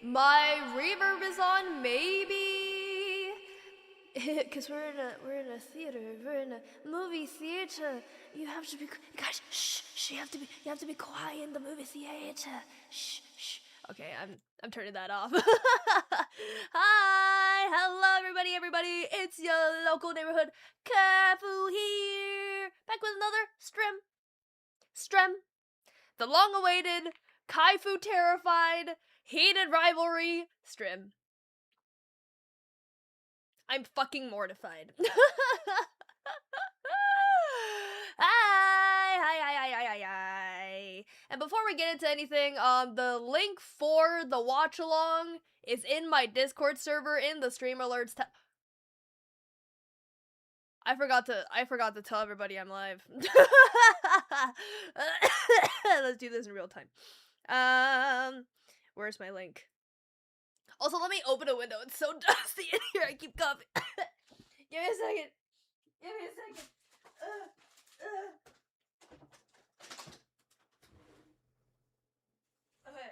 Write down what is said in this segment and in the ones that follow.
My reverb is on, maybe? Cause we're in a theater, we're in a movie theater. You have to be, guys, shh, you have to be quiet in the movie theater. Shh. Okay, I'm turning that off. Hi, hello everybody, it's your local neighborhood Kaifu here, back with another Strem, the long-awaited, Kaifu terrified, heated rivalry stream. I'm fucking mortified. Hi. And before we get into anything, the link for the watch along is in my Discord server in the stream alerts tab. I forgot to tell everybody I'm live. Let's do this in real time. Where's my link? Also, let me open a window. It's so dusty in here. I keep coughing. Give me a second. Okay.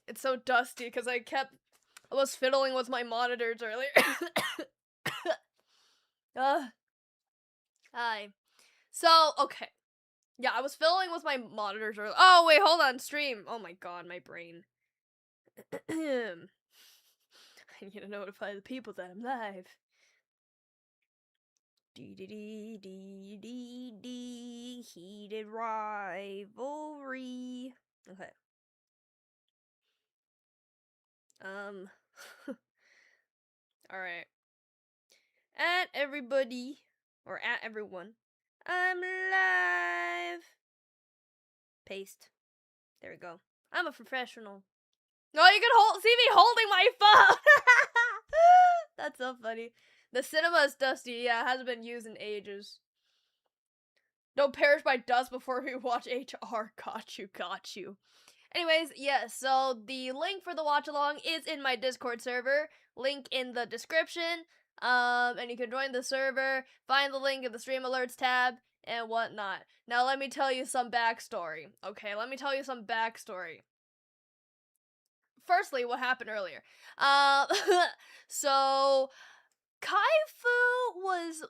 It's so dusty because I was fiddling with my monitors earlier. Hi. So, okay. Yeah, I was fiddling with my monitors earlier. Oh, wait, hold on. Stream. Oh my god, my brain. I need to notify the people that I'm live. Heated rivalry. Okay. Alright. At everybody, or at everyone, I'm live. Paste. There we go. I'm a professional. No, you can see me holding my phone. That's so funny. The cinema is dusty. Yeah, it hasn't been used in ages. Don't perish by dust before we watch HR. Got you. Anyways, yes, so the link for the watch along is in my Discord server. Link in the description. And you can join the server, find the link in the stream alerts tab, and whatnot. Now let me tell you some backstory. Okay, let me tell you some backstory. Firstly, what happened earlier. So Kaifu was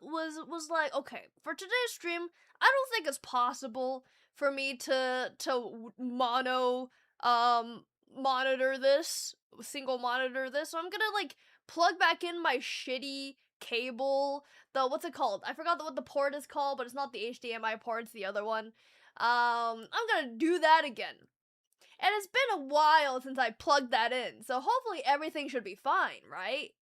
like, okay, for today's stream, I don't think it's possible for me to monitor this, single monitor this, so I'm gonna, like, plug back in my shitty cable, what's it called? I forgot what the port is called, but it's not the HDMI port, it's the other one. I'm gonna do that again. And it's been a while since I plugged that in, so hopefully everything should be fine, right?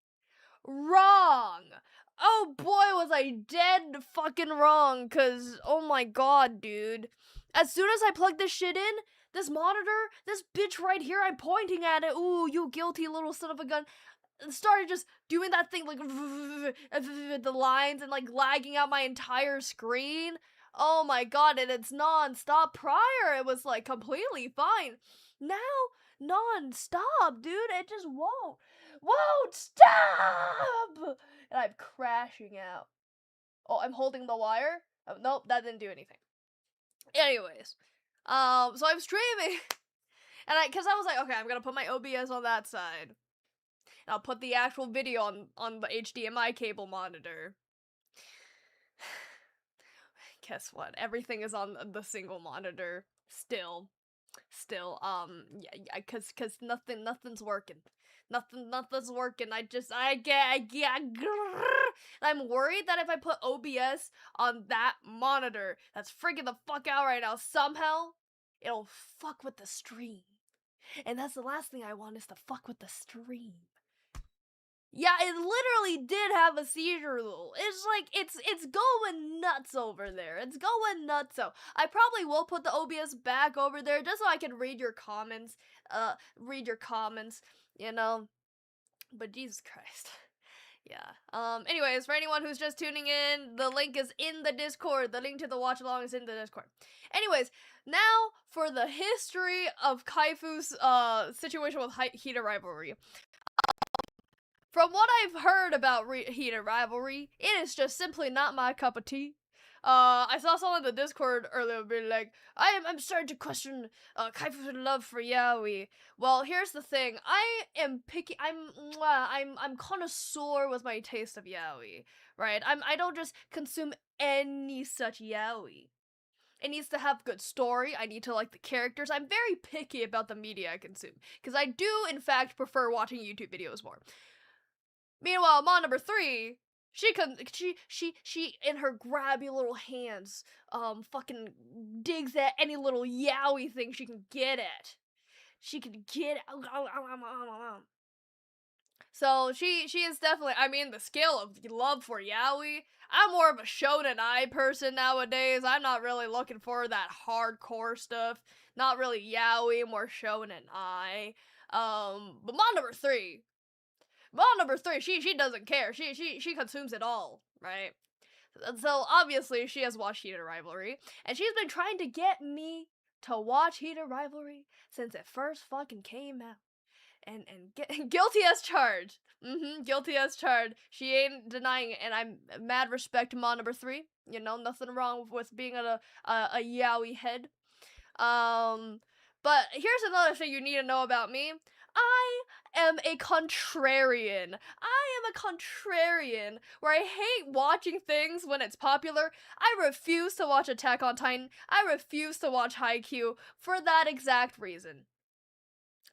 Wrong! Oh boy, was I dead fucking wrong, cause, oh my god, dude. As soon as I plugged this shit in, this monitor, this bitch right here, I'm pointing at it, ooh, you guilty little son of a gun, started just doing that thing, like, the lines and, like, lagging out my entire screen. Oh my god, and it's non-stop. Prior, it was, like, completely fine. Now, non-stop, dude, it just won't stop! And I'm crashing out. Oh, I'm holding the wire? Oh, nope, that didn't do anything. Anyways, so I'm streaming, and cause I was like, okay, I'm gonna put my OBS on that side, and I'll put the actual video on the HDMI cable monitor. Guess what? Everything is on the single monitor still, yeah, cause nothing's working. Nothing's working. I'm worried that if I put OBS on that monitor that's freaking the fuck out right now, somehow it'll fuck with the stream. And that's the last thing I want, is to fuck with the stream. Yeah, it literally did have a seizure rule. It's like, it's going nuts over there. It's going nuts. So I probably will put the OBS back over there just so I can read your comments, you know. But Jesus Christ. Yeah. Anyways, for anyone who's just tuning in, the link is in the Discord. The link to the watch along is in the Discord. Anyways, now for the history of Kaifu's situation with heated rivalry. From what I've heard about heated rivalry, it is just simply not my cup of tea. I saw someone in the Discord earlier being like, I'm starting to question Kaifu's love for yaoi. Well, here's the thing. I am picky. I'm connoisseur with my taste of yaoi, right? I don't just consume any such yaoi. It needs to have good story. I need to like the characters. I'm very picky about the media I consume because I do, in fact, prefer watching YouTube videos more. Meanwhile, Mon number 3, she in her grabby little hands, fucking digs at any little yaoi thing she can get at. She can get. So she is definitely. I mean, the scale of love for yaoi. I'm more of a shonen ai person nowadays. I'm not really looking for that hardcore stuff. Not really yaoi, more shonen ai. But Mon number 3. Mon number 3, she doesn't care. She consumes it all, right? So obviously she has watched Heated Rivalry, and she's been trying to get me to watch Heated Rivalry since it first fucking came out. And guilty as charged. Guilty as charged. She ain't denying it, and I'm mad respect to Mon number 3. You know, nothing wrong with being a yaoi head. But here's another thing you need to know about me. I am a contrarian. Where I hate watching things when it's popular. I refuse to watch Attack on Titan. I refuse to watch Haikyuu for that exact reason.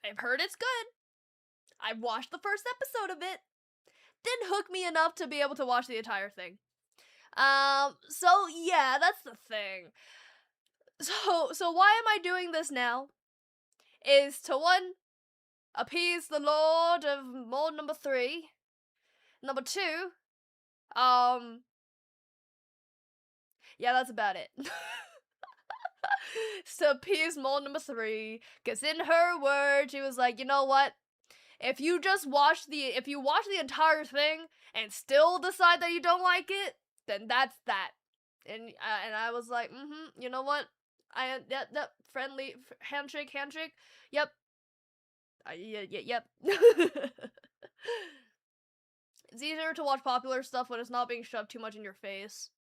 I've heard it's good. I've watched the first episode of it. Didn't hook me enough to be able to watch the entire thing. So yeah, that's the thing. So why am I doing this now? Is to one, appease the Lord of Mon number 3. Number 2, yeah, that's about it. So appease Mon number 3, cause in her words, she was like, you know what? If you watch the entire thing and still decide that you don't like it, then that's that. And I was like, you know what? Yep, friendly handshake. Yep. Yep. It's easier to watch popular stuff when it's not being shoved too much in your face.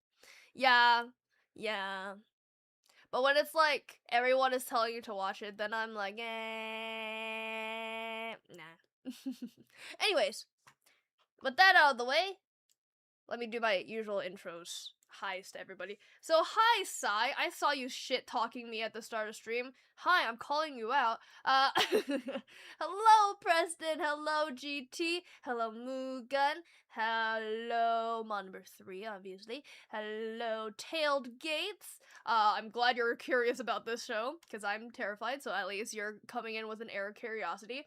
Yeah. But when it's like everyone is telling you to watch it, then I'm like, nah. Anyways, with that out of the way, let me do my usual intros. Hi's to everybody. So, hi, Sai. I saw you shit-talking me at the start of stream. Hi, I'm calling you out. Hello, Preston. Hello, GT. Hello, Mugun. Hello, Mon number 3, obviously. Hello, Tailed Gates. I'm glad you're curious about this show, because I'm terrified, so at least you're coming in with an air of curiosity.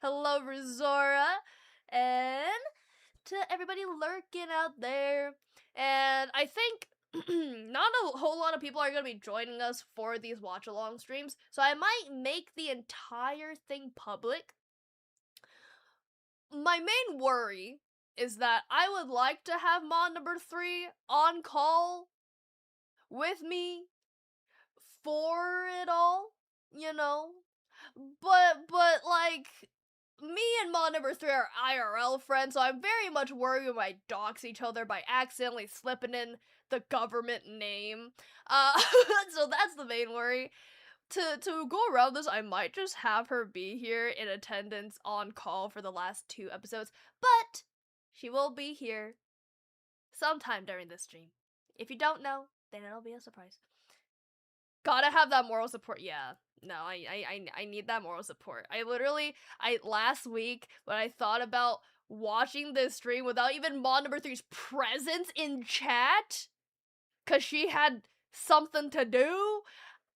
Hello, Rizora. And to everybody lurking out there. And I think not a whole lot of people are going to be joining us for these watch-along streams, so I might make the entire thing public. My main worry is that I would like to have Mon number 3 on call with me for it all, you know? But like, me and Mon number 3 are IRL friends, so I'm very much worried we might dox each other by accidentally slipping in the government name. So that's the main worry. To go around this, I might just have her be here in attendance on call for the last 2 episodes, but she will be here sometime during this stream. If you don't know, then it'll be a surprise. Gotta have that moral support, yeah. No, I need that moral support. Last week, when I thought about watching this stream without even Mon number 3's presence in chat, cause she had something to do,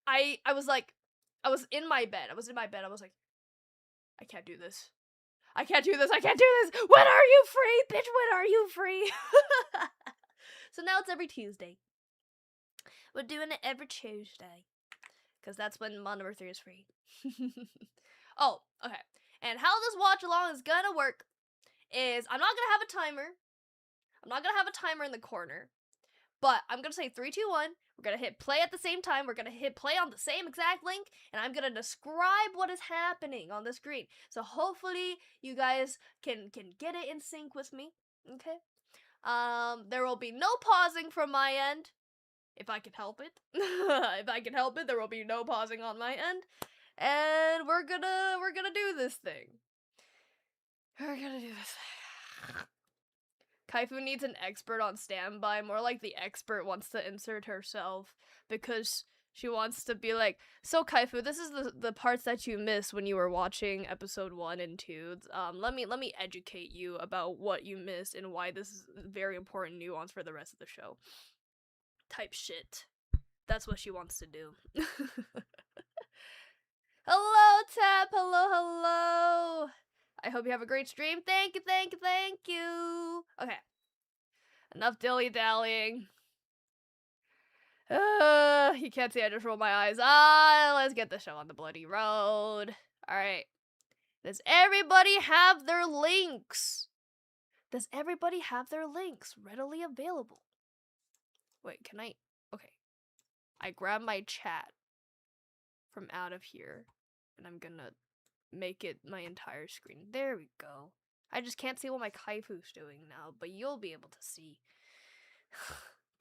I was like, I was in my bed, I was like, I can't do this. When are you free, bitch, when are you free? So now it's every Tuesday. We're doing it every Tuesday. Because that's when Mon number 3 is free. Oh, okay. And how this watch along is gonna work is I'm not gonna have a timer. I'm not gonna have a timer in the corner. But I'm gonna say 3, 2, 1. We're gonna hit play at the same time. We're gonna hit play on the same exact link. And I'm gonna describe what is happening on the screen. So hopefully you guys can get it in sync with me. Okay? There will be no pausing from my end. If I can help it. If I can help it, there will be no pausing on my end. And we're gonna do this thing. We're gonna do this thing. Kaifu needs an expert on standby, more like the expert wants to insert herself, because she wants to be like, so Kaifu, this is the parts that you missed when you were watching episode 1 and 2. Let me educate you about what you missed and why this is very important nuance for the rest of the show. Type shit. That's what she wants to do. Hello, Tap. Hello. I hope you have a great stream. Thank you. Okay. Enough dilly-dallying. You can't see, I just roll my eyes. Let's get the show on the bloody road. Alright. Does everybody have their links? Does everybody have their links readily available? Wait, can I? Okay. I grab my chat from out of here, and I'm gonna make it my entire screen. There we go. I just can't see what my Kaifu's doing now, but you'll be able to see.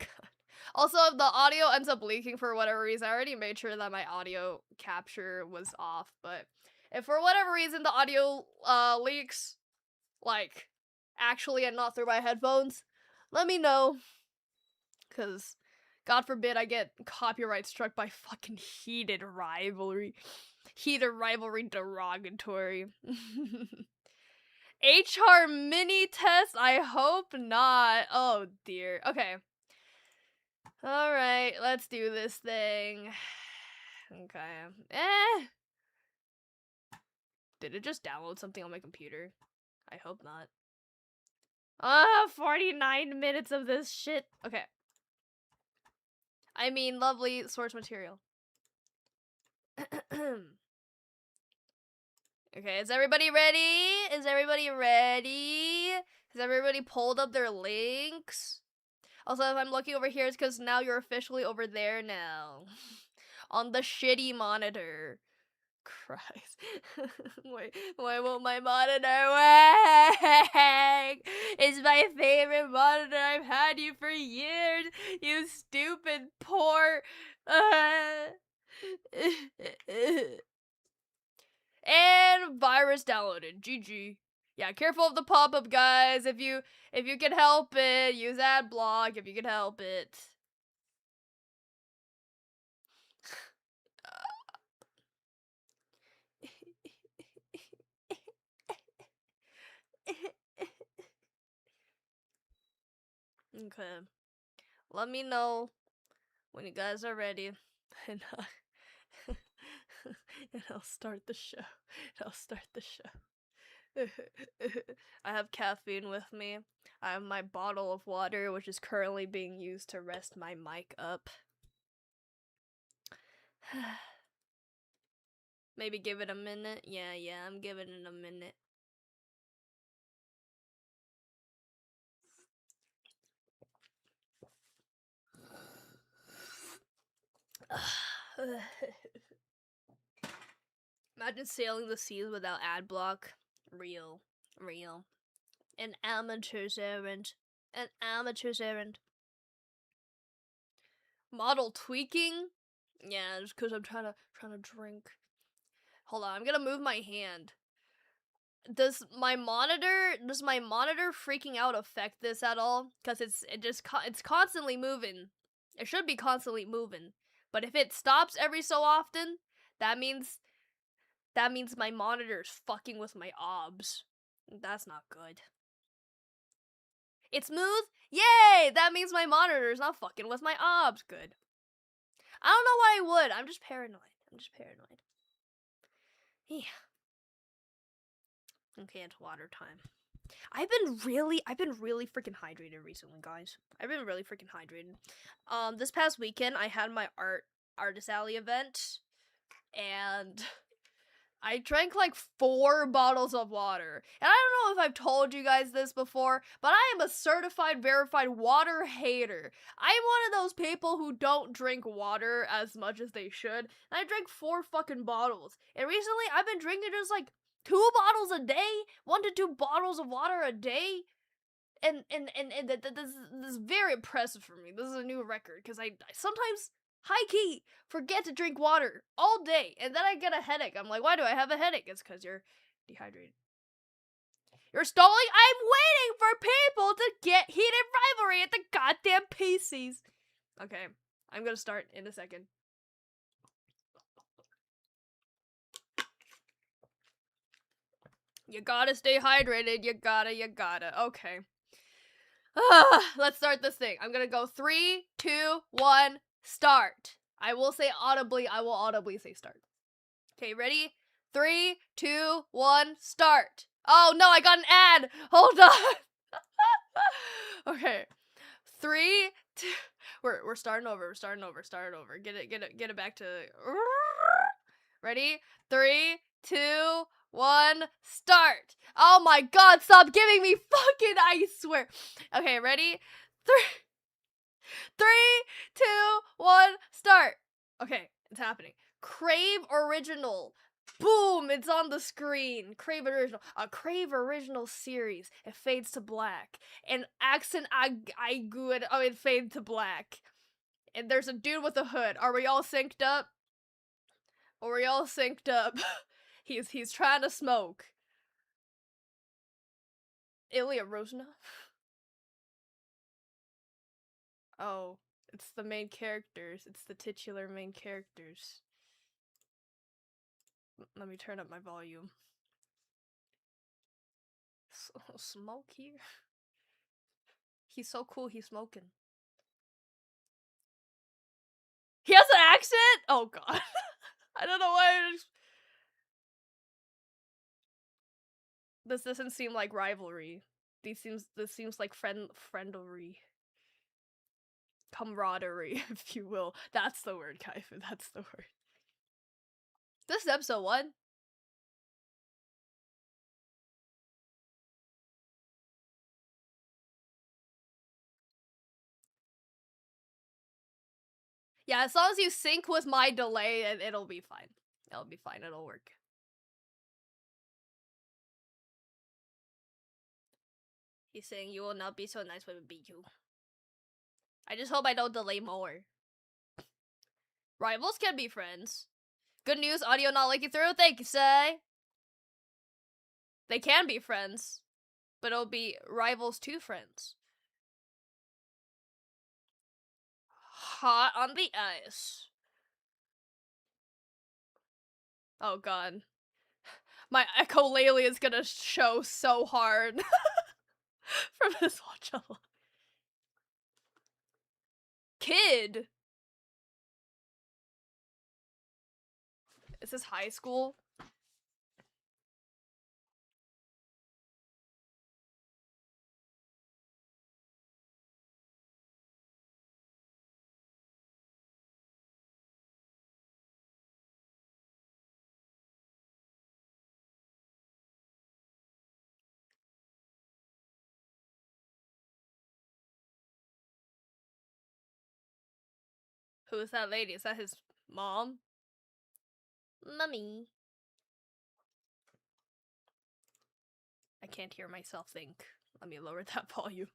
God. Also, if the audio ends up leaking for whatever reason, I already made sure that my audio capture was off, but if for whatever reason the audio leaks, like, actually and not through my headphones, let me know, because God forbid I get copyright struck by fucking heated rivalry. Heated rivalry derogatory. HR mini test? I hope not. Oh dear. Okay. Alright, let's do this thing. Okay. Did it just download something on my computer? I hope not. 49 minutes of this shit. Okay. I mean, lovely source material. Okay, is everybody ready? Is everybody ready? Has everybody pulled up their links? Also, if I'm looking over here, it's because now you're officially over there now. On the shitty monitor. Christ. Why won't my monitor work? It's my favorite monitor. I've had you for years. You stupid poor. And virus downloaded. GG. Yeah, careful of the pop-up, guys. If you can help it, use ad block if you can help it. Okay. Let me know when you guys are ready. And I'll start the show. I have caffeine with me. I have my bottle of water, which is currently being used to rest my mic up. Maybe give it a minute. Yeah, I'm giving it a minute. Imagine sailing the seas without ad block. Real. An amateur's errand. Model tweaking? Yeah, just because I'm trying to drink. Hold on, I'm gonna move my hand. Does my monitor freaking out affect this at all? Because it's constantly moving. It should be constantly moving. But if it stops every so often, that means my monitor is fucking with my obs. That's not good. It's smooth? Yay! That means my monitor is not fucking with my obs. Good. I don't know why I would. I'm just paranoid. Yeah. Okay, it's water time. I've been really freaking hydrated recently, guys. I've been really freaking hydrated. This past weekend, I had my artist alley event, and I drank like 4 bottles of water. And I don't know if I've told you guys this before, but I am a certified, verified water hater. I'm one of those people who don't drink water as much as they should. And I drank 4 fucking bottles. And recently, I've been drinking just like 2 bottles a day, 1 to 2 bottles of water a day. this is very impressive for me. This is a new record because I sometimes high key forget to drink water all day, and then I get a headache. I'm like, why do I have a headache? It's because you're dehydrated. You're stalling. I'm waiting for people to get heated rivalry at the goddamn PCs. Okay, I'm gonna start in a second. You gotta stay hydrated. You gotta. Okay. Let's start this thing. I'm gonna go 3, 2, 1, start. I will say audibly. I will audibly say start. Okay, ready? 3, 2, 1, start. Oh no, I got an ad. Hold on. Okay. 3, 2. We're starting over. We're starting over. Get it back to. Ready? 3, 2, 1, start. Oh my god, stop giving me fucking, I swear. Okay, ready? 3, 2, 1, start. Okay, it's happening. Crave Original. Boom, it's on the screen. Crave Original. A Crave Original series. It fades to black. And accent I good. Oh, it fades to black. And there's a dude with a hood. Are we all synced up? Are we all synced up? He's trying to smoke. Ilya Rosna? Oh, it's the main characters. It's the titular main characters. Let me turn up my volume. Smoke here? He's so cool, he's smoking. He has an accent? Oh god. I don't know why. This doesn't seem like rivalry. This seems like friendlery. Camaraderie, if you will. That's the word, Kaifu. That's the word. This is episode 1. Yeah, as long as you sync with my delay, it'll be fine. It'll be fine. It'll work. He's saying you will not be so nice when we beat you. I just hope I don't delay more. Rivals can be friends. Good news, audio not leaking through. Thank you, Say. They can be friends, but it'll be rivals to friends. Hot on the ice. Oh god. My echolele is gonna show so hard from this watch alone. Kid! Is this high school? Who is that lady? Is that his mom? Mummy. I can't hear myself think. Let me lower that volume.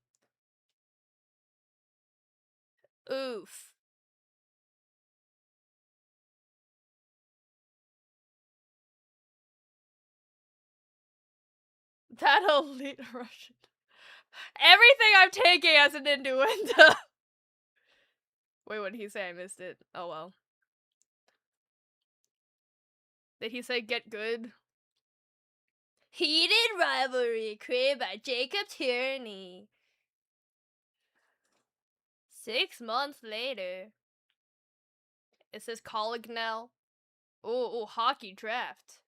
Oof. That elite Russian. Everything I'm taking as an innuendo. Wait, what did he say? I missed it. Oh well. Did he say get good? Heated rivalry created by Jacob Tierney. 6 months later. It says colleague now. Oh, hockey draft.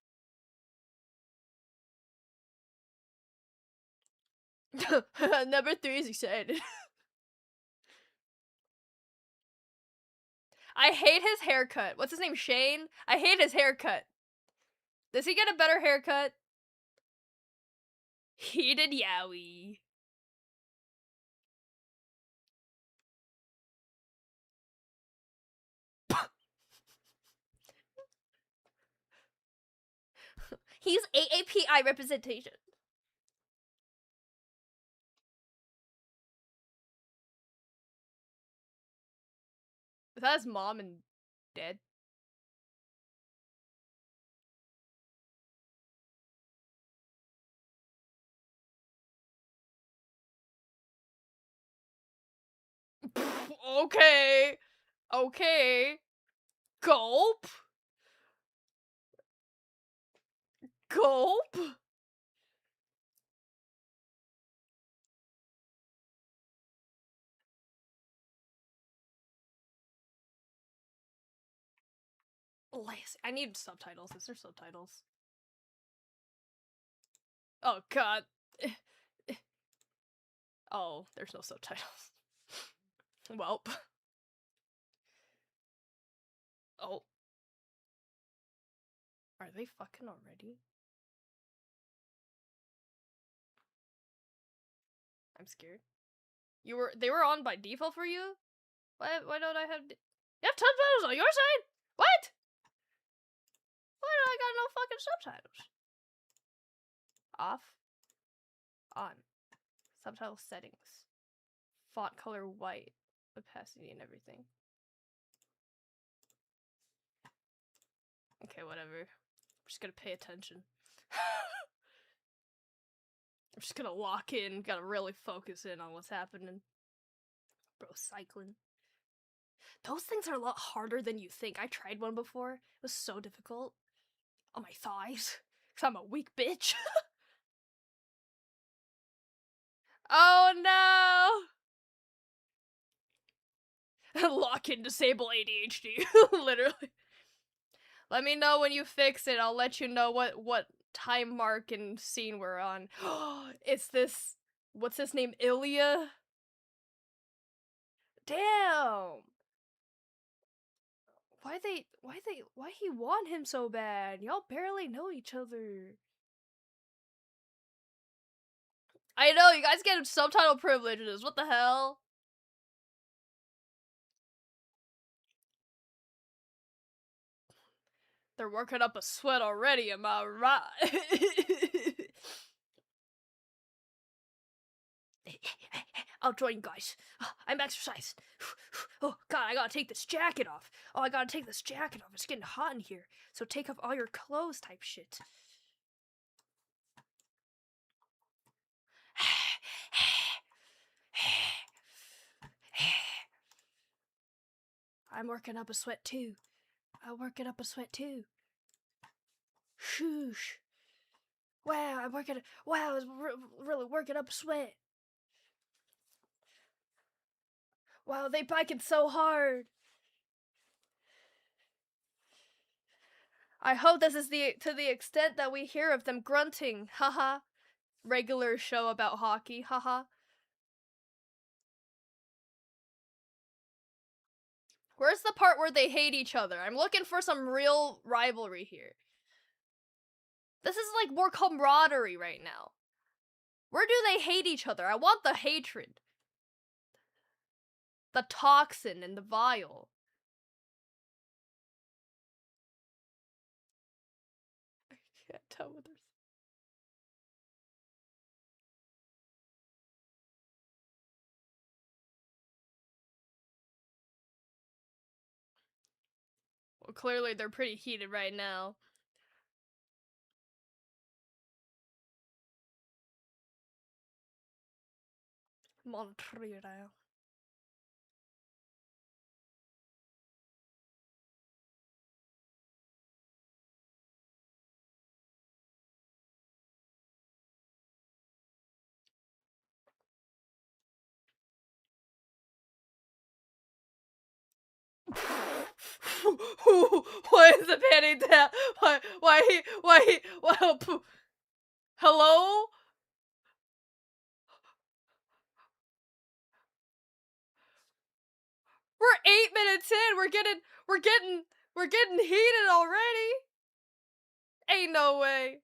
Number 3 is excited. I hate his haircut. What's his name? Shane? I hate his haircut. Does he get a better haircut? Heated yowie. He's AAPI representation. that's mom and dad. Okay. Okay. Gulp. Gulp. I need subtitles. Is there subtitles? Oh god. Oh, there's no subtitles. Welp. Oh. Are they fucking already? I'm scared. They were on by default for you? Why don't I have you have subtitles on your side? What? Why do I got no fucking subtitles? Off. On. Subtitle settings. Font color white. Opacity and everything. Okay, whatever. I'm just gonna pay attention. I'm just gonna lock in, gotta really focus in on what's happening. Bro, cycling. Those things are a lot harder than you think. I tried one before. It was so difficult. On my thighs. Cause I'm a weak bitch. Oh no! Lock in, disable ADHD. Literally. Let me know when you fix it. I'll let you know what time mark and scene we're on. It's this. What's his name? Ilya? Damn! Why he want him so bad? Y'all barely know each other. I know, you guys get subtitle privileges. What the hell? They're working up a sweat already, am I right? I'll join you guys. I'm exercising. Oh god, I gotta take this jacket off. Oh, I gotta take this jacket off. It's getting hot in here. So take off all your clothes type shit. I'm working up a sweat too. I'm working up a sweat too. Shoosh. Wow, I'm working. Wow, it's really working up a sweat. Wow, they biking so hard. I hope this is to the extent that we hear of them grunting. Haha. Regular show about hockey. Haha. Where's the part where they hate each other? I'm looking for some real rivalry here. This is like more camaraderie right now. Where do they hate each other? I want the hatred. The toxin and the vial. I can't tell what there's. Well, clearly they're pretty heated right now. Montreal. Why is the panty down? Hello? We're 8 minutes in. We're getting heated already. Ain't no way.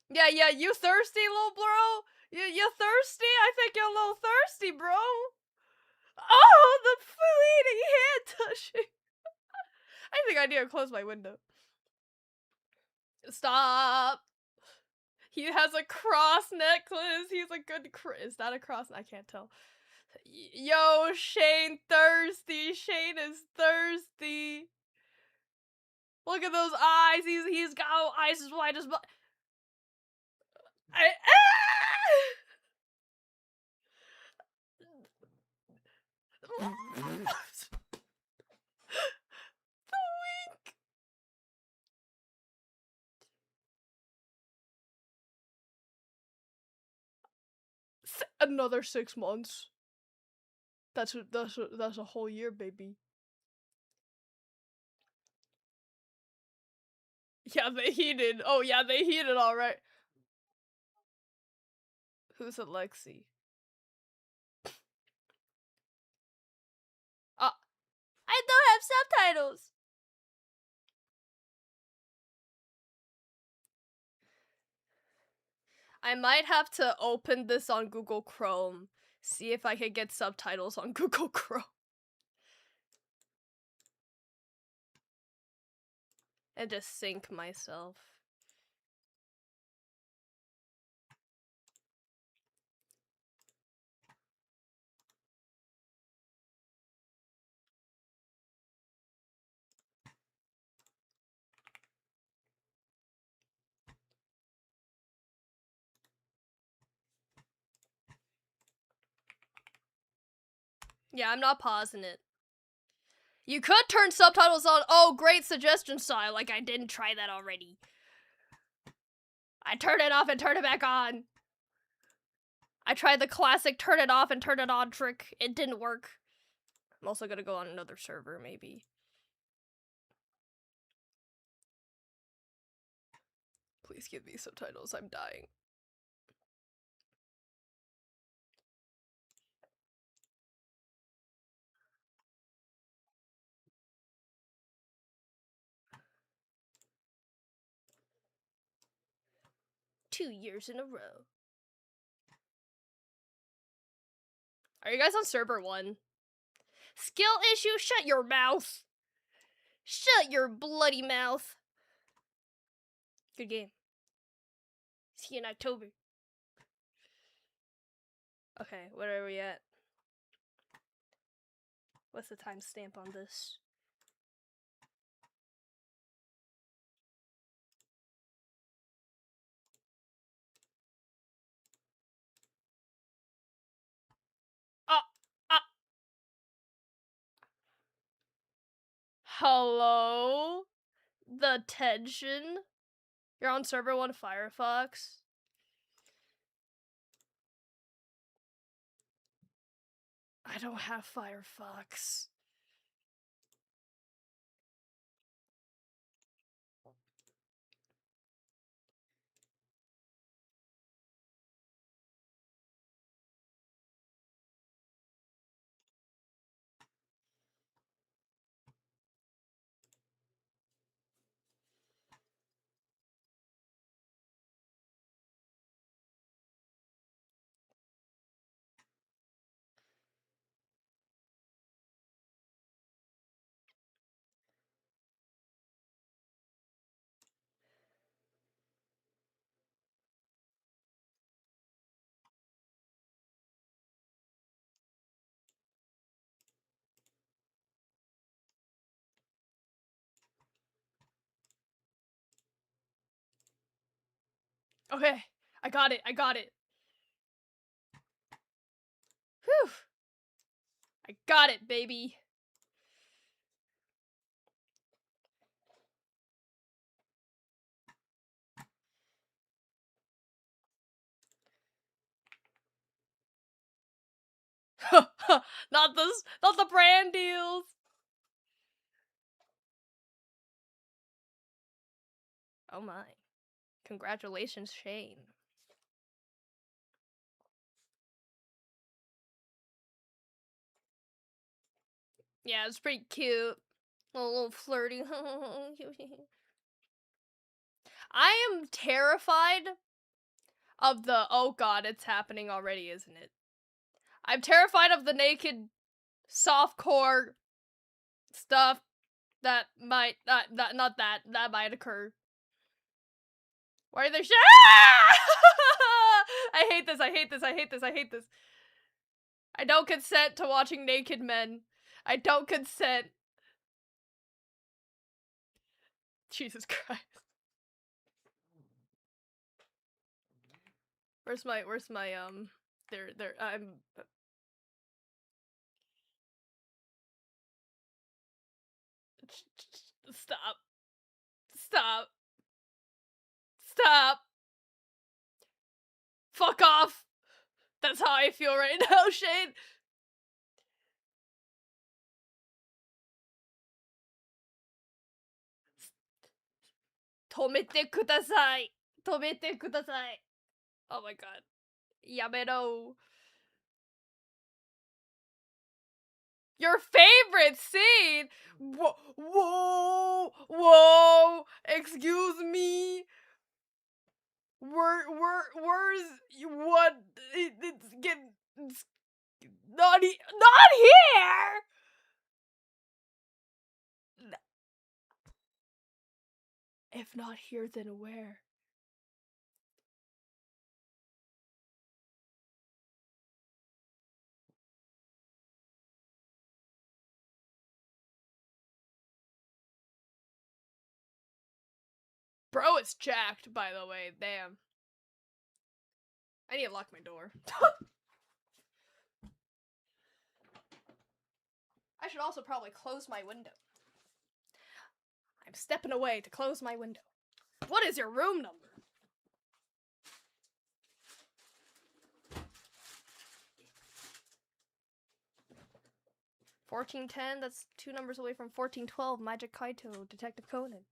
Yeah, you thirsty, little bro? You thirsty? I think you're a little thirsty, bro. Oh, the fleeting hand touching. I think I need to close my window. Stop. He has a cross necklace. He's a good is that a cross? I can't tell. Yo, Shane thirsty. Shane is thirsty. Look at those eyes. He's got eyes as wide as the wink. Another 6 months. That's a whole year, baby. Yeah, they heated. Oh yeah, they heated all right. Who's Alexi? I don't have subtitles. I might have to open this on Google Chrome, see if I can get subtitles on Google Chrome. And just sync myself. Yeah, I'm not pausing it. You could turn subtitles on. Oh, great suggestion, Sai. Like, I didn't try that already. I turned it off and turned it back on. I tried the classic turn it off and turn it on trick. It didn't work. I'm also gonna go on another server, maybe. Please give me subtitles. I'm dying. Two years in a row. Are you guys on server 1? Skill issue? Shut your mouth. Shut your bloody mouth. Good game. See you in October. Okay, where are we at? What's the timestamp on this? Hello? The tension? You're on server 1 Firefox? I don't have Firefox. Okay, I got it. Whew. I got it, baby. Not the brand deals. Oh my. Congratulations, Shane. Yeah, it's pretty cute. A little flirty. I am terrified of the, oh god, it's happening already, isn't it? I'm terrified of the naked softcore stuff that might, that might occur. Why are they I hate this. I don't consent to watching naked men. I don't consent. Jesus Christ. Where's my, I'm... Stop. Stop. Stop. Fuck off. That's how I feel right now, Shane. Tomete kudasai. Tomete kudasai. Oh my god. Yamero. Your favorite scene? Whoa, excuse me. Where's, what, it's not here! If not here, then where? Bro is jacked, by the way, damn. I need to lock my door. I should also probably close my window. I'm stepping away to close my window. What is your room number? $1410, that's 2 numbers away from 1412, Magic Kaito, Detective Conan.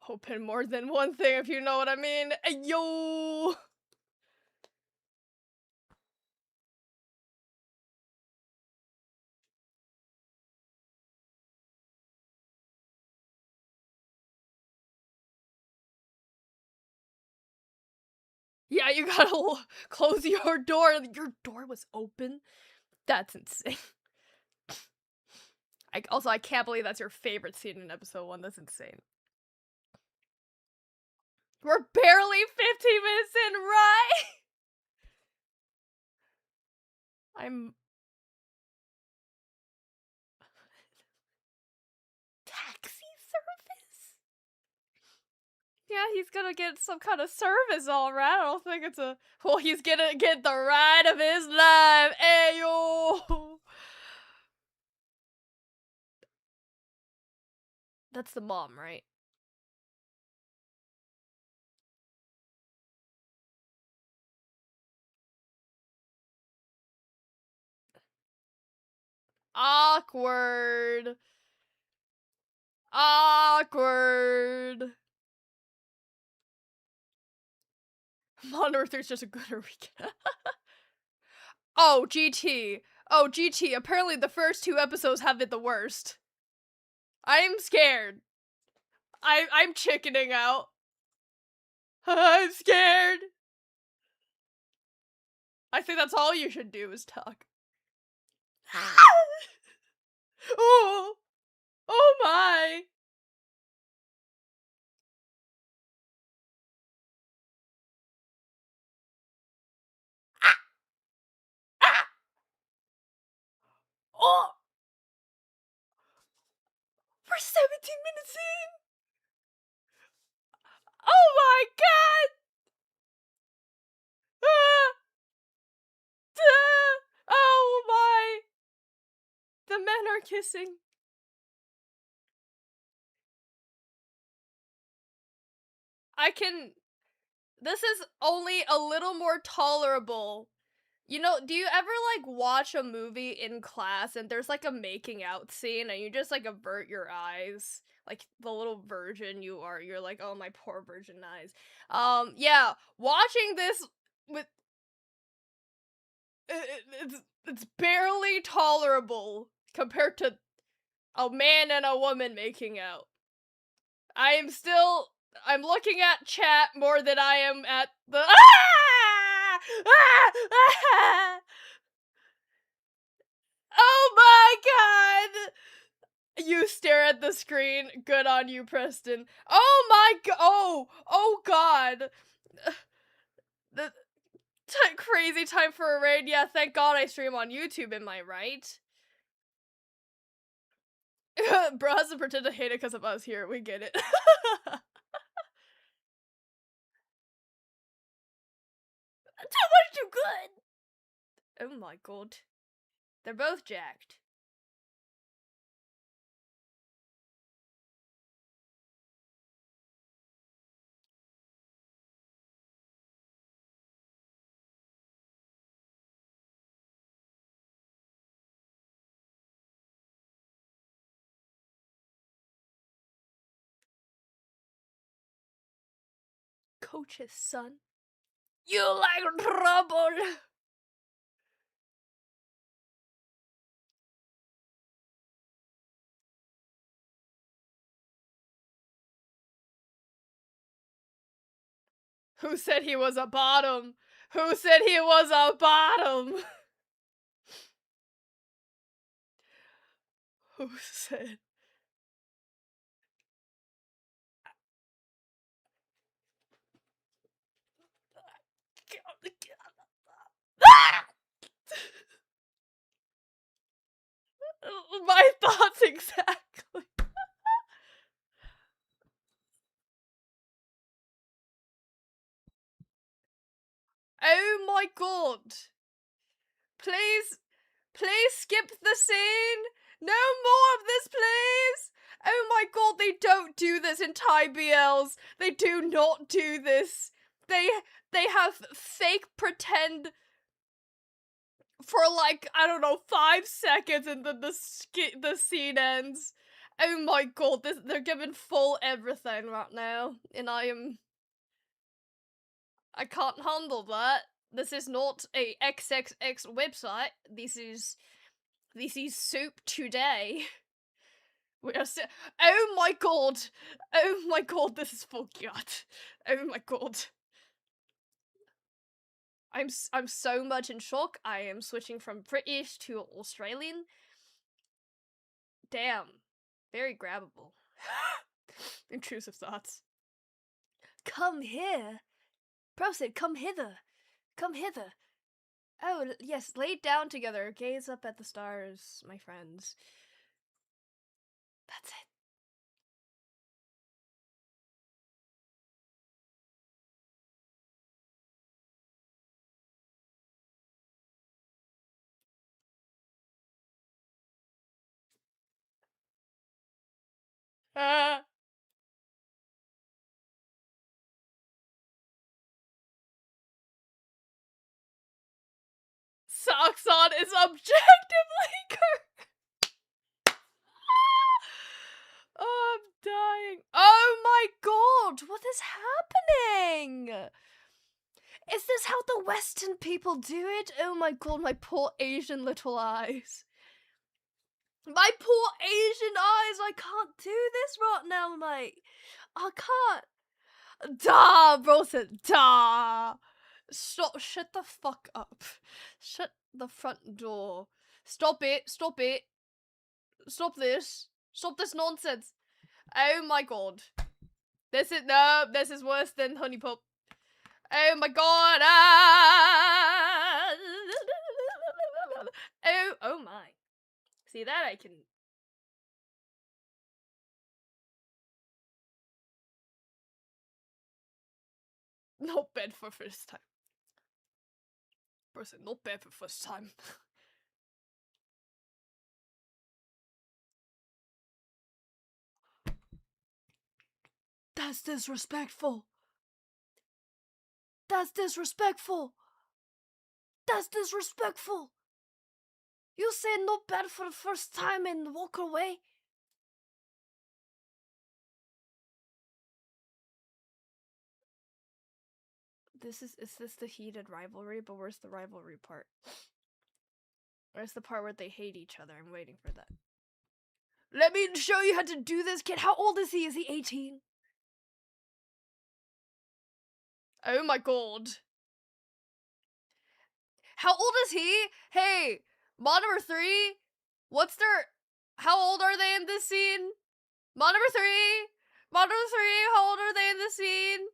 Open more than one thing, if you know what I mean. Yo! Yeah, you gotta close your door. Your door was open? That's insane. I can't believe that's your favorite scene in episode 1. That's insane. We're barely 15 minutes in, right? I'm... Taxi service? Yeah, he's gonna get some kind of service, alright. I don't think it's a... Well, he's gonna get the ride of his life. Ayo! That's the mom, right? Awkward. Awkward. Modern Earth is just a gooder weekend. Oh, GT. Oh, GT. Apparently the first 2 episodes have been the worst. I'm scared. I'm chickening out. I'm scared. I think that's all you should do is talk. Oh. Oh my. Ah. Ah. Oh. We're 17 minutes in. Oh my god. Ah. Oh my. The men are kissing. This is only a little more tolerable. You know, do you ever, like, watch a movie in class and there's, like, a making out scene and you just, like, avert your eyes? Like, the little virgin you are, you're like, oh, my poor virgin eyes. Yeah, watching this with... It's barely tolerable compared to a man and a woman making out. I'm looking at chat more than I am at the... Ah! Ah! Ah! Oh my god! You stare at the screen. Good on you, Preston. Oh my god! Oh god! The crazy time for a raid. Yeah, thank God I stream on YouTube, am I right? Bro has to pretend to hate it because of us here. We get it. Too much too good. Oh my god. They're both jacked. Coach's son. You like trouble. Who said he was a bottom? Who said he was a bottom? Who said? My thoughts exactly. Oh my god. Please skip the scene. No more of this, please. Oh my god, they don't do this in Thai BLs. They do not do this. They have fake pretend for like, I don't know, 5 seconds and then the scene ends. Oh my god, they're giving full everything right now. And I can't handle that. This is not a XXX website. This is soup today. We are oh my god! Oh my god, this is full god. Oh my god. I'm so much in shock. I am switching from British to Australian. Damn. Very grabbable. Intrusive thoughts. Come here. Proceed, come hither. Come hither. Oh, yes, lay down together. Gaze up at the stars, my friends. That's it. Soxon is objectively correct. Oh, I'm dying. Oh my god, what is happening? Is this how the Western people do it? Oh my god, my poor Asian little eyes. My poor Asian eyes, I can't do this right now, mate. I can't. Da, bro said, da. Stop, shut the fuck up. Shut the front door. Stop it, stop it. Stop this. Stop this nonsense. Oh my god. This is worse than Honey Pop. Oh my god. Ah! Oh my. See that I can. Not bad for first time. Person, not bad for first time. That's disrespectful. That's disrespectful. That's disrespectful. You say not bad for the first time and walk away. Is this the heated rivalry? But where's the rivalry part? Where's the part where they hate each other? I'm waiting for that. Let me show you how to do this, kid. How old is he? Is he 18? Oh my god. How old is he? Hey, mod number 3, what's their... How old are they in this scene? Mod number 3, how old are they in this scene?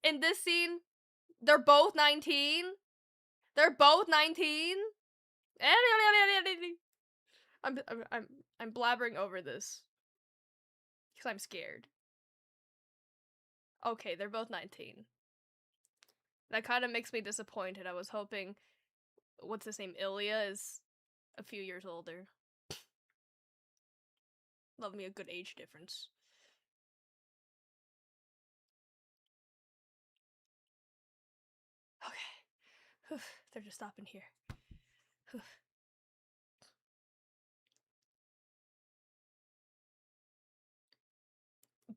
in this scene, they're both 19. They're both 19. I'm blabbering over this because I'm scared. Okay, they're both 19. That kind of makes me disappointed. I was hoping, what's his name, Ilya is a few years older. Love me a good age difference. Okay. They're just stopping here.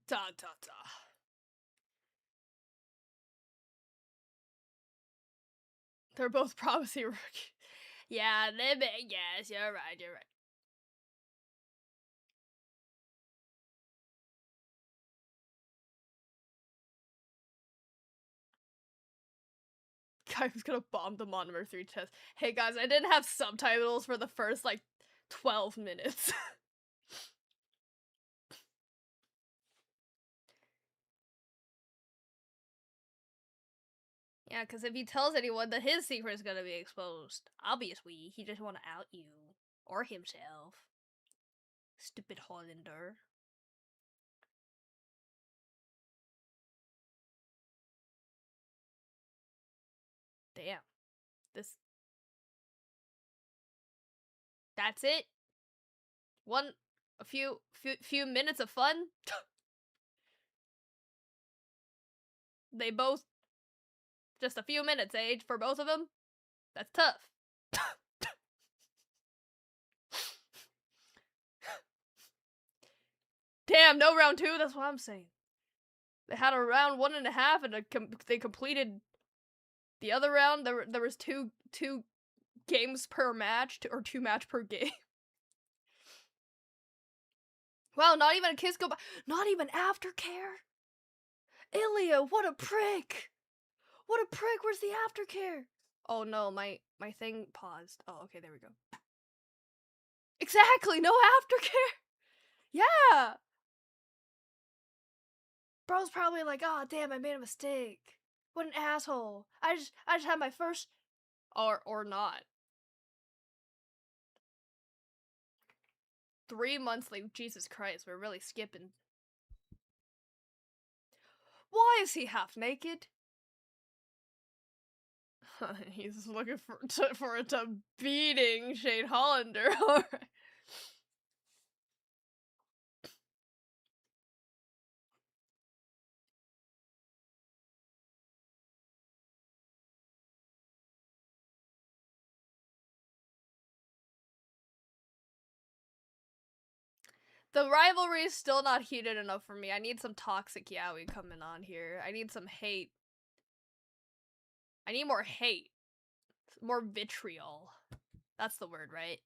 Da da da. They're both promising rookie. Yeah, yes, you're right, you're right. Guy was gonna bomb the Monomer 3 test. Hey guys, I didn't have subtitles for the first, like, 12 minutes. Yeah, because if he tells anyone that his secret is gonna be exposed, obviously, he just wanna out you. Or himself. Stupid Hollander. Damn. This... That's it? A few minutes of fun? They both... Just a few minutes, eh, for both of them? That's tough. Damn, no round 2? That's what I'm saying. They had a round 1.5 and they completed the other round. There was two games per match, or 2 match per game. Wow, not even a kiss goodbye. Not even aftercare? Ilya, what a prick! What a prick, where's the aftercare? Oh no, my thing paused. Oh, okay, there we go. Exactly, no aftercare! Yeah! Bro's probably like, oh damn, I made a mistake. What an asshole. I just had my first... Or not. 3 months late, Jesus Christ, we're really skipping. Why is he half naked? He's looking for to beating Shane Hollander. Alright. The rivalry is still not heated enough for me. I need some toxic yaoi coming on here. I need some hate. I need more hate. More vitriol. That's the word, right?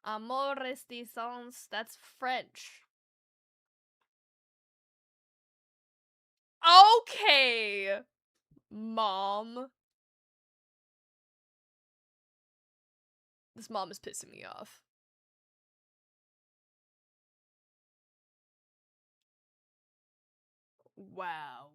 Amores disons. That's French. Okay! Mom. This mom is pissing me off. Wow.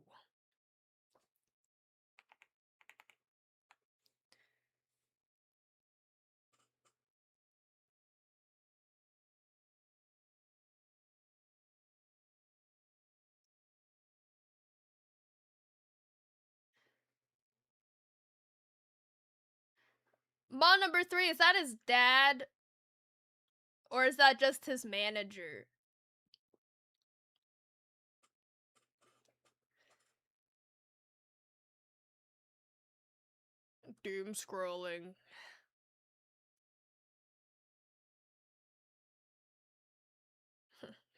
Mon number 3, is that his dad? Or is that just his manager? Doom scrolling.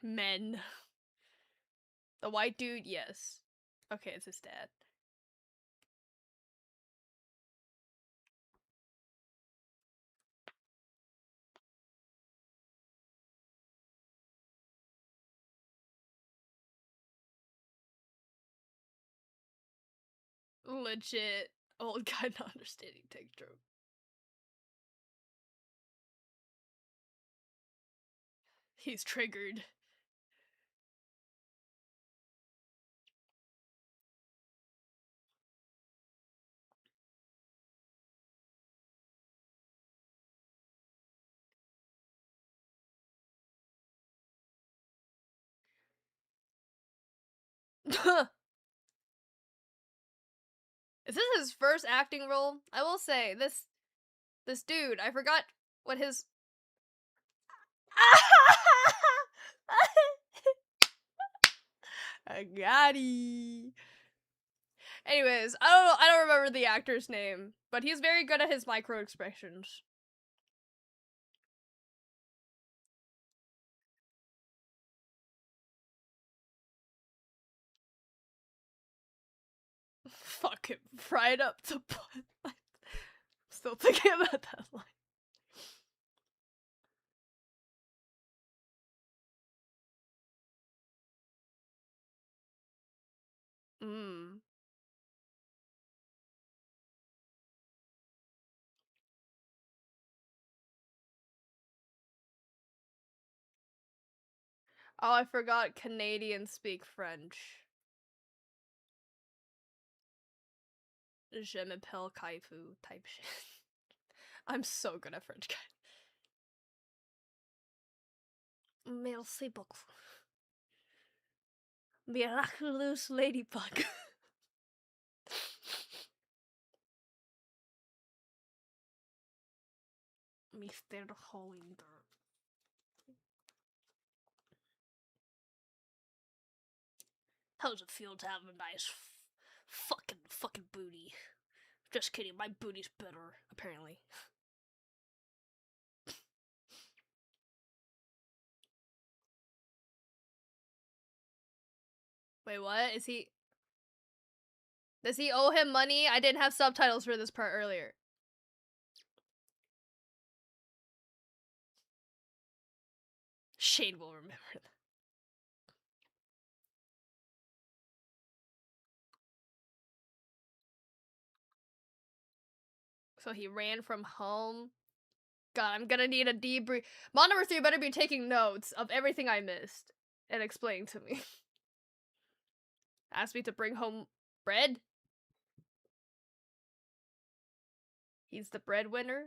Men. The white dude, yes. Okay, it's his dad. Legit old guy not understanding tech trope. He's triggered. Is this his first acting role? I will say, this dude, I forgot what his... I got he. Anyways, I don't remember the actor's name, but he's very good at his micro expressions. Fucking fried up to butt. Still thinking about that line. Mmm. Oh, I forgot Canadians speak French. Je m'appelle Kaifu type shit. I'm so good at French, guys. Merci beaucoup. Miraculous ladybug. Mr. Hollander. How's it feel to have a nice fucking booty? Just kidding, my booty's better, apparently. Wait, what? Is he... Does he owe him money? I didn't have subtitles for this part earlier. Shade will remember that. So he ran from home. God, I'm gonna need a debrief. Mod number 3 better be taking notes of everything I missed and explaining to me. Asked me to bring home bread? He's the breadwinner?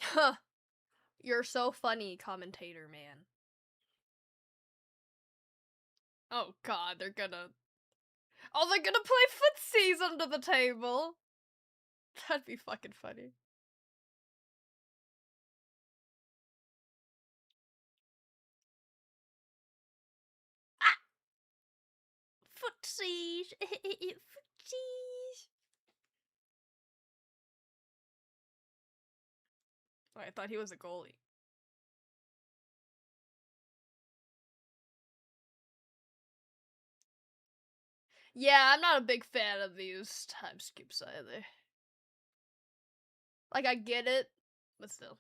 Huh. You're so funny, commentator man. Oh god, they're gonna... Oh, they're gonna play footsies under the table! That'd be fucking funny. Ah! Footsies! Footsies! Oh, I thought he was a goalie. Yeah, I'm not a big fan of these time skips either. Like, I get it, but still.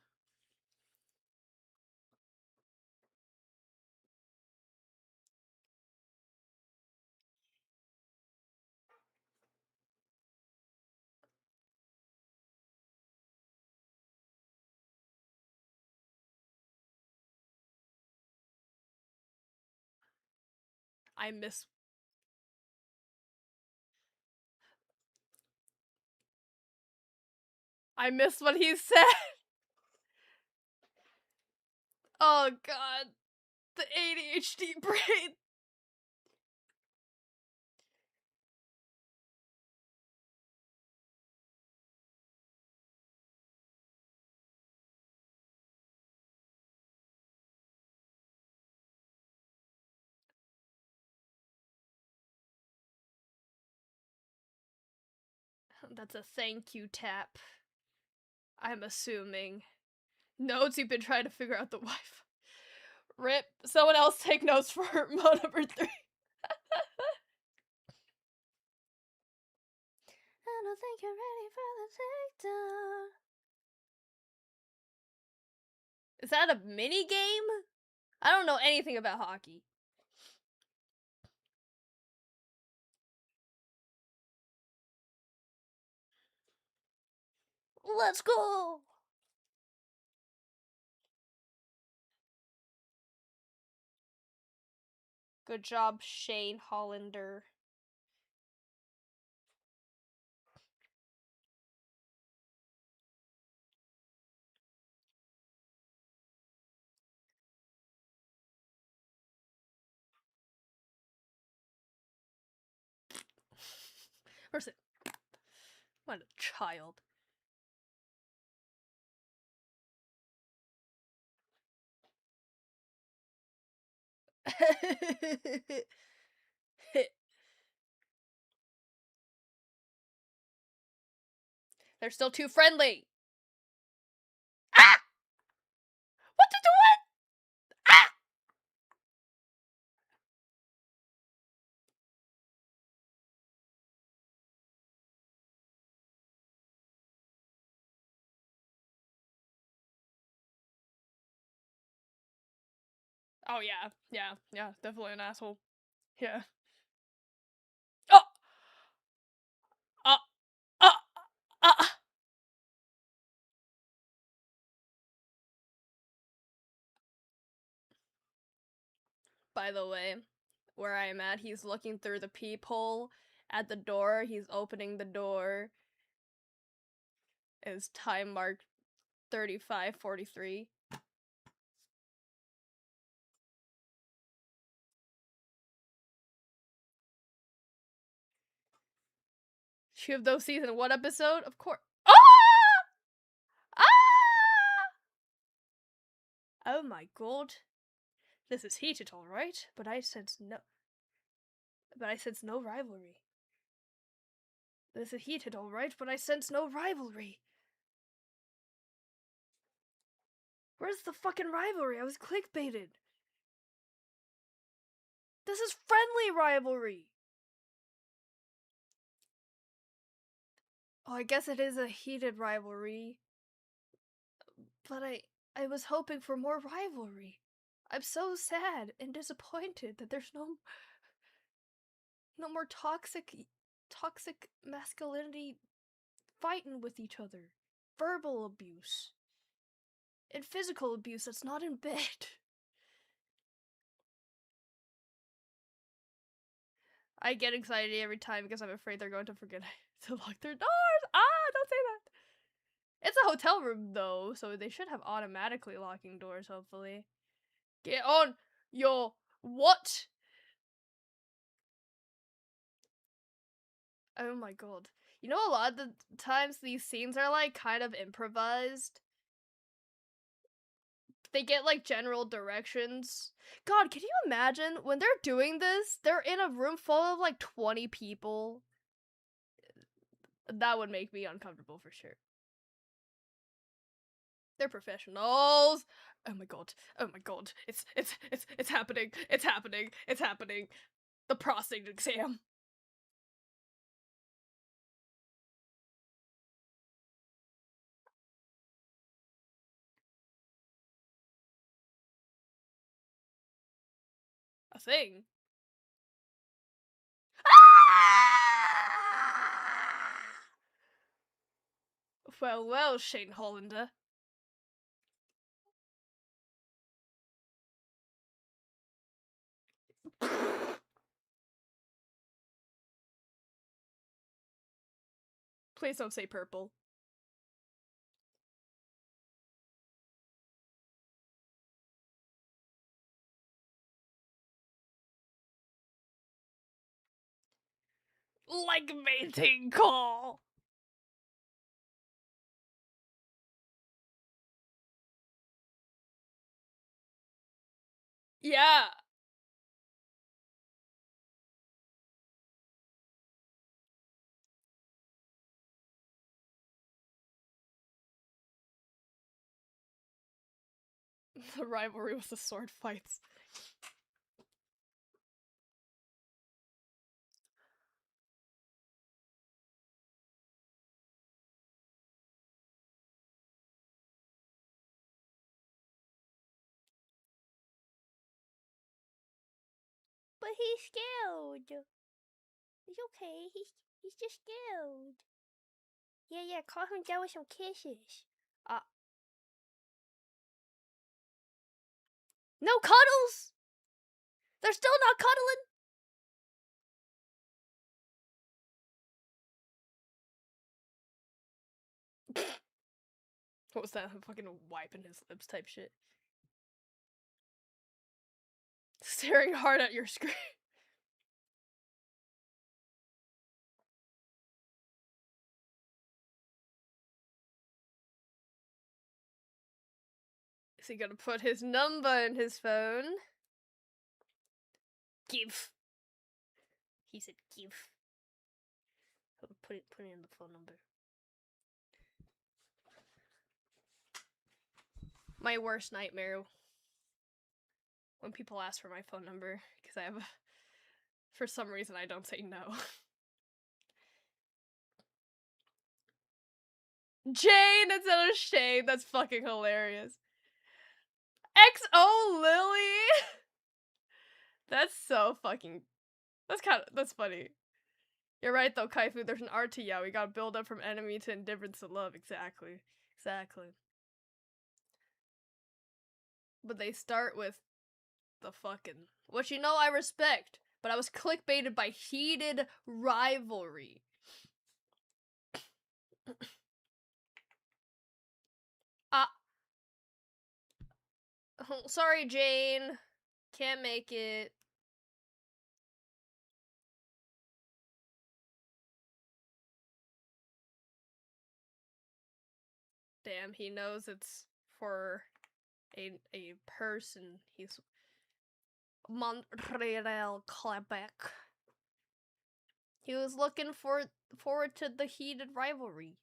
I miss what he said. Oh god. The ADHD brain. That's a thank you tap. I'm assuming. Notes you've been trying to figure out the wife. Rip. Someone else take notes for mode number 3. I don't think you're ready for the takedown. Is that a mini game? I don't know anything about hockey. Let's go! Good job, Shane Hollander. Where's it? What a child. They're still too friendly. Ah! What did what? Ah! Oh yeah, yeah, definitely an asshole. Yeah. Oh! Uh, uh, uh. By the way, where I'm at, he's looking through the peephole at the door. He's opening the door. Is time marked 35:43. Two of those season 1 episode? Of course. Ah! Ah! Oh my god. This is heated, alright, but I sense no rivalry. This is heated, alright, but I sense no rivalry. Where's the fucking rivalry? I was clickbaited. This is friendly rivalry. Oh, I guess it is a heated rivalry. But I was hoping for more rivalry. I'm so sad and disappointed that there's no more toxic masculinity fighting with each other. Verbal abuse. And physical abuse that's not in bed. I get anxiety every time because I'm afraid they're going to forget to lock their doors. Ah, don't say that. It's a hotel room though, so they should have automatically locking doors, hopefully. Get on your what? Oh my god. You know, a lot of the times these scenes are like kind of improvised. They get like general directions. God, can you imagine when they're doing this? They're in a room full of like 20 people. That would make me uncomfortable for sure. They're professionals. Oh my god. Oh my god. It's happening. It's happening. It's happening. The prostate exam. A thing. Well, well, Shane Hollander. Please don't say purple. Like mating call. Yeah. The rivalry was the sword fights. But he's scared. It's okay. He's just scared. Yeah, calm him down with some kisses. No cuddles! They're still not cuddling. What was that? Fucking wiping his lips type shit. Staring hard at your screen. Is he gonna put his number in his phone? Give. He said give. Put in the phone number. My worst nightmare. When people ask for my phone number, because I have for some reason I don't say no. Jane instead of Shane, that's fucking hilarious. XO Lily! That's so fucking... That's funny. You're right though, Kaifu, there's an art to yaoi. We gotta build up from enemy to indifference to love. Exactly. But they start with the fucking... Which you know I respect, but I was clickbaited by heated rivalry. Oh, sorry, Jane. Can't make it. Damn, he knows it's for a person. He's Montreal, Quebec. He was looking forward to the heated rivalry.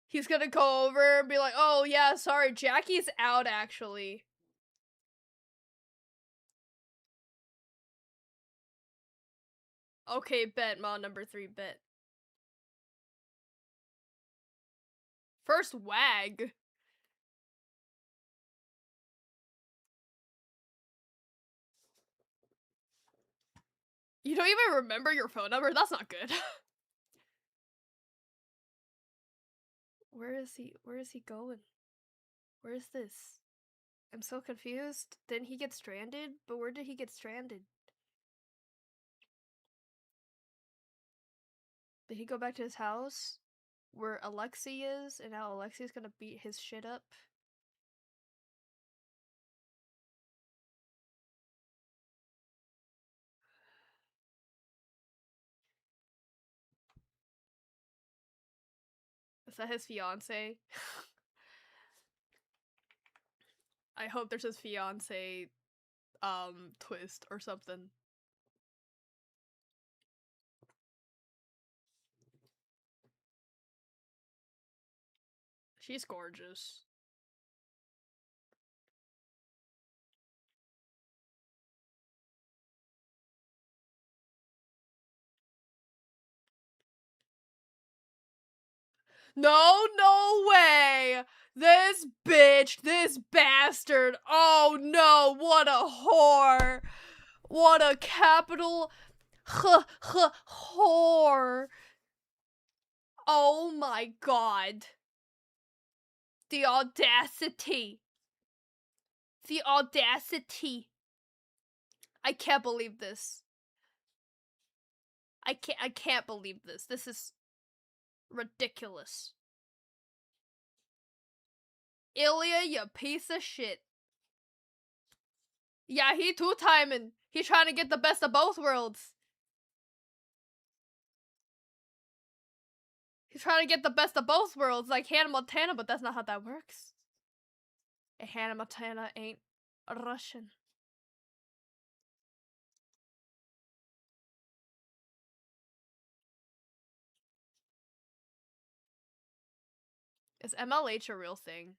He's gonna go over and be like, oh yeah, sorry, Jackie's out actually. Okay, bet, Ma number 3, bet. First wag. You don't even remember your phone number? That's not good. Where is he going? Where is this? I'm so confused. Didn't he get stranded? But where did he get stranded? Did he go back to his house? Where Alexei is? And now Alexei's gonna beat his shit up? Is that his fiance? I hope there's his fiance twist or something. She's gorgeous. No way! This bitch, this bastard, oh no, what a whore! What a capital whore! Oh my god. The audacity. The audacity. I can't believe this. I can't believe this. This is ridiculous. Ilya, you piece of shit. Yeah, he two-timing. He trying to get the best of both worlds. He's trying to get the best of both worlds, like Hannah Montana, but that's not how that works. And Hannah Montana ain't Russian. Is MLH a real thing?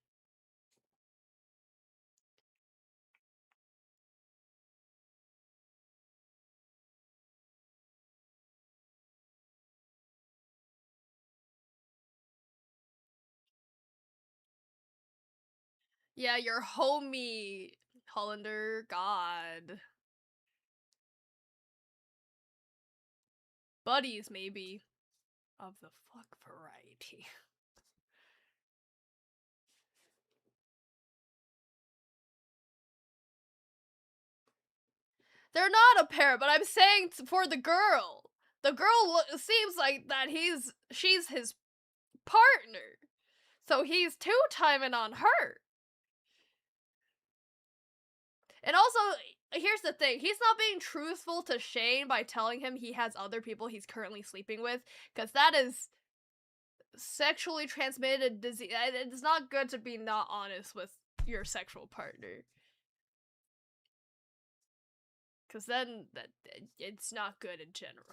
Yeah, your homie, Hollander, God. Buddies, maybe. Of the fuck variety. They're not a pair, but I'm saying for the girl. The girl seems like that she's his partner. So he's two-timing on her. And also, here's the thing. He's not being truthful to Shane by telling him he has other people he's currently sleeping with, because that is sexually transmitted disease. It's not good to be not honest with your sexual partner. Because then it's not good in general.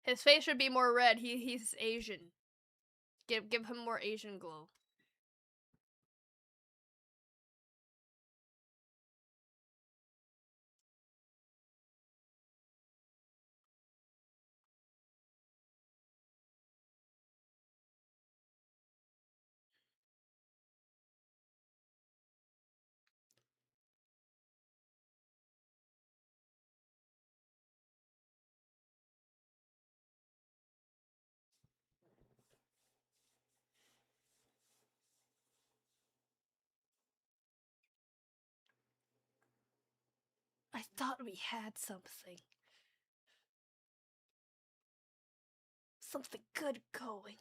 His face should be more red. He's Asian. Give him more Asian glow. I thought we had something. Something good going.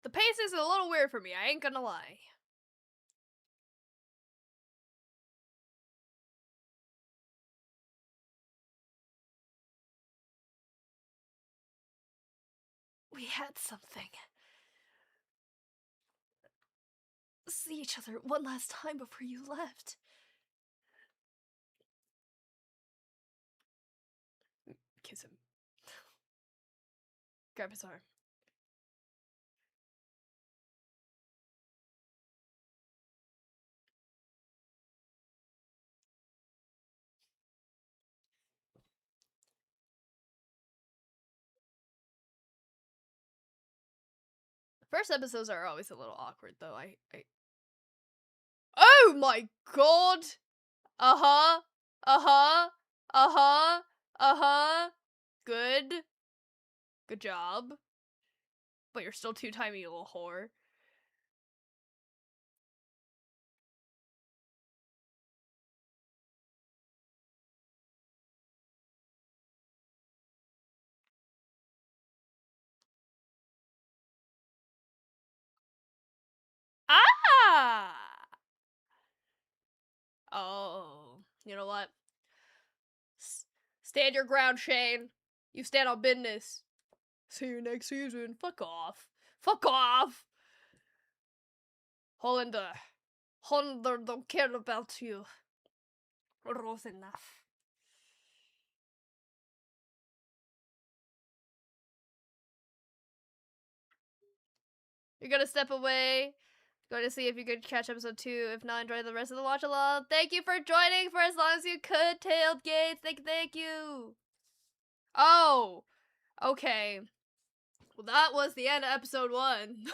The pace is a little weird for me, I ain't gonna lie. We had something. See each other one last time before you left. Kiss him. Grab his arm. First episodes are always a little awkward, though. Oh my god! Uh-huh. Uh-huh. Uh-huh. Uh-huh. Good. Good job. But you're still two-timing, you little whore. Ah! Oh. You know what? Stand your ground, Shane. You stand on business. See you next season. Fuck off. Fuck off! Hollander. Hollander don't care about you. Rose enough. You're gonna step away. Going to see if you could catch episode 2. If not, enjoy the rest of the watch along. Thank you for joining for as long as you could, Tailed Gates. Thank you. Oh, okay. Well, that was the end of episode 1.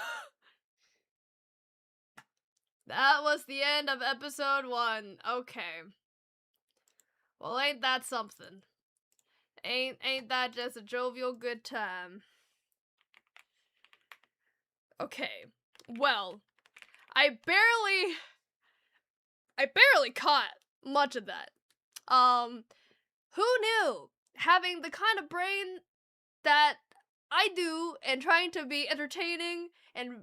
That was the end of episode 1. Okay. Well, ain't that something? Ain't that just a jovial good time? Okay. Well, I barely caught much of that. Who knew? Having the kind of brain that I do and trying to be entertaining and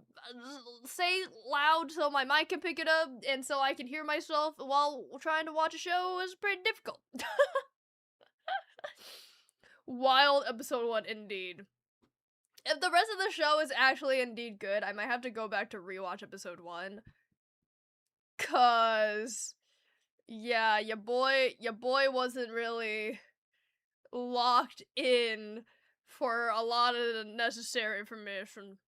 say loud so my mic can pick it up and so I can hear myself while trying to watch a show is pretty difficult. Wild episode 1 indeed. if the rest of the show is actually indeed good, I might have to go back to rewatch episode 1. 'Cause yeah, your boy wasn't really locked in for a lot of the necessary information.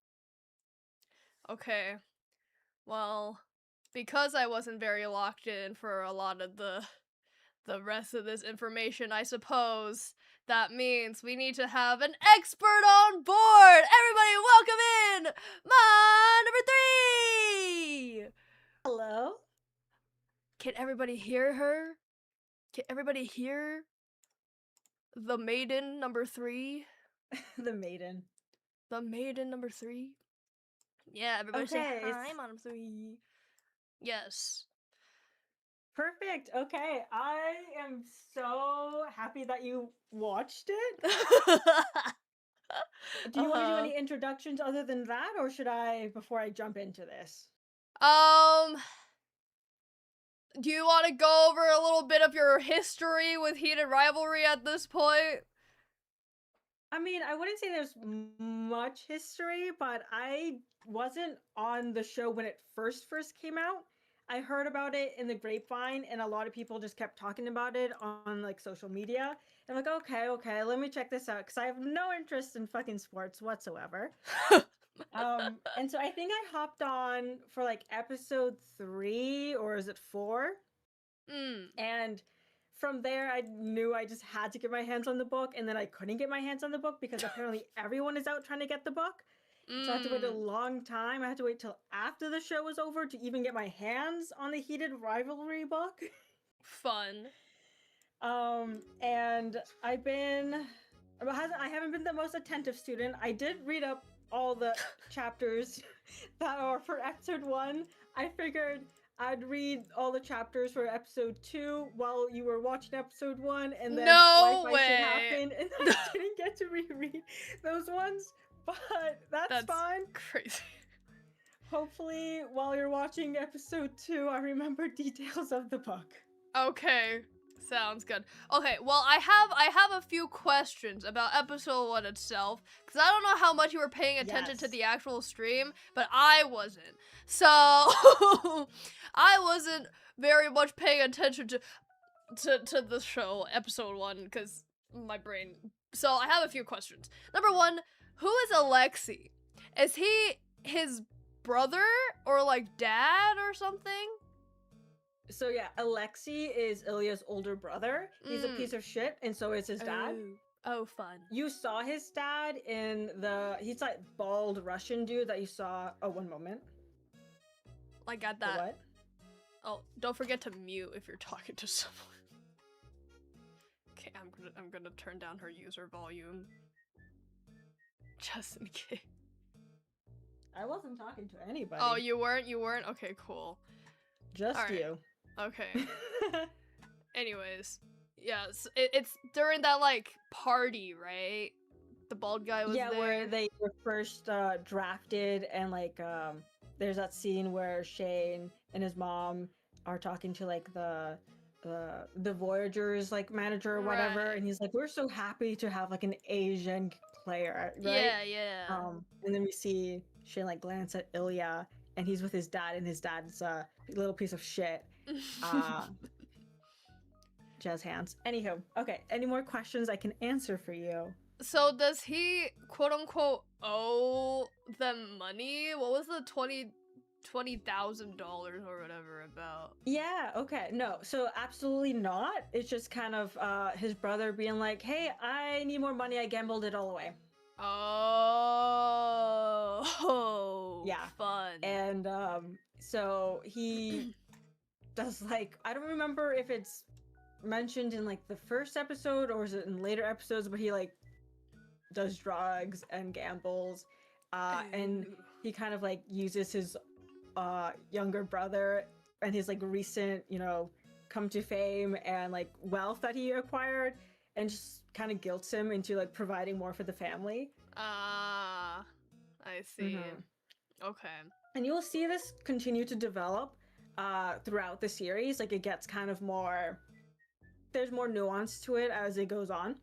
Okay. Well, because I wasn't very locked in for a lot of the rest of this information, I suppose that means we need to have an expert on board. Everybody, welcome in my number 3. Hello. Can everybody hear her? Can everybody hear the maiden number 3? The maiden. The maiden number 3? Yeah, everybody say Okay. hi, Mom 3. Yes. Perfect. Okay. I am so happy that you watched it. Do you want to do any introductions other than that, or should I, before I jump into this? Do you want to go over a little bit of your history with Heated Rivalry at this point? I mean, I wouldn't say there's much history, but I wasn't on the show when it first came out. I heard about it in the grapevine, and a lot of people just kept talking about it on like social media. And I'm like, okay, let me check this out because I have no interest in fucking sports whatsoever. And so I think I hopped on for like episode 3, or is it 4? And from there, I knew I just had to get my hands on the book, and then I couldn't get my hands on the book because apparently everyone is out trying to get the book. So I had to wait a long time. I had to wait till after the show was over to even get my hands on the Heated Rivalry book. Fun. And I haven't been the most attentive student. I did read up all the chapters that are for episode 1. I figured I'd read all the chapters for episode 2 while you were watching episode 1, and then Wi-Fi shit happened, and I didn't get to reread those ones. But that's fine. Crazy. Hopefully, while you're watching episode 2, I remember details of the book. Okay. Sounds good. Okay, well, I have a few questions about episode 1 itself, because I don't know how much you were paying attention to the actual stream, but I wasn't. So, I wasn't very much paying attention to the show, episode 1, because my brain... So, I have a few questions. Number 1, who is Alexi? Is he his brother, or like dad, or something? So yeah, Alexi is Ilya's older brother. He's a piece of shit, and so is his dad. Oh, fun. You saw his dad in he's like bald Russian dude that you saw. Oh, one moment. I got that. What? Oh, don't forget to mute if you're talking to someone. Okay, I'm gonna turn down her user volume. Just in case. I wasn't talking to anybody. Oh, you weren't? Okay, cool. Just you. Okay. Anyways, yes, it's during that like party, right? The bald guy was there. Yeah, where they were first drafted, and like there's that scene where Shane and his mom are talking to like the Voyagers like manager or whatever, and he's like, "We're so happy to have like an Asian player," right? Yeah. And then we see Shane like glance at Ilya, and he's with his dad, and his dad's a little piece of shit. Jazz hands. Anywho, okay. Any more questions I can answer for you? So does he quote unquote owe them money? What was the $20,000 or whatever about? Yeah. Okay. No. So absolutely not. It's just kind of his brother being like, "Hey, I need more money. I gambled it all away." Oh. Yeah. Fun. And so he does like, I don't remember if it's mentioned in like the first episode or is it in later episodes, but he like does drugs and gambles, and he kind of like uses his younger brother and his like recent, come to fame and like wealth that he acquired, and just kind of guilts him into like providing more for the family. I see. Okay. And you'll see this continue to develop throughout the series. Like, it gets kind of more... There's more nuance to it as it goes on.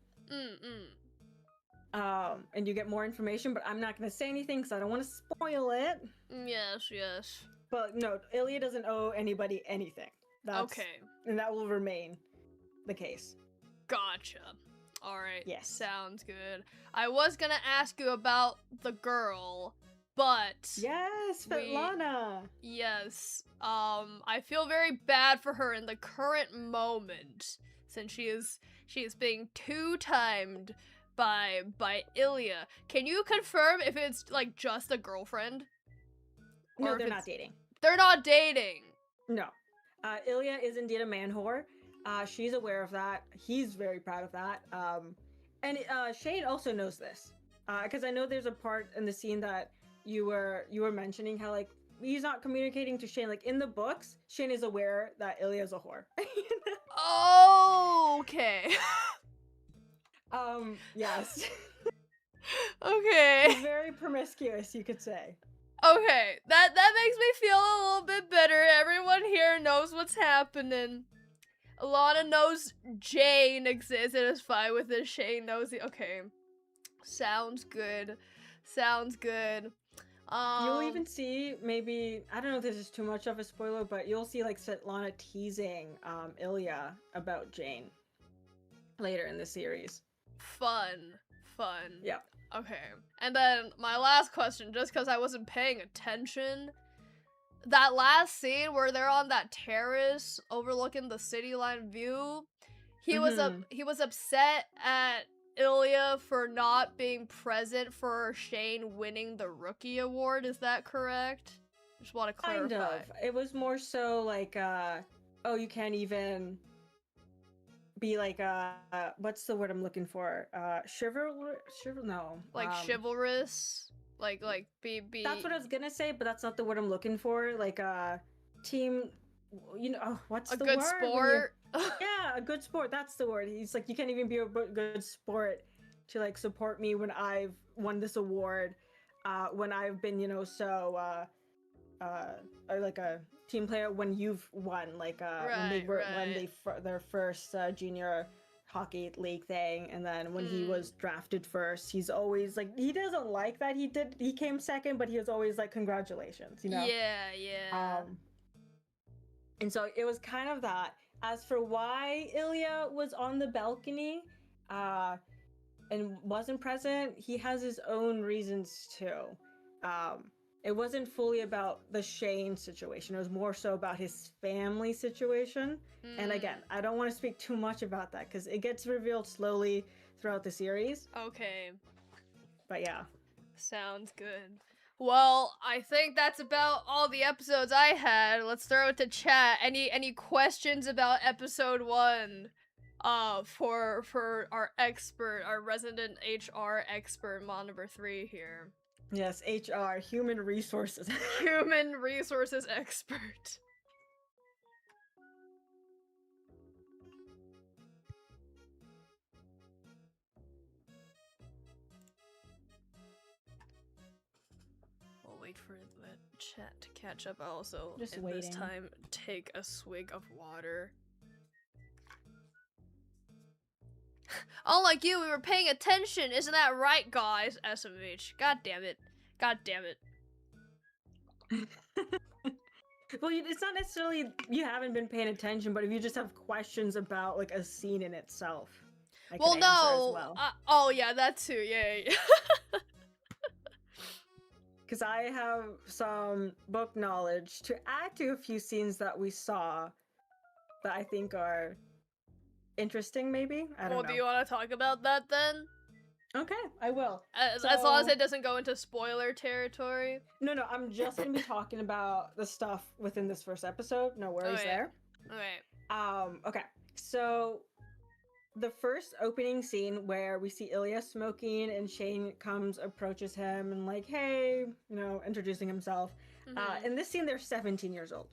and you get more information, but I'm not going to say anything because I don't want to spoil it. Yes, yes. But no, Ilya doesn't owe anybody anything. Okay. And that will remain the case. Gotcha. Alright. Yes. Sounds good. I was gonna ask you about the girl, but... Yes, Svetlana! Yes. I feel very bad for her in the current moment, since she is being two-timed by Ilya. Can you confirm if it's, like, just a girlfriend? No, they're not dating. They're not dating! No. Ilya is indeed a man whore. She's aware of that. He's very proud of that. And Shane also knows this. Because I know there's a part in the scene that you were mentioning how, like, he's not communicating to Shane. Like, in the books, Shane is aware that Ilya's a whore. Oh, okay. Yes. Okay. He's very promiscuous, you could say. Okay, that makes me feel a little bit better. Everyone here knows what's happening. Alana knows Jane exists and is fine with it. Shane knows the— okay. Sounds good. Sounds good. You'll even see, maybe, I don't know if this is too much of a spoiler, but you'll see, like, Svetlana teasing Ilya about Jane later in the series. Fun. Yep. Okay. And then my last question, just because I wasn't paying attention. That last scene where they're on that terrace overlooking the city line view, he was upset at Ilya for not being present for Shane winning the rookie award. Is that correct? Just want to clarify. Kind of. It was more so like, oh, you can't even be like, what's the word I'm looking for? No. Like chivalrous? Like be. That's what I was gonna say, but that's not the word I'm looking for. Like, team, you know, what's the word? A good sport? Yeah, a good sport. That's the word. He's like, you can't even be a good sport to, like, support me when I've won this award, when I've been, you know, so, like a team player when you've won, like, when they won their first junior hockey league thing, and then when he was drafted first, he's always like, he doesn't like that he came second, but he was always like, congratulations, you know? Yeah. And so it was kind of that. As for why Ilya was on the balcony, and wasn't present, he has his own reasons too. It wasn't fully about the Shane situation. It was more so about his family situation. And again, I don't want to speak too much about that because it gets revealed slowly throughout the series. Okay. But yeah. Sounds good. Well, I think that's about all the episodes I had. Let's throw it to chat. Any questions about episode 1? For our expert, our resident HR expert, Mon number 3 here. Yes, HR, human resources. Human resources expert. We'll wait for the chat to catch up. I'll also, just in waiting. This time, take a swig of water. Unlike you, we were paying attention. Isn't that right, guys? SMH. God damn it. God damn it. Well, it's not necessarily you haven't been paying attention, but if you just have questions about, like, a scene in itself, I can answer as well. Oh yeah, that too. Yeah. Because I have some book knowledge to add to a few scenes that we saw that I think are interesting, maybe? I don't know. Well, do you want to talk about that then? Okay, I will. As long as it doesn't go into spoiler territory. No, I'm just going to be talking about the stuff within this first episode. No worries there. Okay. Okay, so the first opening scene where we see Ilya smoking and Shane approaches him and like, hey, you know, introducing himself. In this scene, they're 17 years old.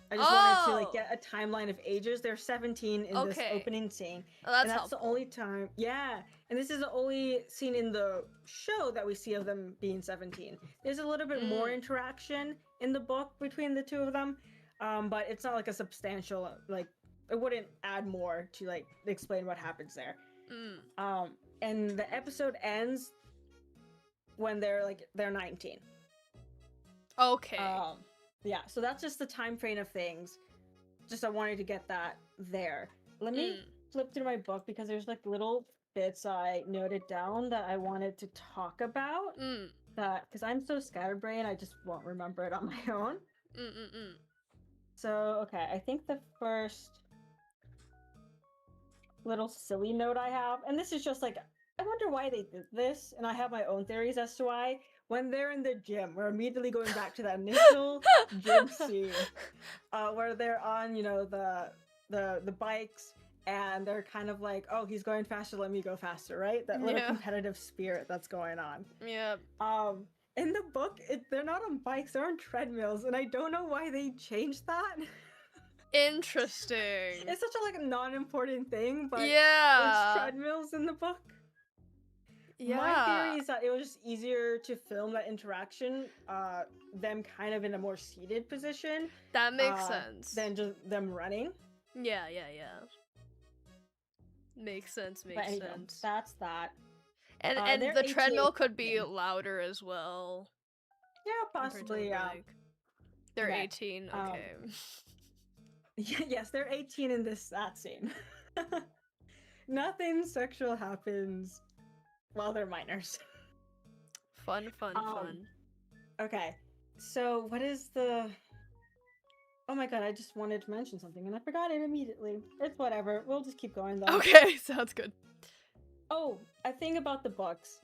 I just wanted to, like, get a timeline of ages. They're 17 in this opening scene. Oh, that's and that's helpful. the only time. Yeah. And this is the only scene in the show that we see of them being 17. There's a little bit more interaction in the book between the two of them. But it's not like a substantial, like, it wouldn't add more to, like, explain what happens there. and the episode ends when they're 19. Okay. Yeah, so that's just the time frame of things. Just I wanted to get that there. Let me flip through my book because there's like little bits I noted down that I wanted to talk about. That because I'm so scatterbrained, I just won't remember it on my own. So okay, I think the first little silly note I have, and this is just like, I wonder why they did this, and I have my own theories as to why. When they're in the gym, we're immediately going back to that initial gym scene, where they're on, the bikes, and they're kind of like, oh, he's going faster, let me go faster, right? That little competitive spirit that's going on. Yeah. In the book, they're not on bikes, they're on treadmills, and I don't know why they changed that. Interesting. It's such a like non-important thing, but yeah, there's treadmills in the book. Yeah. My theory is that it was just easier to film that interaction, them kind of in a more seated position. That makes sense. Than just them running. Yeah. Makes sense. Makes sense. That's that. And the treadmill could be louder as well. Yeah, possibly. Yeah. Like, they're 18. Okay. Yes, they're 18 in that scene. Nothing sexual happens while they're minors. Fun. Okay, so what is the... Oh my god, I just wanted to mention something and I forgot it immediately. It's whatever. We'll just keep going though. Okay, sounds good. Oh, a thing about the books.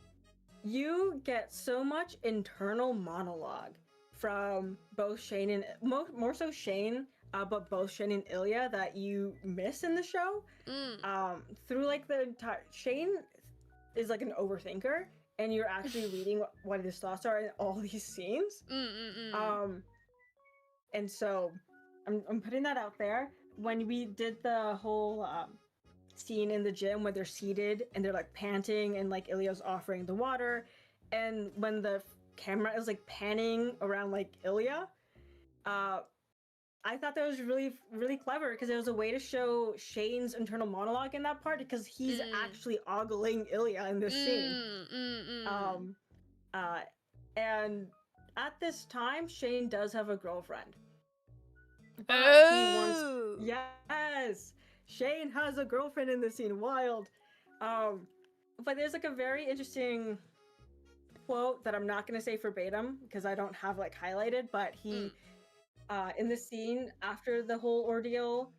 You get so much internal monologue from both Shane and... More so Shane, but both Shane and Ilya that you miss in the show. Through like the entire... Shane is like an overthinker, and you're actually reading what his thoughts are in all these scenes. And so I'm putting that out there. When we did the whole scene in the gym where they're seated and they're like panting and like Ilya's offering the water, and when the camera is like panning around like Ilya, I thought that was really, really clever because it was a way to show Shane's internal monologue in that part because he's actually ogling Ilya in this scene. And at this time, Shane does have a girlfriend. But Yes! Shane has a girlfriend in this scene. Wild. But there's like a very interesting quote that I'm not going to say verbatim because I don't have like highlighted, but he... in the scene after the whole ordeal,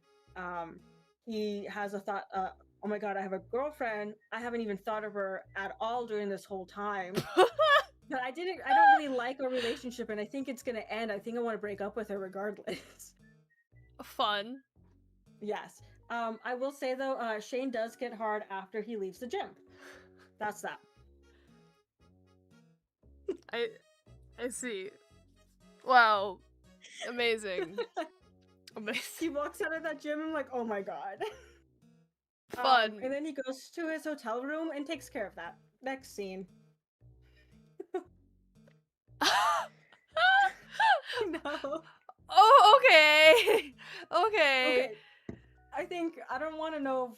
he has a thought, oh my god, I have a girlfriend. I haven't even thought of her at all during this whole time. But I don't really like our relationship and I think it's gonna end. I think I want to break up with her regardless. Fun. Yes. I will say though, Shane does get hard after he leaves the gym. That's that. I see. Wow. Amazing. He walks out of that gym and I'm like, oh my god. Fun. And then he goes to his hotel room and takes care of that. Next scene. No. Oh, okay. Okay. I don't want to know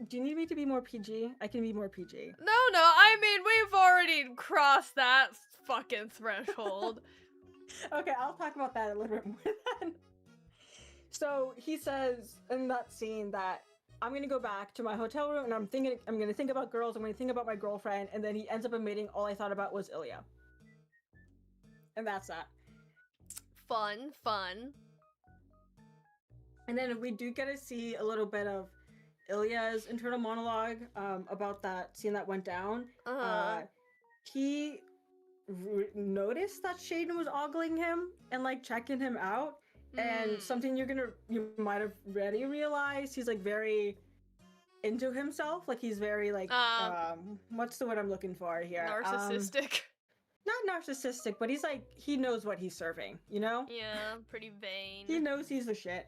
do you need me to be more PG? I can be more PG. No, I mean, we've already crossed that fucking threshold. Okay, I'll talk about that a little bit more then. So he says in that scene that I'm gonna go back to my hotel room and I'm gonna think about girls, I'm gonna think about my girlfriend, and then he ends up admitting all I thought about was Ilya. And that's that. Fun. And then we do get to see a little bit of Ilya's internal monologue about that scene that went down. He noticed that Shane was ogling him and like checking him out, and something you might have already realized, he's like very into himself, like he's very like what's the word I'm looking for here? Narcissistic. Not narcissistic, but he's like, he knows what he's serving, you know? Yeah, pretty vain. He knows he's the shit.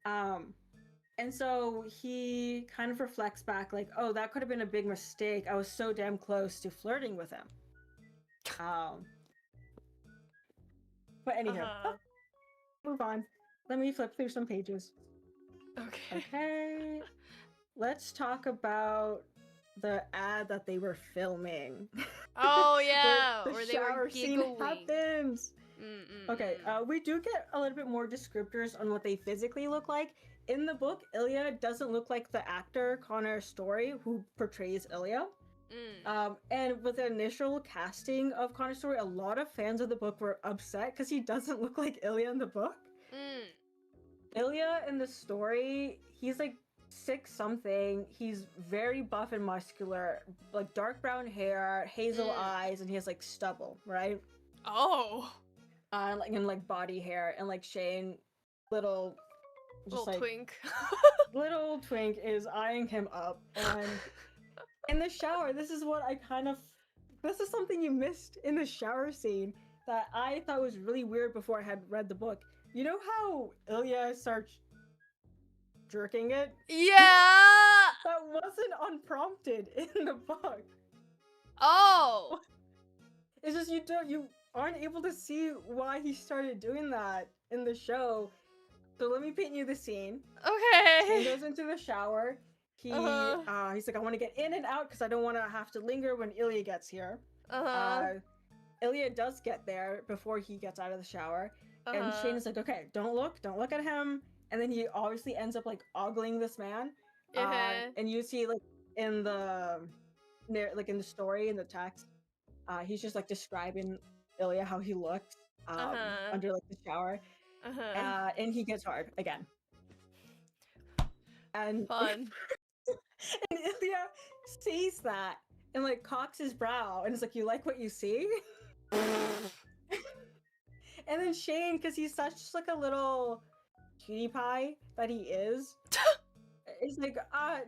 And so he kind of reflects back like, oh, that could have been a big mistake. I was so damn close to flirting with him. But anyhow, move on. Let me flip through some pages. Okay. Okay. Let's talk about the ad that they were filming. Oh Where yeah, the where they were shower scene giggling. happens. Okay, we do get a little bit more descriptors on what they physically look like. In the book, Ilya doesn't look like the actor Connor Story who portrays Ilya. And with the initial casting of Connor Story, a lot of fans of the book were upset because he doesn't look like Ilya in the book. Ilya in the story, he's like 6 something. He's very buff and muscular, like dark brown hair, hazel eyes, and he has like stubble, right? Oh. Like body hair, and like Shane, little, just Little like twink. little twink is eyeing him up, and in the shower, this is something you missed in the shower scene that I thought was really weird before I had read the book. You know how Ilya starts jerking it? Yeah. That wasn't unprompted in the book. Oh. It's just you aren't able to see why he started doing that in the show. So let me paint you the scene. He Okay. goes into the shower. He's like, I want to get in and out because I don't want to have to linger when Ilya gets here. Ilya does get there before he gets out of the shower, and Shane is like, okay, don't look at him. And then he obviously ends up like ogling this man. And you see like in the story, in the text, he's just like describing Ilya how he looks under like the shower. And he gets hard again. And Fun. and Ilya sees that and like cocks his brow and is like, you like what you see? And then Shane, because he's such like a little cutie pie that he is like,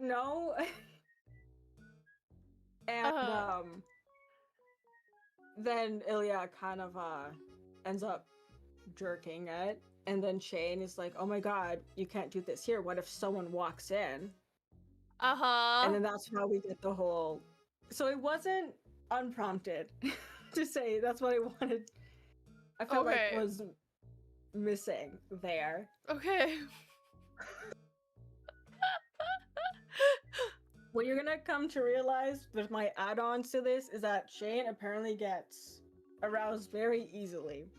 no. And then Ilya kind of ends up jerking it, and then Shane is like, oh my god, you can't do this here, what if someone walks in? And then that's how we get the whole, so it wasn't unprompted. To say that's what I wanted, I felt like was missing there. Okay. What you're gonna come to realize with my add-ons to this is that Shane apparently gets aroused very easily.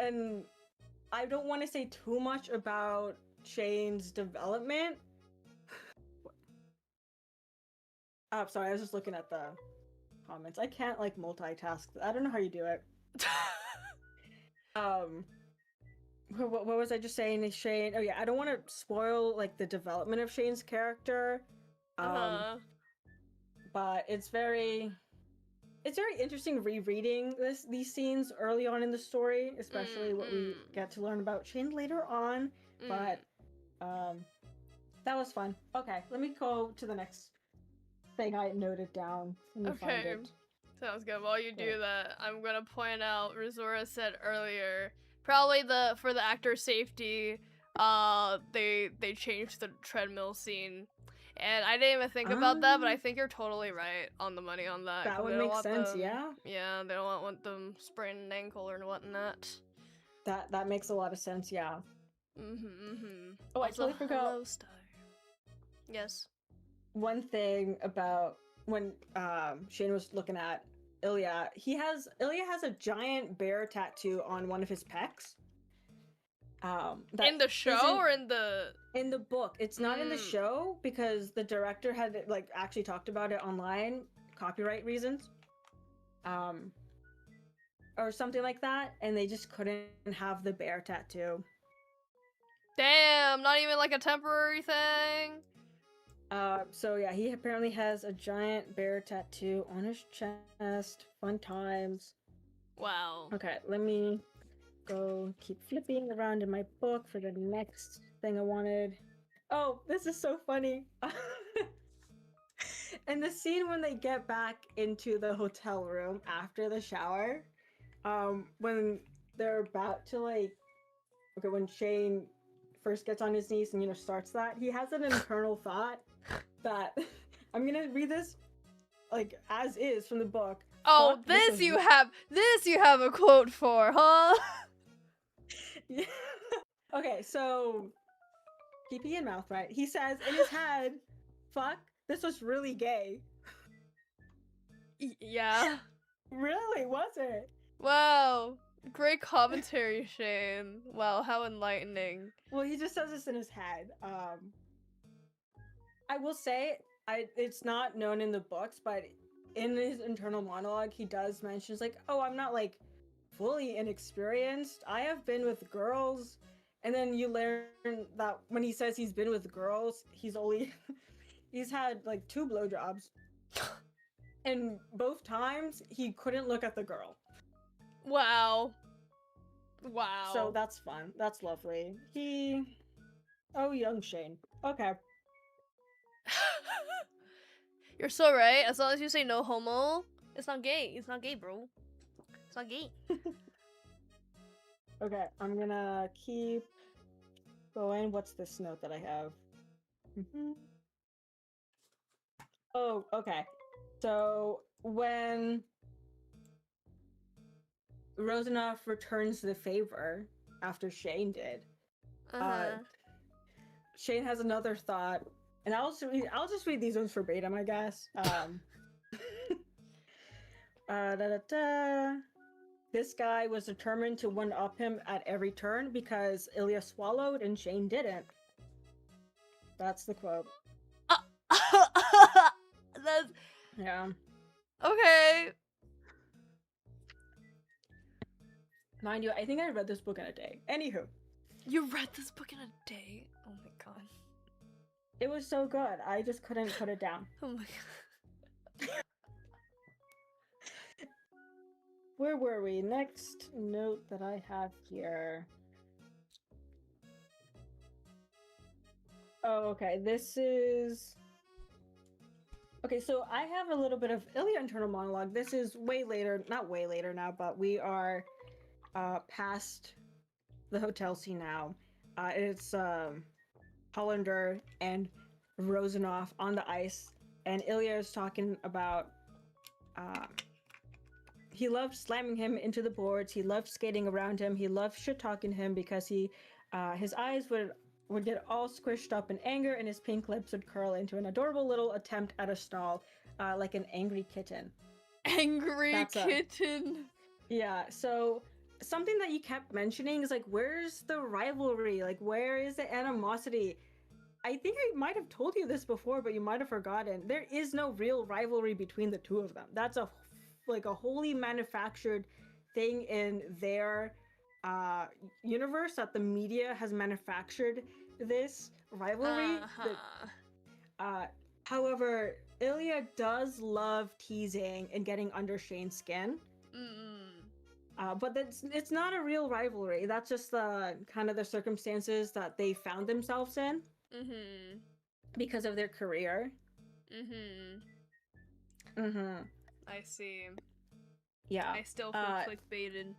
And I don't want to say too much about Shane's development. Sorry, I was just looking at the comments. I can't like multitask. I don't know how you do it. What was I just saying? Shane. Oh yeah, I don't want to spoil like the development of Shane's character. But it's very interesting rereading these scenes early on in the story, especially what we get to learn about Shane later on. But that was fun. Okay, let me go to the next thing I noted down. Okay, sounds good. While you do that, I'm gonna point out Rizora said earlier, probably for the actor safety, they changed the treadmill scene. And I didn't even think about that, but I think you're totally right on the money on that. That would make sense, yeah. Yeah, they don't want them spraining an ankle or whatnot. That makes a lot of sense, yeah. Oh, I totally forgot. Yes. One thing about when Shane was looking at Ilya, Ilya has a giant bear tattoo on one of his pecs. In the show or in the book? It's not in the show because the director had like actually talked about it online, copyright reasons, or something like that, and they just couldn't have the bear tattoo. Damn, not even like a temporary thing. So yeah, he apparently has a giant bear tattoo on his chest. Fun times. Wow. Okay, let me go keep flipping around in my book for the next thing I wanted. Oh, this is so funny. In the scene when they get back into the hotel room after the shower, when they're about to when Shane first gets on his knees and starts that, he has an internal thought that I'm gonna read this like as is from the book. Oh, this you have a quote for, huh? Yeah. Okay, so PP in mouth, right? He says in his head, fuck, this was really gay. Yeah. Really, was it? Wow. Great commentary, Shane. Wow, how enlightening. Well, he just says this in his head. I will say, it's not known in the books, but in his internal monologue, he does mention, like, oh, I'm not like fully inexperienced. I have been with girls. And then you learn that when he says he's been with girls, he's only he's had like 2 blowjobs. And both times he couldn't look at the girl. Wow. Wow. So that's fun. That's lovely. Oh, young Shane. Okay. You're so right. As long as you say no homo, it's not gay. It's not gay, bro. It's not gay. Okay, I'm gonna keep going. What's this note that I have? Oh, okay. So when Rosanoff returns the favor after Shane did, Shane has another thought, and I'll just read these ones verbatim, I guess. This guy was determined to one-up him at every turn because Ilya swallowed and Shane didn't. That's the quote. That's... Yeah. Okay. Mind you, I think I read this book in a day. Anywho. You read this book in a day? Oh my god. It was so good. I just couldn't put it down. Oh my god. Where were we? Next note that I have here. Oh, okay. This is... Okay, so I have a little bit of Ilya internal monologue. This is way later, not way later now, but we are past the hotel scene now. It's Hollander and Rosanoff on the ice, and Ilya is talking about he loved slamming him into the boards, he loved skating around him, he loved shit-talking him because his eyes would get all squished up in anger and his pink lips would curl into an adorable little attempt at a snarl, like an angry kitten. Angry kitten. Yeah, so something that you kept mentioning is like, where's the rivalry? Like, where is the animosity? I think I might have told you this before, but you might have forgotten. There is no real rivalry between the two of them. That's a wholly manufactured thing in their universe, that the media has manufactured this rivalry. However, Ilya does love teasing and getting under Shane's skin. But it's not a real rivalry. That's just the kind of the circumstances that they found themselves in because of their career. I see. Yeah. I still feel clickbaited.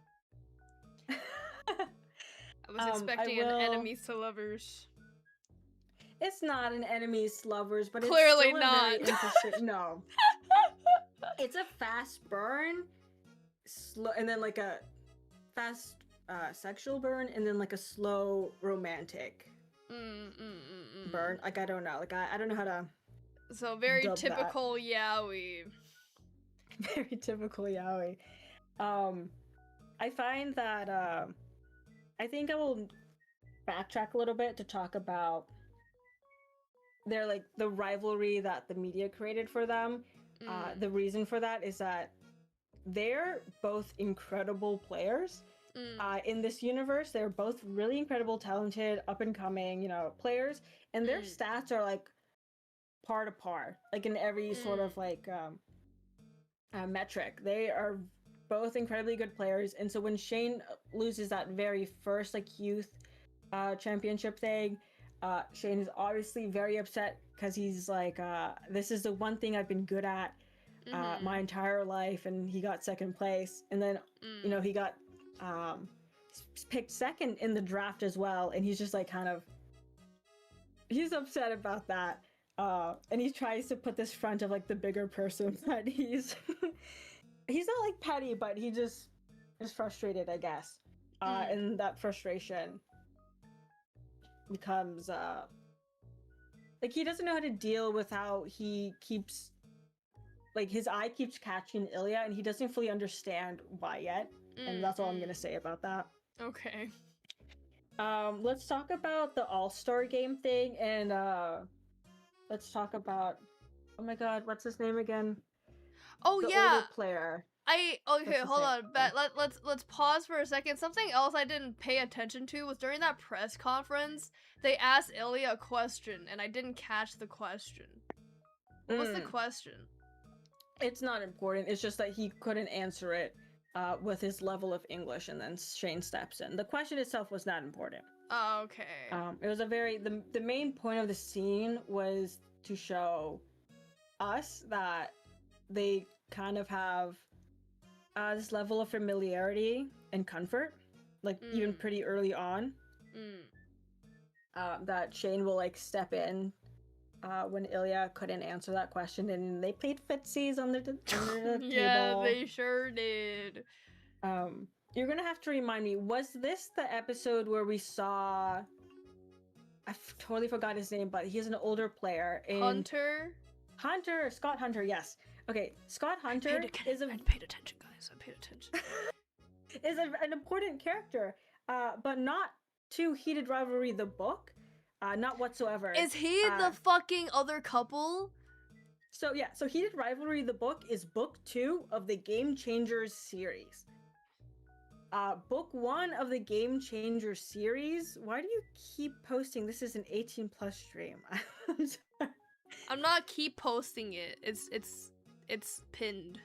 I was expecting an enemies to lovers. It's not an enemies to lovers, but clearly it's still not. A very interesting... No. It's a fast burn, slow, and then like a fast sexual burn, and then like a slow romantic burn. Like, I don't know. Like, I don't know how to. So very typical yaoi. Very typical yaoi. I find that I think I will backtrack a little bit to talk about the rivalry that the media created for them. The reason for that is that they're both incredible players. In this universe, they're both really incredible, talented, up and coming, players, and their stats are like par to par, like in every sort of like metric. They are both incredibly good players, and so when Shane loses that very first like youth championship thing, Shane is obviously very upset because he's like, this is the one thing I've been good at my entire life, and he got second place, and then he got picked second in the draft as well, and he's just like he's upset about that, and he tries to put this front of like the bigger person that he's not like petty, but he just is frustrated, I guess, and that frustration becomes like he doesn't know how to deal with how he keeps like his eye keeps catching Ilya, and he doesn't fully understand why yet. And that's all I'm gonna say about that. Okay. Let's talk about the All-Star game thing, and let's talk about, oh my god, what's his name again? Oh The yeah. older player. Okay, What's his hold name? on. Let's pause for a second. Something else I didn't pay attention to was during that press conference, they asked Ilya a question, and I didn't catch the question. What was the question? It's not important. It's just that he couldn't answer it with his level of English, and then Shane steps in. The question itself was not important. Oh, okay. It was a very the main point of the scene was to show us that they kind of have this level of familiarity and comfort, like even pretty early on. That Shane will like step in when Ilya couldn't answer that question, and they played footsies on the table. Yeah, they sure did. You're gonna have to remind me, was this the episode where we saw, I totally forgot his name, but he's an older player in Scott Hunter, yes. Okay, Scott Hunter I paid attention, guys. I paid attention. is an important character, but not to Heated Rivalry the book. Not whatsoever. Is he the fucking other couple? So yeah, so Heated Rivalry the book is book 2 of the Game Changers series. Book 1 of the Game Changers series. Why do you keep posting? This is an 18+ stream. I'm sorry. I'm not keep posting it. It's pinned.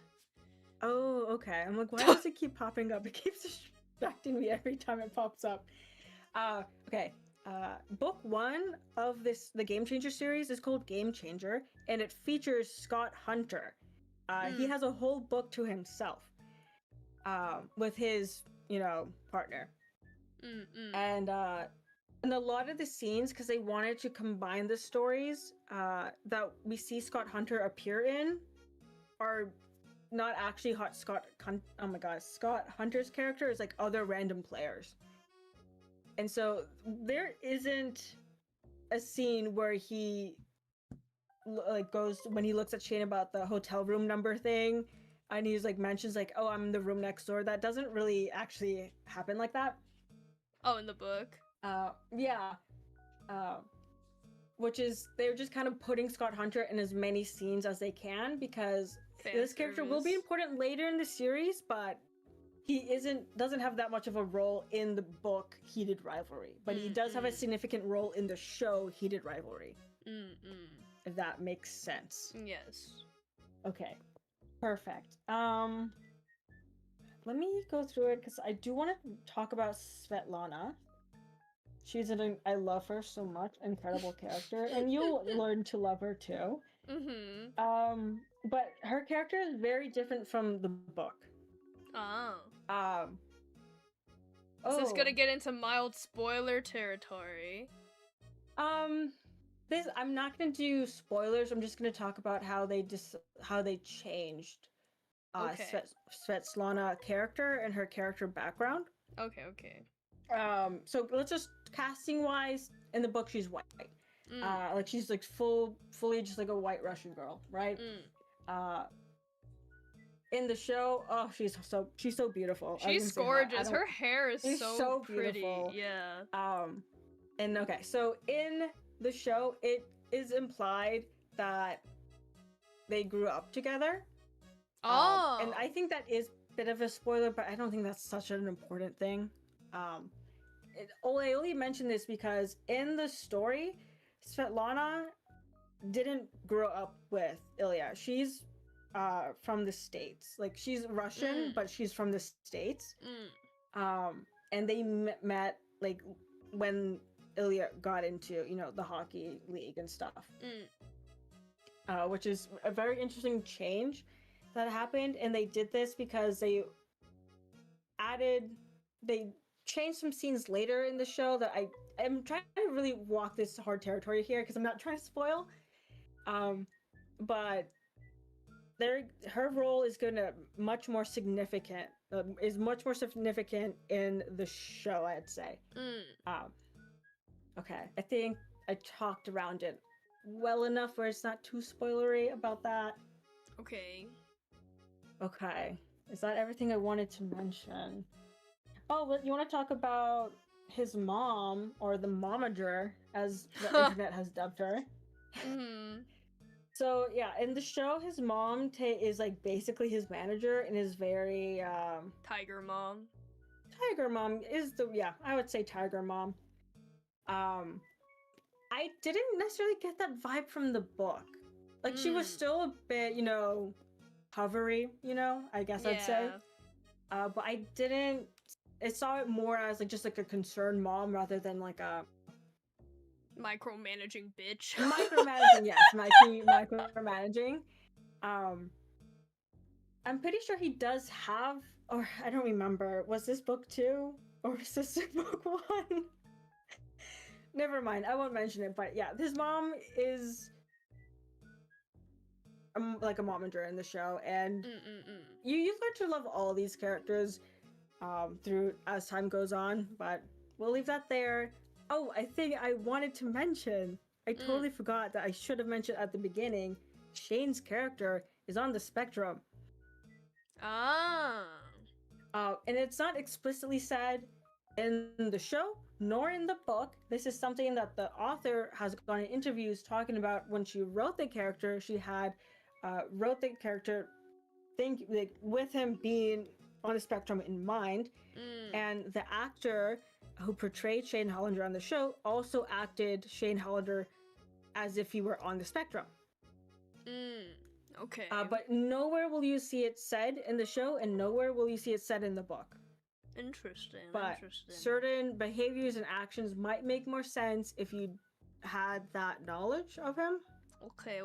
Oh, okay. I'm like, why does it keep popping up? It keeps distracting me every time it pops up. Okay. Book 1 of the Game Changer series is called Game Changer, and it features Scott Hunter. He has a whole book to himself, with his, partner. And a lot of the scenes, because they wanted to combine the stories that we see Scott Hunter appear in, are not actually Scott Hunter's character is like other random players. And so there isn't a scene where he like goes when he looks at Shane about the hotel room number thing, and he's like mentions like, oh, I'm in the room next door. That doesn't really actually happen like that. Oh, in the book? Yeah. Which is, they're just kind of putting Scott Hunter in as many scenes as they can, because this character will be important later in the series, but he doesn't have that much of a role in the book Heated Rivalry, but he does have a significant role in the show Heated Rivalry. If that makes sense. Yes. Okay. Perfect. Let me go through it, because I do want to talk about Svetlana. I love her so much. Incredible character. And you'll learn to love her too. But her character is very different from the book. Is this gonna get into mild spoiler territory? I'm not gonna do spoilers. I'm just gonna talk about how they changed Svetlana character and her character background. Okay. So let's just, casting wise, in the book she's white. Like she's like fully just like a white Russian girl, right? In the show, oh, she's so beautiful. She's gorgeous. Her hair is so pretty. Beautiful. Yeah. And okay, so in the show, it is implied that they grew up together. And I think that is a bit of a spoiler, but I don't think that's such an important thing. I only mention this because in the story, Svetlana didn't grow up with Ilya. She's from the States. Like, she's Russian, but she's from the States. And they met like when Ilya got into, the hockey league and stuff. Which is a very interesting change that happened, and they did this because they changed some scenes later in the show that I'm trying to really walk this hard territory here because I'm not trying to spoil. But her role is much more significant in the show, I'd say. Okay, I think I talked around it well enough where it's not too spoilery about that. Okay. Okay. Is that everything I wanted to mention? Oh, but you want to talk about his mom, or the momager, as the internet has dubbed her. Mm. So yeah, in the show, his mom is like basically his manager and is very Tiger mom. Tiger mom is the I would say Tiger mom. I didn't necessarily get that vibe from the book. Like she was still a bit, hovery, I guess I'd say. But I didn't. I saw it more as like just like a concerned mom rather than like a micromanaging bitch. micromanaging. Yes, micromanaging. I'm pretty sure he does have, or I don't remember. Was this book 2 or was this book 1? Never mind. I won't mention it. But yeah, his mom is like a momager in the show, and you learn to love all these characters through as time goes on. But we'll leave that there. Oh, I think I wanted to mention. I totally forgot that I should have mentioned at the beginning. Shane's character is on the spectrum. Ah. And it's not explicitly said in the show nor in the book. This is something that the author has gone in interviews talking about. When she wrote the character, she had wrote the character with him being on the spectrum in mind. And the actor who portrayed Shane Hollander on the show also acted Shane Hollander as if he were on the spectrum. Okay. But nowhere will you see it said in the show, and nowhere will you see it said in the book. Interesting. But certain behaviors and actions might make more sense if you had that knowledge of him. Okay.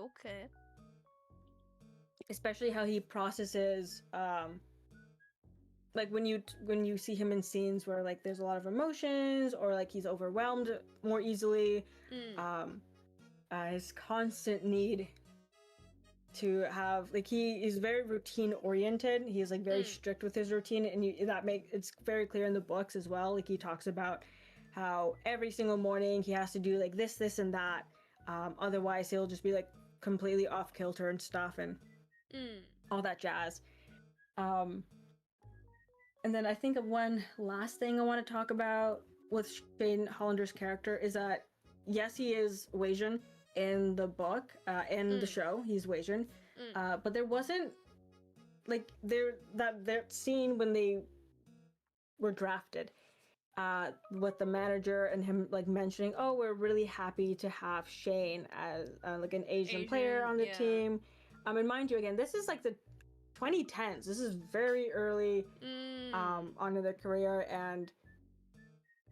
Especially how he processes, like when you see him in scenes where like there's a lot of emotions, or like he's overwhelmed more easily. His constant need to have, like, he is very routine oriented. He's like very strict with his routine, and it's very clear in the books as well. Like he talks about how every single morning he has to do like this and that, otherwise he'll just be like completely off kilter and stuff, and all that jazz. And then I think of one last thing I want to talk about with Shane Hollander's character is that yes, he is Asian in the book, in the show, he's Asian, but there wasn't like that scene when they were drafted, with the manager and him like mentioning, "Oh, we're really happy to have Shane as like an Asian player on the team." And mind you, again, this is like the 2010s. This is very early on in their career, and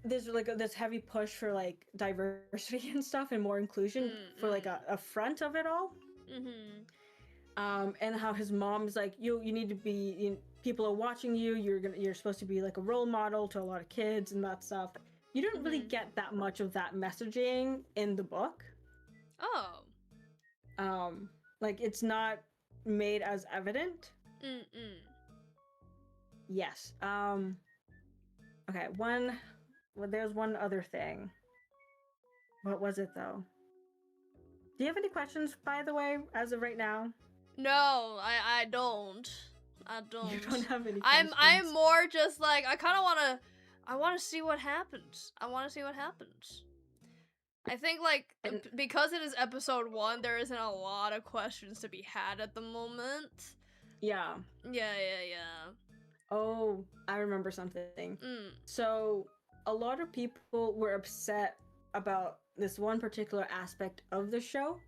there's like this heavy push for like diversity and stuff and more inclusion for like a front of it all. And how his mom's like, you need to be, people are watching you, you're supposed to be like a role model to a lot of kids and that stuff. You don't really get that much of that messaging in the book. Like it's not made as evident. Yes. Okay, there's one other thing. What was it though? Do you have any questions, by the way, as of right now? No, I don't. You don't have any questions. I'm more just like, I wanna see what happens. I think like because it is episode 1, there isn't a lot of questions to be had at the moment. Yeah. Oh, I remember something. So a lot of people were upset about this one particular aspect of the show,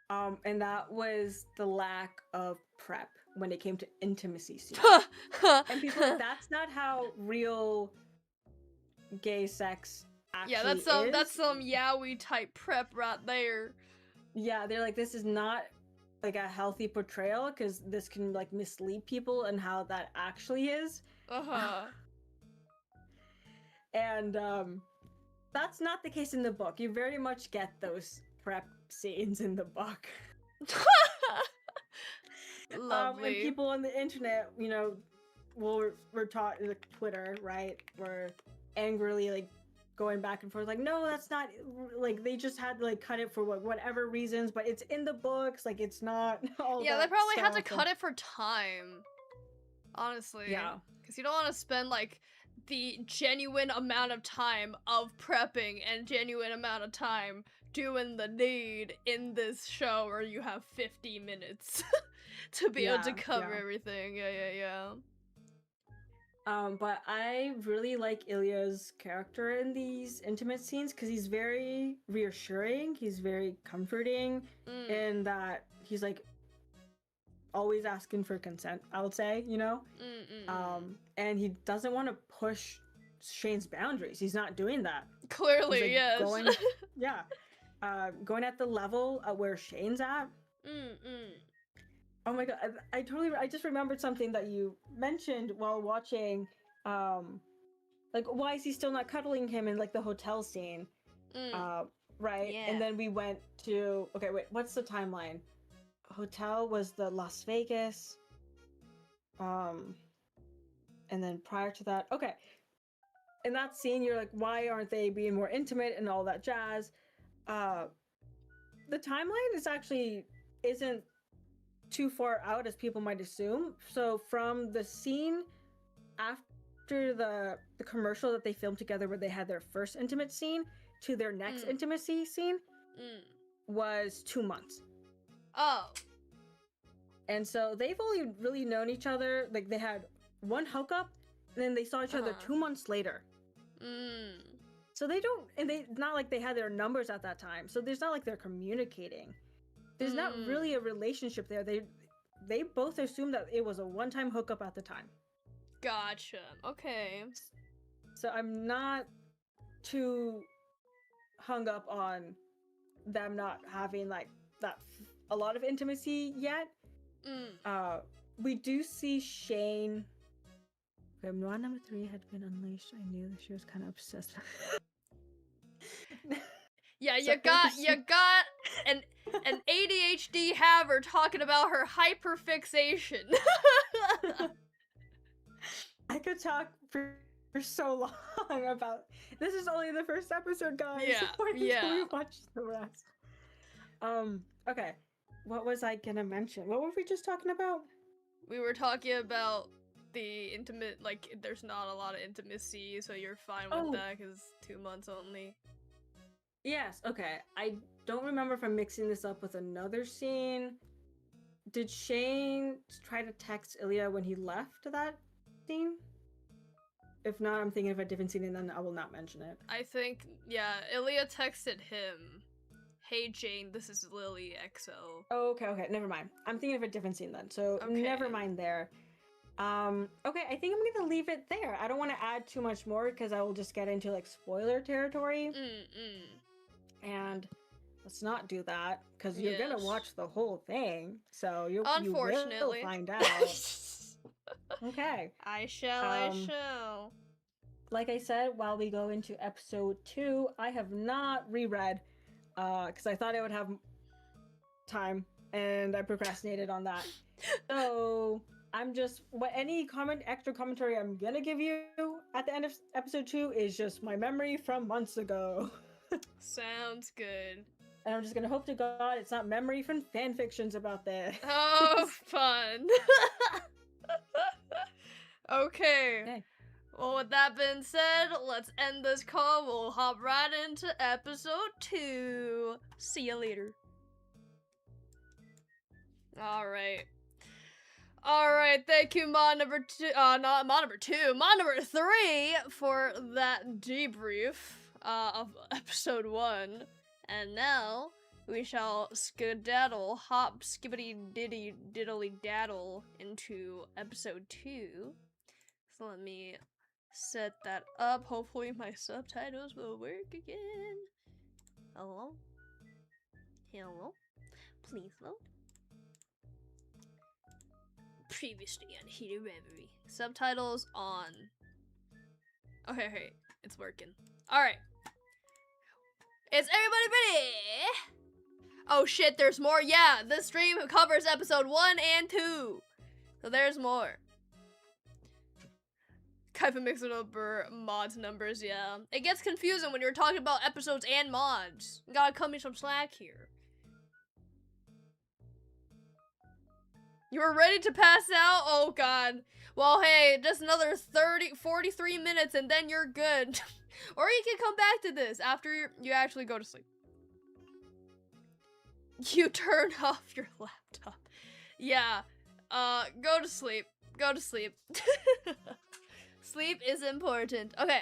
and that was the lack of prep when it came to intimacy scenes. And people like, that's not how real gay sex actually is. That's some yaoi type prep right there. Yeah, they're like, this is not like a healthy portrayal, because this can like mislead people and how that actually is. And that's not the case in the book. You very much get those prep scenes in the book. Lovely. And people on the internet, were taught, like Twitter, right, were angrily like going back and forth, like, no, that's not, like, they just had to, like, cut it for whatever reasons, but it's in the books, like, it's not all Yeah, that they probably had to stuff, cut it for time. Honestly. yeah. Because you don't want to spend, like, the genuine amount of time of prepping and genuine amount of time doing the need in this show where you have 50 minutes to be able to cover everything. Yeah. But I really like Ilya's character in these intimate scenes because he's very reassuring. He's very comforting in that he's like always asking for consent, I would say, you know? And he doesn't want to push Shane's boundaries. He's not doing that. Clearly, like, yes. Going at the level where Shane's at. Oh my god, I just remembered something that you mentioned while watching, like, why is he still not cuddling him in, like, the hotel scene? Right? Yeah. And then we went to, okay, wait, what's the timeline? Hotel was the Las Vegas, and then prior to that, okay. In that scene, you're like, why aren't they being more intimate and all that jazz? The timeline isn't too far out as people might assume. So from the scene after the commercial that they filmed together where they had their first intimate scene to their next intimacy scene was 2 months. Oh. And so they've only really known each other, like, they had one hookup and then they saw each other 2 months later. So they don't, and not like they had their numbers at that time, so there's not like they're communicating. There's not really a relationship there. They both assumed that it was a one-time hookup at the time. Gotcha. Okay. So I'm not too hung up on them not having, like, that a lot of intimacy yet. We do see Shane. When number 3 had been unleashed, I knew that she was kind of obsessed. Yeah, you got an ADHD haver talking about her hyperfixation. I could talk for so long about. This is only the first episode, guys. Yeah. We watch the rest. Okay. What was I gonna mention? What were we just talking about? We were talking about the intimate, like, there's not a lot of intimacy, so you're fine with that because 2 months only. Yes, okay. I don't remember if I'm mixing this up with another scene. Did Shane try to text Ilya when he left that scene? If not, I'm thinking of a different scene and then I will not mention it. I think, yeah, Ilya texted him, "Hey Jane, this is Lily XO." Oh, okay, never mind. I'm thinking of a different scene then, so never mind there. Okay, I think I'm gonna leave it there. I don't want to add too much more because I will just get into, like, spoiler territory. And let's not do that because you're gonna watch the whole thing, so you will find out. Okay. I shall. Like I said, while we go into episode 2, I have not reread because I thought I would have time and I procrastinated on that. So I'm just any extra commentary I'm gonna give you at the end of episode 2 is just my memory from months ago. Sounds good. And I'm just gonna hope to God it's not memory from fan fictions about this. Oh, fun. Okay. Well, with that being said, let's end this call. We'll hop right into episode 2. See you later. Alright, thank you, mod number 2, not mod number 2, mod number 3 for that debrief of episode 1. And now, we shall skedaddle, hop, skibbity diddy diddly daddle into episode 2. So let me set that up. Hopefully my subtitles will work again. Hello? Please load. Previously on Heated Rivalry. Subtitles on. Okay, it's working. Alright. Is everybody ready? Oh shit, there's more. Yeah, this stream covers episode 1 and 2. So there's more. Kaifu mixing up mods numbers, yeah. It gets confusing when you're talking about episodes and mods. You gotta cut me some slack here. You were ready to pass out? Oh god. Well, hey, just another 43 minutes and then you're good. Or you can come back to this after you actually go to sleep. You turn off your laptop. Yeah. Go to sleep. Go to sleep. Sleep is important. Okay.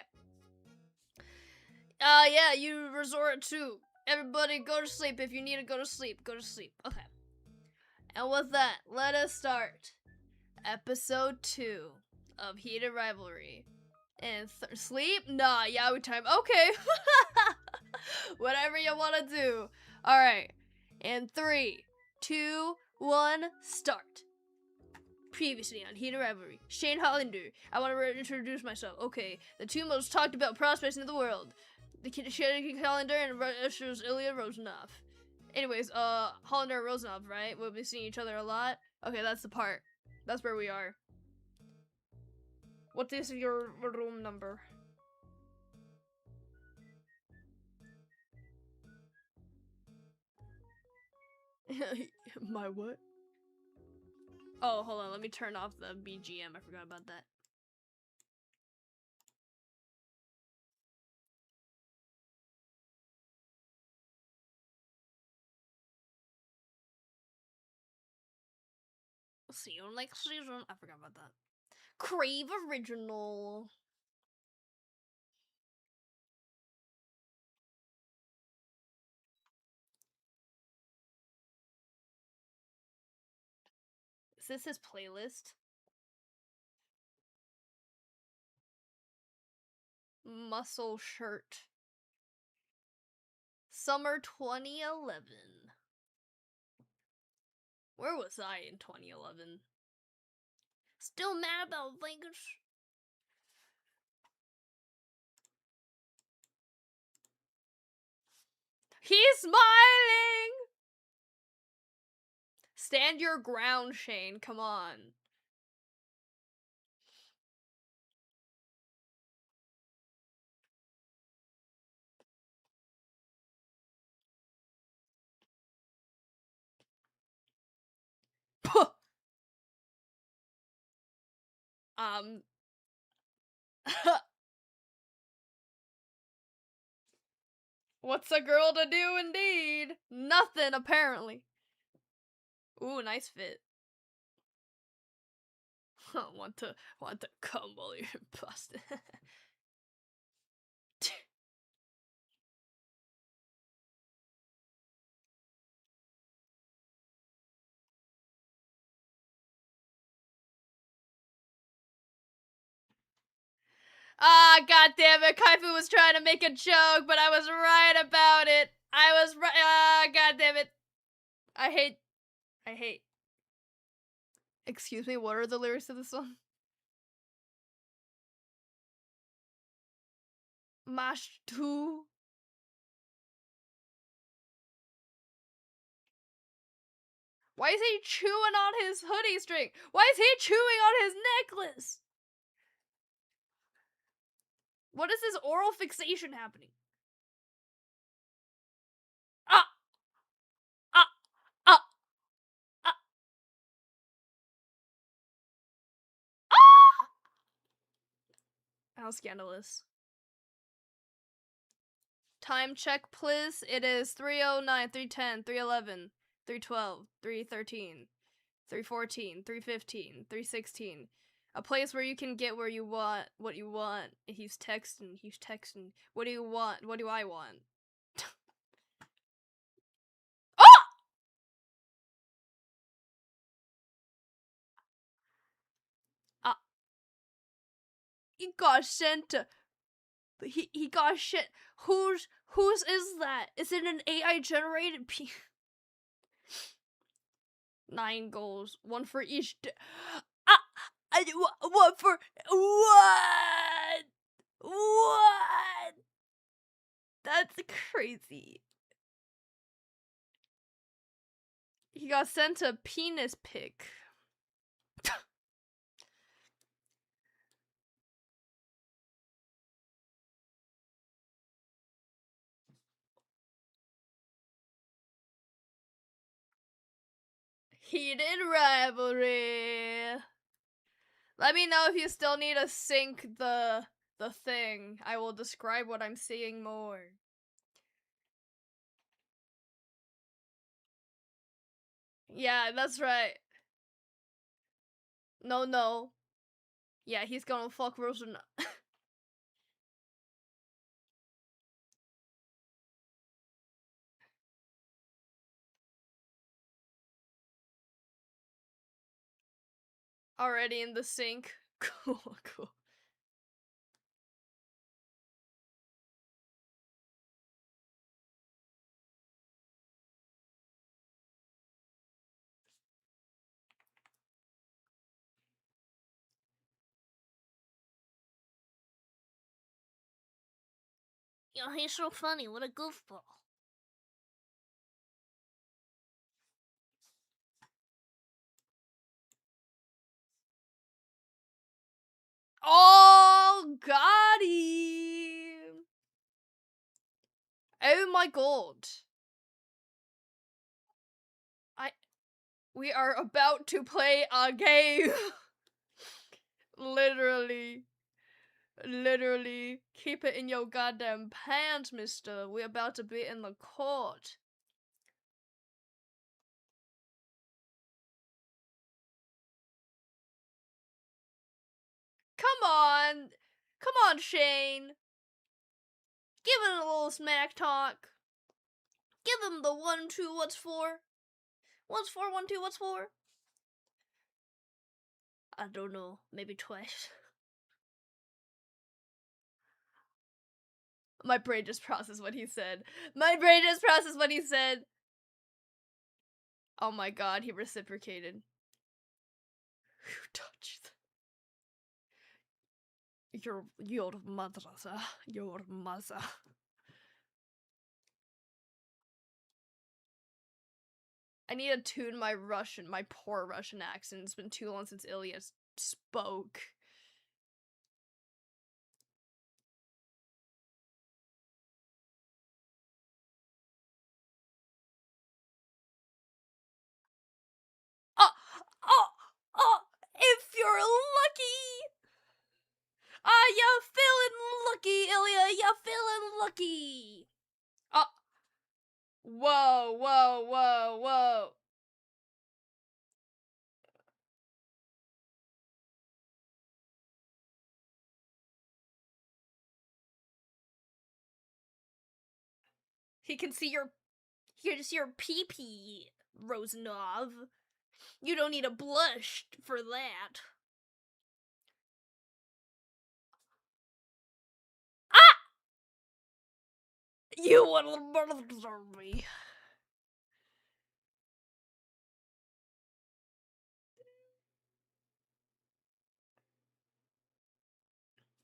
Yeah, you resort to. Everybody go to sleep if you need to go to sleep. Go to sleep. Okay. And with that, let us start episode 2 of Heated Rivalry. And sleep? Nah, yaoi time. Okay. Whatever you want to do. Alright. And 3, 2, 1, start. Previously on Heated Rivalry, Shane Hollander. I want to introduce myself. Okay, the two most talked about prospects in the world. The Shane Hollander and Russia's Ilya Rozanov. Anyways, Hollander and Rozanov, right? We'll be seeing each other a lot. Okay, that's the part. That's where we are. What is your room number? My what? Oh, hold on. Let me turn off the BGM. I forgot about that. See you next season. I forgot about that. Crave original. Is this his playlist? Muscle shirt. Summer 2011. Where was I in 2011? Still mad about Vegas? He's smiling! Stand your ground, Shane. Come on. What's a girl to do indeed? Nothing, apparently. Ooh, nice fit. want to come while you're busted. Ah, god damn it. Kaifu was trying to make a joke, but I was right about it. I was right. Ah, god damn it. I hate. Excuse me, what are the lyrics of the song? Mash 2. Why is he chewing on his hoodie string? Why is he chewing on his necklace? What is this oral fixation happening? Ah! Ah! Ah! Ah! Ah! How scandalous. Time check, please. It is 3:09, 3:10, 3:11, 3:12, 3:13, 3:14, 3:15, 3:16. A place where you can get where you want what you want. He's texting. What do you want? What do I want? Ah! Ah! He got sent to. He got shit. Whose is that? Is it an AI generated 9 goals, 1 for each. What for what? What? That's crazy. He got sent a penis pic. Heated rivalry. Let me know if you still need to sync the thing. I will describe what I'm seeing more. Yeah, that's right. No. Yeah, he's gonna fuck Rosana. Already in the sink. Cool. Yo, he's so funny. What a goofball. Oh, got him. Oh my god. We are about to play a game. Literally. Keep it in your goddamn pants, mister. We're about to be in the court. Come on, Shane. Give him a little smack talk. Give him the 1, 2, what's 4? What's 4, 1, 2, what's 4? I don't know. Maybe twice. My brain just processed what he said. Oh my god, he reciprocated. Who touched your mother. I need to tune my poor Russian accent. It's been too long since Ilya spoke. If you're lucky! You're feeling lucky, Ilya! You're feeling lucky! Whoa. He can see your pee-pee, Rosanov. You don't need a blush for that. You will murder me.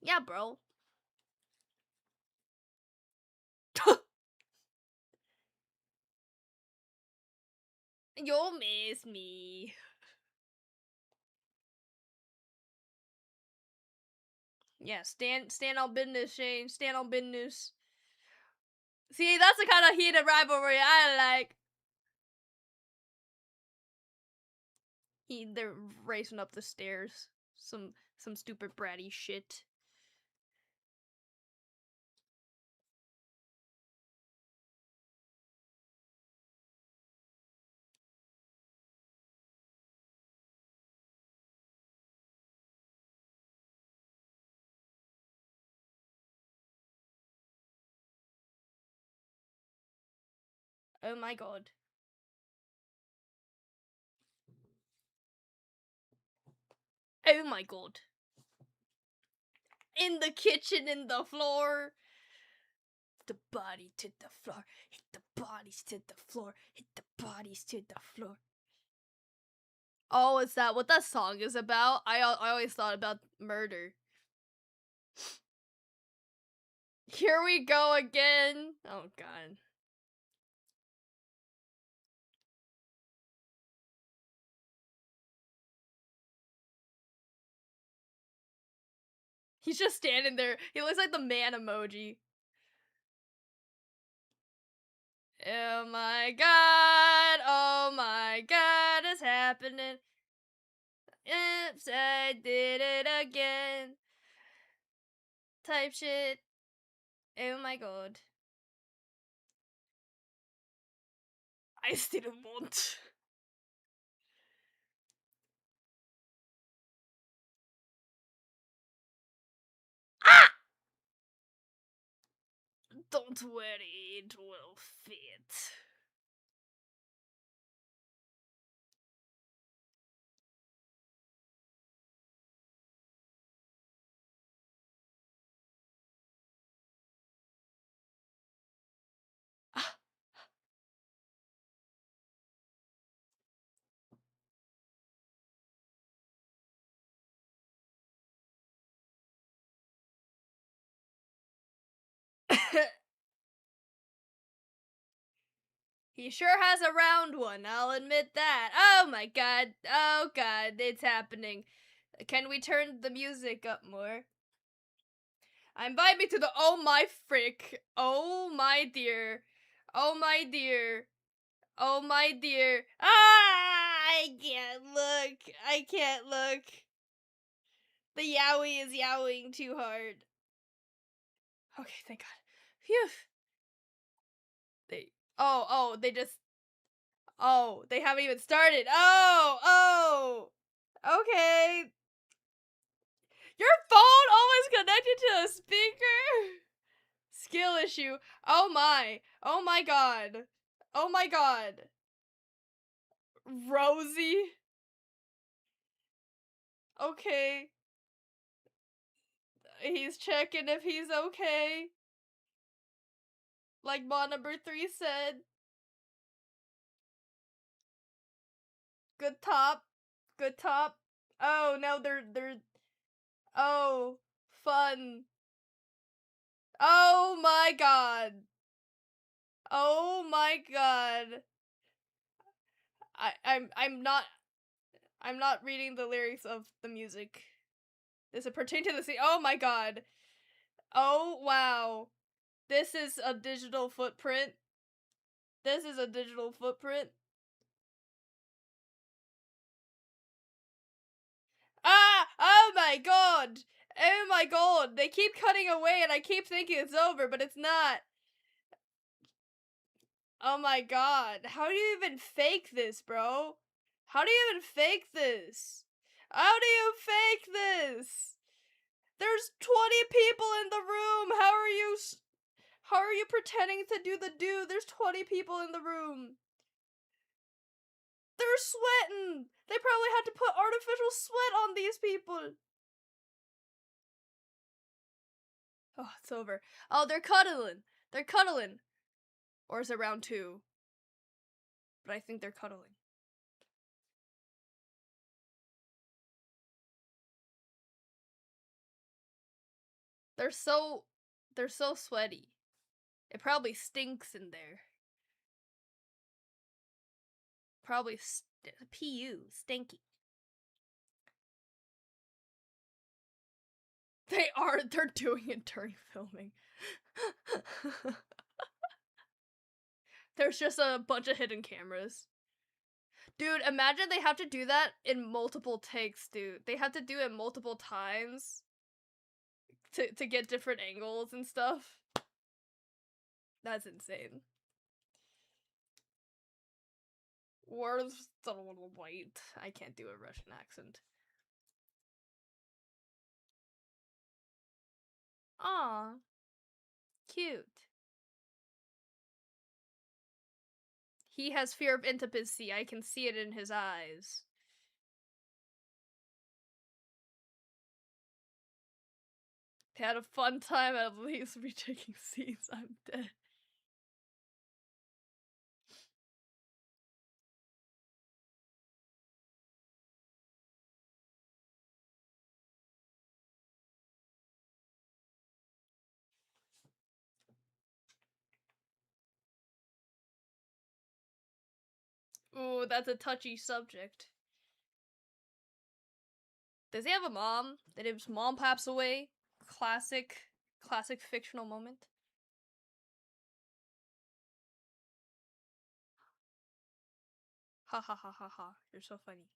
Yeah, bro. You'll miss me. Yeah, stand on business, Shane. Stand on business. See, that's the kind of heated rivalry I like. They're racing up the stairs. Some stupid bratty shit. Oh my god. Oh my god. In the kitchen, in the floor. The body to the floor. Hit the bodies to the floor. Hit the bodies to the floor. Oh, is that what that song is about? I always thought about murder. Here we go again. Oh god. He's just standing there. He looks like the man emoji. Oh my god, it's happening. happening. Oops, I did it again. Type shit. Oh my god. I still want. Ah! Don't worry, it will fit. He sure has a round one, I'll admit that. Oh my god. Oh god, it's happening. Can we turn the music up more? Invite me to the oh my frick. Oh my dear. Oh my dear. Oh my dear. Ah! I can't look. I can't look. The yowie is yowing too hard. Okay, thank god. Phew. They just. Oh, they haven't even started. Oh. Okay. Your phone always connected to a speaker? Skill issue. Oh my. Oh my god. Oh my god. Rosie? Okay. He's checking if he's okay. Like mod number 3 said. Good top. Good top. Oh, now they're oh, fun. Oh my god. Oh my god. I'm not reading the lyrics of the music. Does it pertain to the scene? Oh my god. Oh wow. This is a digital footprint. This is a digital footprint. Ah! Oh my god! Oh my god! They keep cutting away and I keep thinking it's over, but it's not. Oh my god. How do you even fake this, bro? How do you even fake this? How do you fake this? There's 20 people in the room. How are you pretending to do the do? There's 20 people in the room. They're sweating. They probably had to put artificial sweat on these people. Oh, it's over. Oh, they're cuddling. They're cuddling. Or is it round 2? But I think they're cuddling. They're so sweaty. It probably stinks in there. Probably PU, stinky. They're doing it during filming. There's just a bunch of hidden cameras. Dude, imagine they have to do that in multiple takes, dude. They have to do it multiple times to get different angles and stuff. That's insane. Where's the little white? I can't do a Russian accent. Aw. Cute. He has fear of intimacy. I can see it in his eyes. They had a fun time at least retaking scenes. I'm dead. Ooh, that's a touchy subject. Does he have a mom? Did his mom pass away? Classic fictional moment. Ha ha ha ha ha. You're so funny.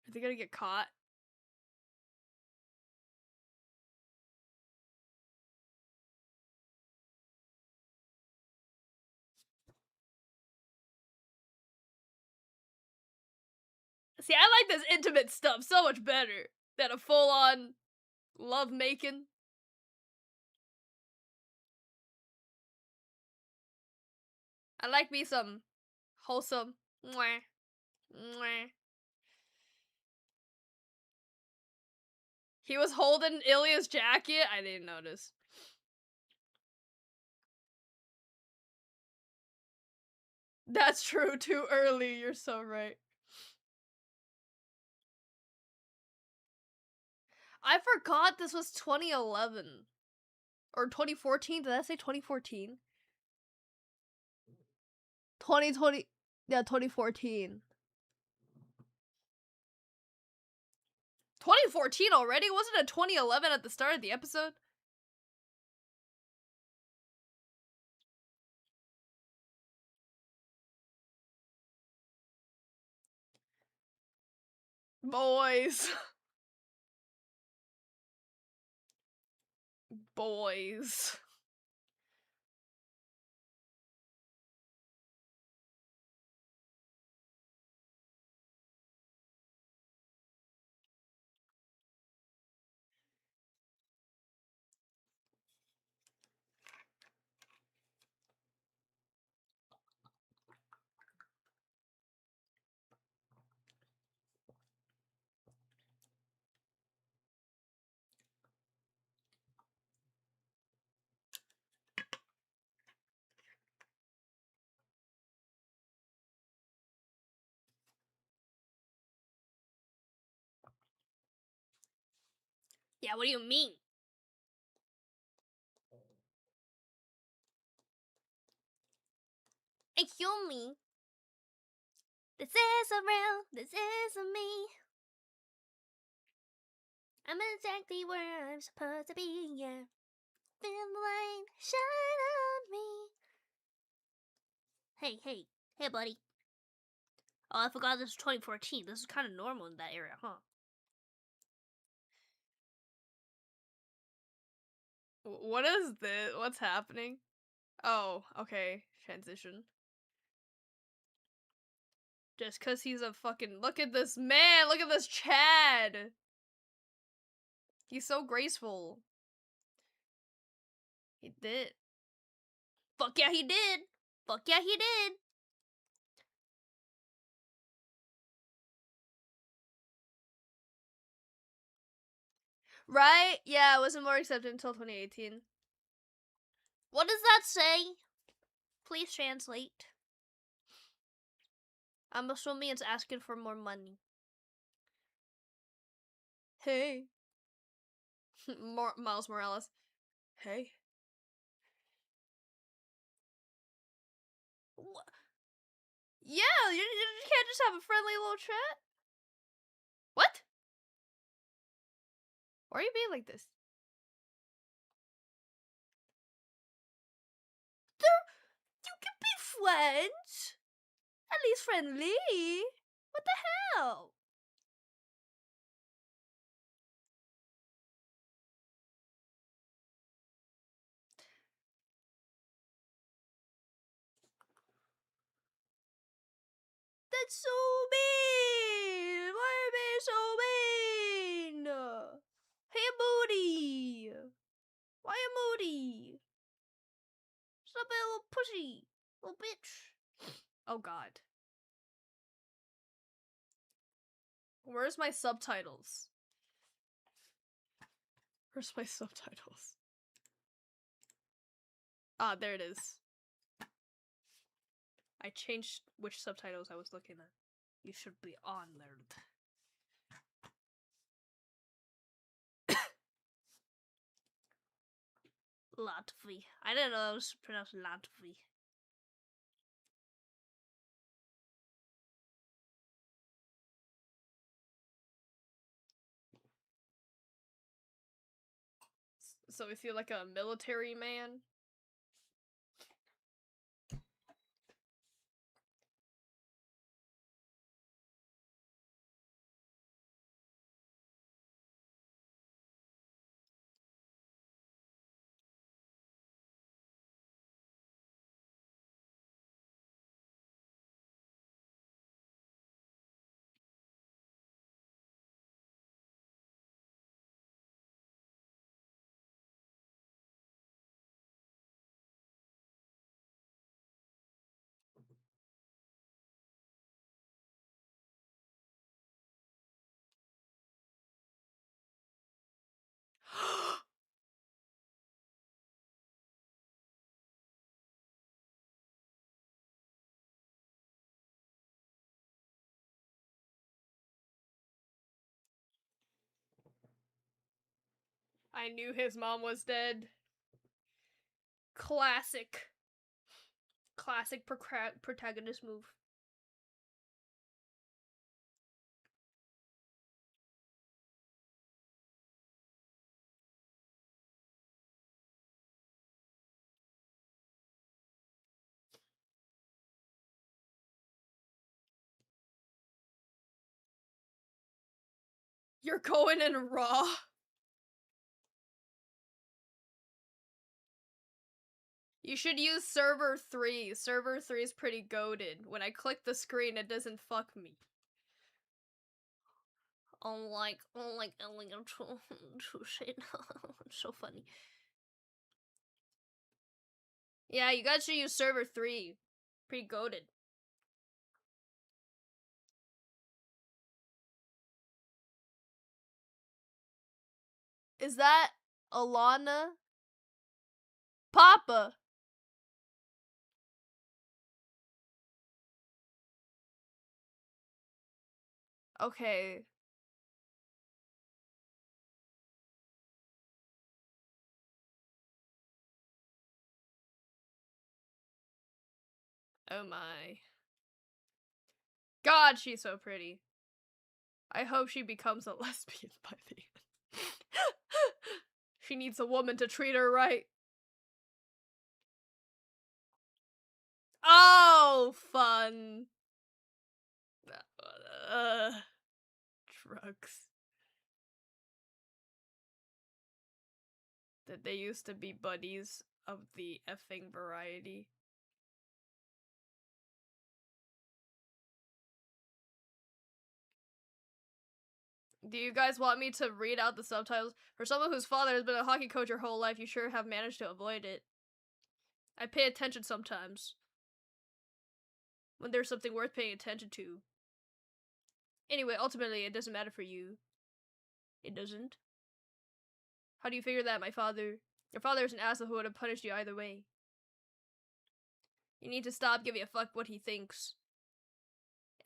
Are they gonna get caught? See, I like this intimate stuff so much better than a full-on love making. I like me some wholesome. Mwah. Mwah. He was holding Ilya's jacket. I didn't notice. That's true. Too early. You're so right. I forgot this was 2011. Or 2014. Did I say 2014? 2020. Yeah, 2014. 2014 already? Wasn't it 2011 at the start of the episode? Boys. Boys. Yeah, what do you mean? Excuse me. This isn't real. This isn't me. I'm exactly where I'm supposed to be, yeah. Feel the light shine on me. Hey, buddy. Oh, I forgot this was 2014. This is kind of normal in that era, huh? What is this? What's happening? Oh, okay. Transition. Just cause he's a fucking— look at this man! Look at this Chad! He's so graceful. He did. Fuck yeah, he did! Fuck yeah, he did! Right? Yeah, it wasn't more accepted until 2018. What does that say? Please translate. I'm assuming it's asking for more money. Hey. Miles Morales. Hey. What? Yeah, you can't just have a friendly little chat. What? Why are you being like this? You can be friends. At least friendly. What the hell? That's so mean. Why are you being so mean? Hey, Moody. Why are you moody? Stop being a little pushy. Little bitch. Oh god. Where's my subtitles? Where's my subtitles? Ah, there it is. I changed which subtitles I was looking at. You should be honored. Latvia. I didn't know it was pronounced Latvia. So is he like a military man? I knew his mom was dead. Classic. Classic protagonist move. You're going in raw. You should use server 3. Server 3 is pretty goated. When I click the screen, it doesn't fuck me. Unlike Elemental shit. It's so funny. Yeah, you guys should use server 3. Pretty goated. Is that Alana? Papa! Okay. Oh my. God, she's so pretty. I hope she becomes a lesbian by the end. She needs a woman to treat her right. Oh, fun. Drugs. That they used to be buddies of the effing variety. Do you guys want me to read out the subtitles? For someone whose father has been a hockey coach your whole life, you sure have managed to avoid it. I pay attention sometimes. When there's something worth paying attention to. Anyway, ultimately, it doesn't matter for you. It doesn't. How do you figure that, my father? Your father is an asshole who would have punished you either way. You need to stop giving a fuck what he thinks.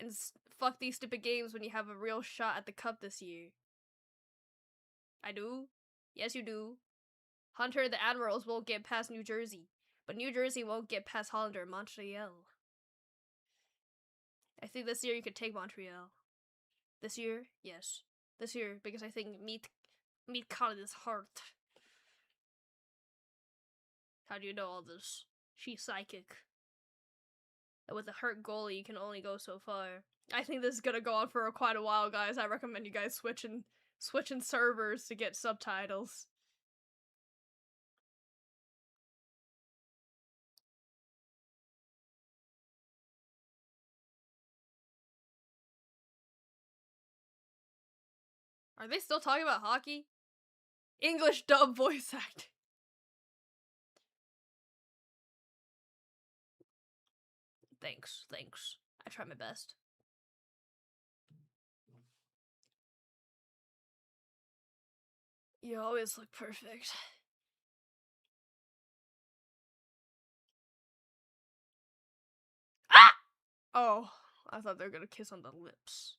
And fuck these stupid games when you have a real shot at the cup this year. I do? Yes, you do. Hunter and the Admirals won't get past New Jersey, but New Jersey won't get past Hollander and Montreal. I think this year you could take Montreal. This year? Yes. This year, because I think meat caught in his heart. How do you know all this? She's psychic. And with a hurt goalie, you can only go so far. I think this is gonna go on for quite a while, guys. I recommend you guys switching servers to get subtitles. Are they still talking about hockey? English dub voice acting. Thanks. I try my best. You always look perfect. Ah! Oh, I thought they were gonna kiss on the lips.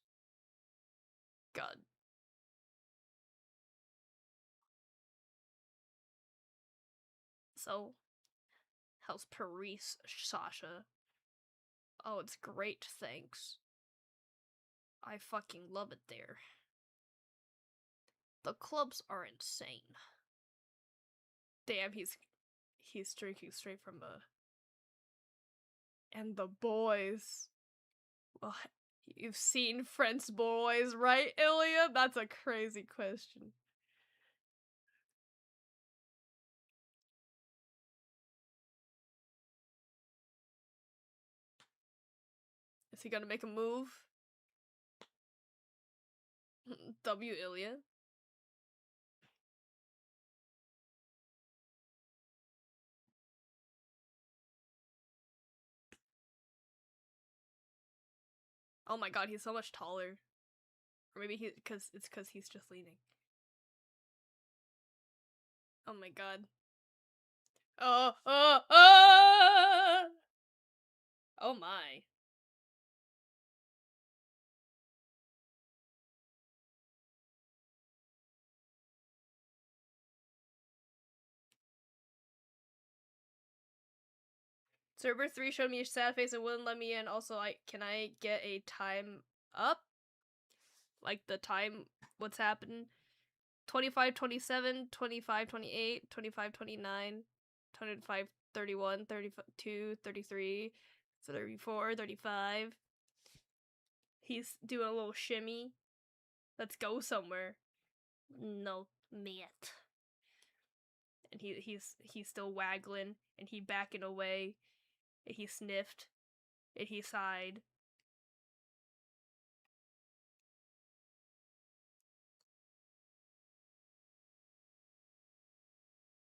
God. So, how's Paris, Sasha? Oh, it's great, thanks. I fucking love it there. The clubs are insane. Damn, he's drinking straight from a. And the boys. Well, you've seen Friends Boys, right, Ilya? That's a crazy question. Is he gonna make a move? W. Ilya? Oh my god, he's so much taller. Or maybe because he's just leaning. Oh my god. Oh my. Server 3 showed me a sad face and wouldn't let me in. Also, can I get a time up? Like the time, what's happening? 25, 27, 25, 28, 25, 29, 25, 31, 32, 33, 34, 35. He's doing a little shimmy. Let's go somewhere. No, mate. And he's still waggling, and he backing away, and he sniffed, and he sighed.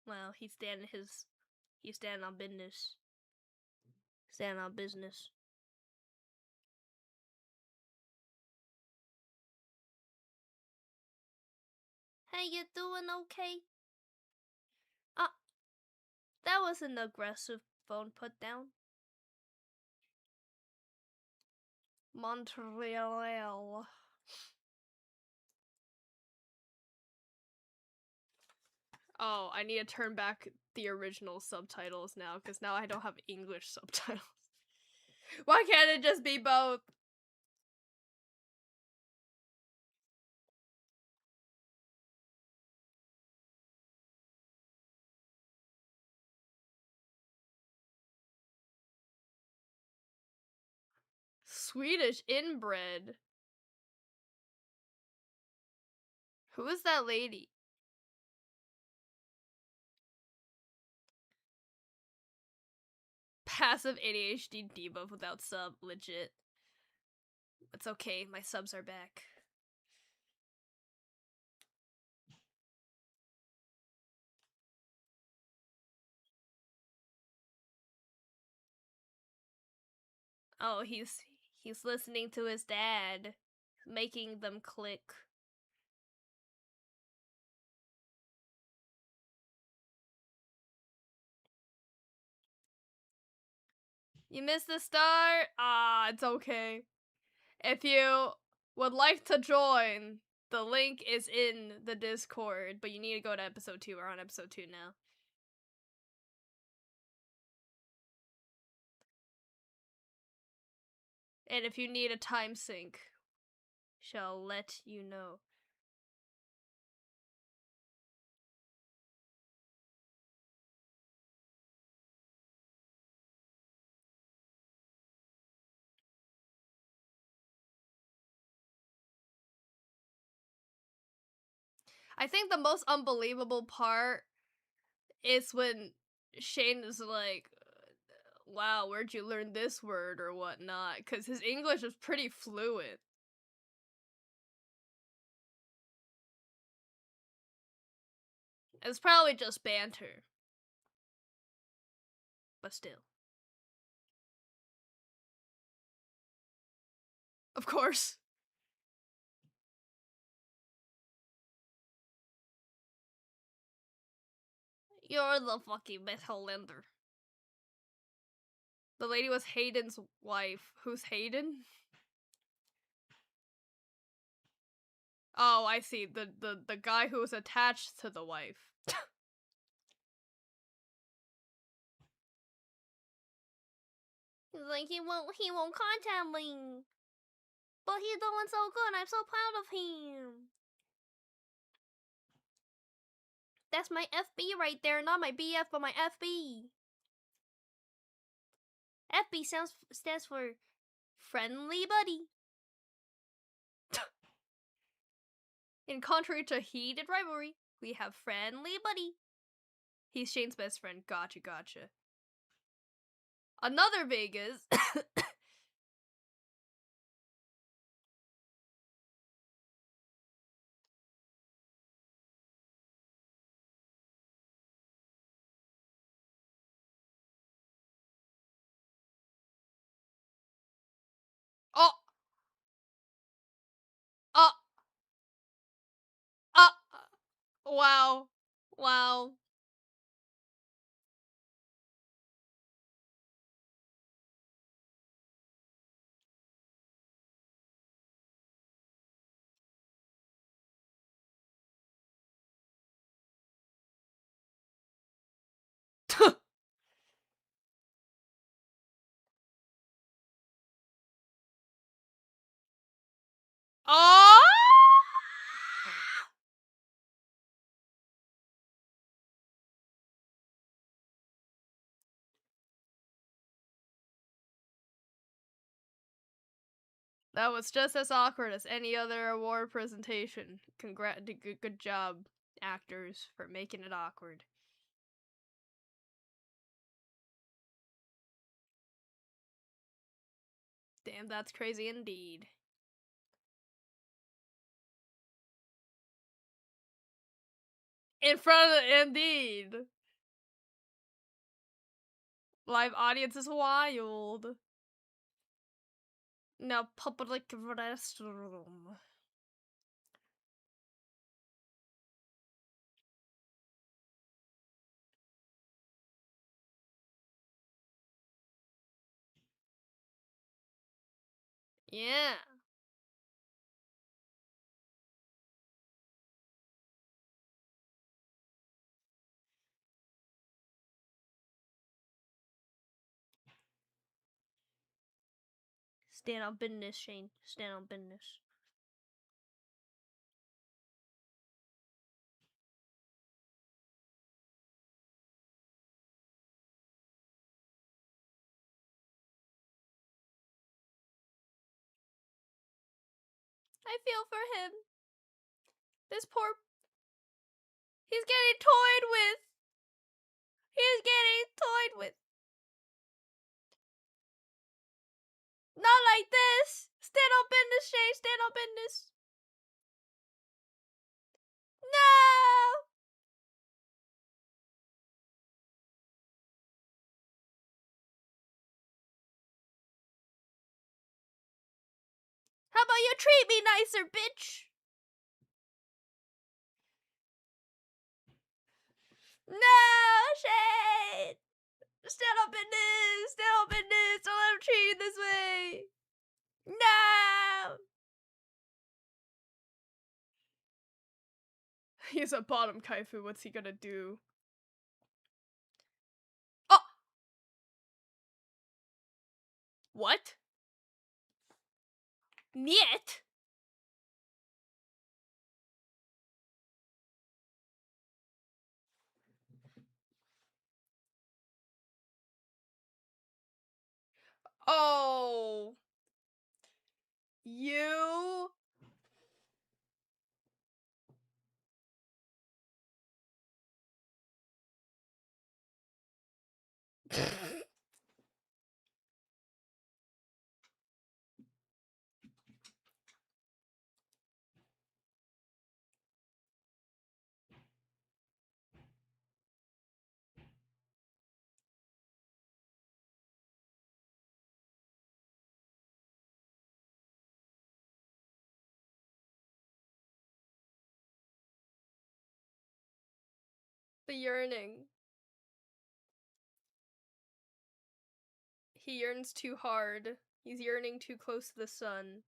Well, he's standing on business. Standing on business. Hey, you doing okay? That was an aggressive phone put down. Montreal. Oh, I need to turn back the original subtitles now, because now I don't have English subtitles. Why can't it just be both? Swedish inbred. Who is that lady? Passive ADHD debuff without sub, legit. It's okay, my subs are back. Oh, he's listening to his dad, making them click. You missed the start? Ah, it's okay. If you would like to join, the link is in the Discord, but you need to go to episode 2. We're on episode 2 now. And if you need a time sync, shall let you know. I think the most unbelievable part is when Shane is like, wow, where'd you learn this word or whatnot? Because his English is pretty fluent. It's probably just banter. But still. Of course. You're the fucking Miss Hollander. The lady was Hayden's wife. Who's Hayden? Oh, I see. The guy who was attached to the wife. He's like, he won't contact me. But he's doing so good. I'm so proud of him. That's my FB right there, not my BF, but my FB. FB stands for friendly buddy. In contrary to heated rivalry, we have friendly buddy. He's Shane's best friend. Gotcha. Another Vegas. Oh. Uh. Uh. Wow. Oh! That was just as awkward as any other award presentation. Good job, actors, for making it awkward. Damn, that's crazy indeed. In front of indeed. Live audience is wild. Now public restroom. Yeah. Stand on business, Shane. Stand on business. I feel for him. This poor... He's getting toyed with. He's getting toyed with. Not like this. Stand on business, Shane. Stand on business. No! How about you treat me nicer, bitch? No, Shane! Stand up in this! Stand up in this! Don't let him treat you this way! No! He's at bottom, Kaifu. What's he gonna do? Oh! What? Niet? Oh. You? The yearning. He yearns too hard. He's yearning too close to the sun.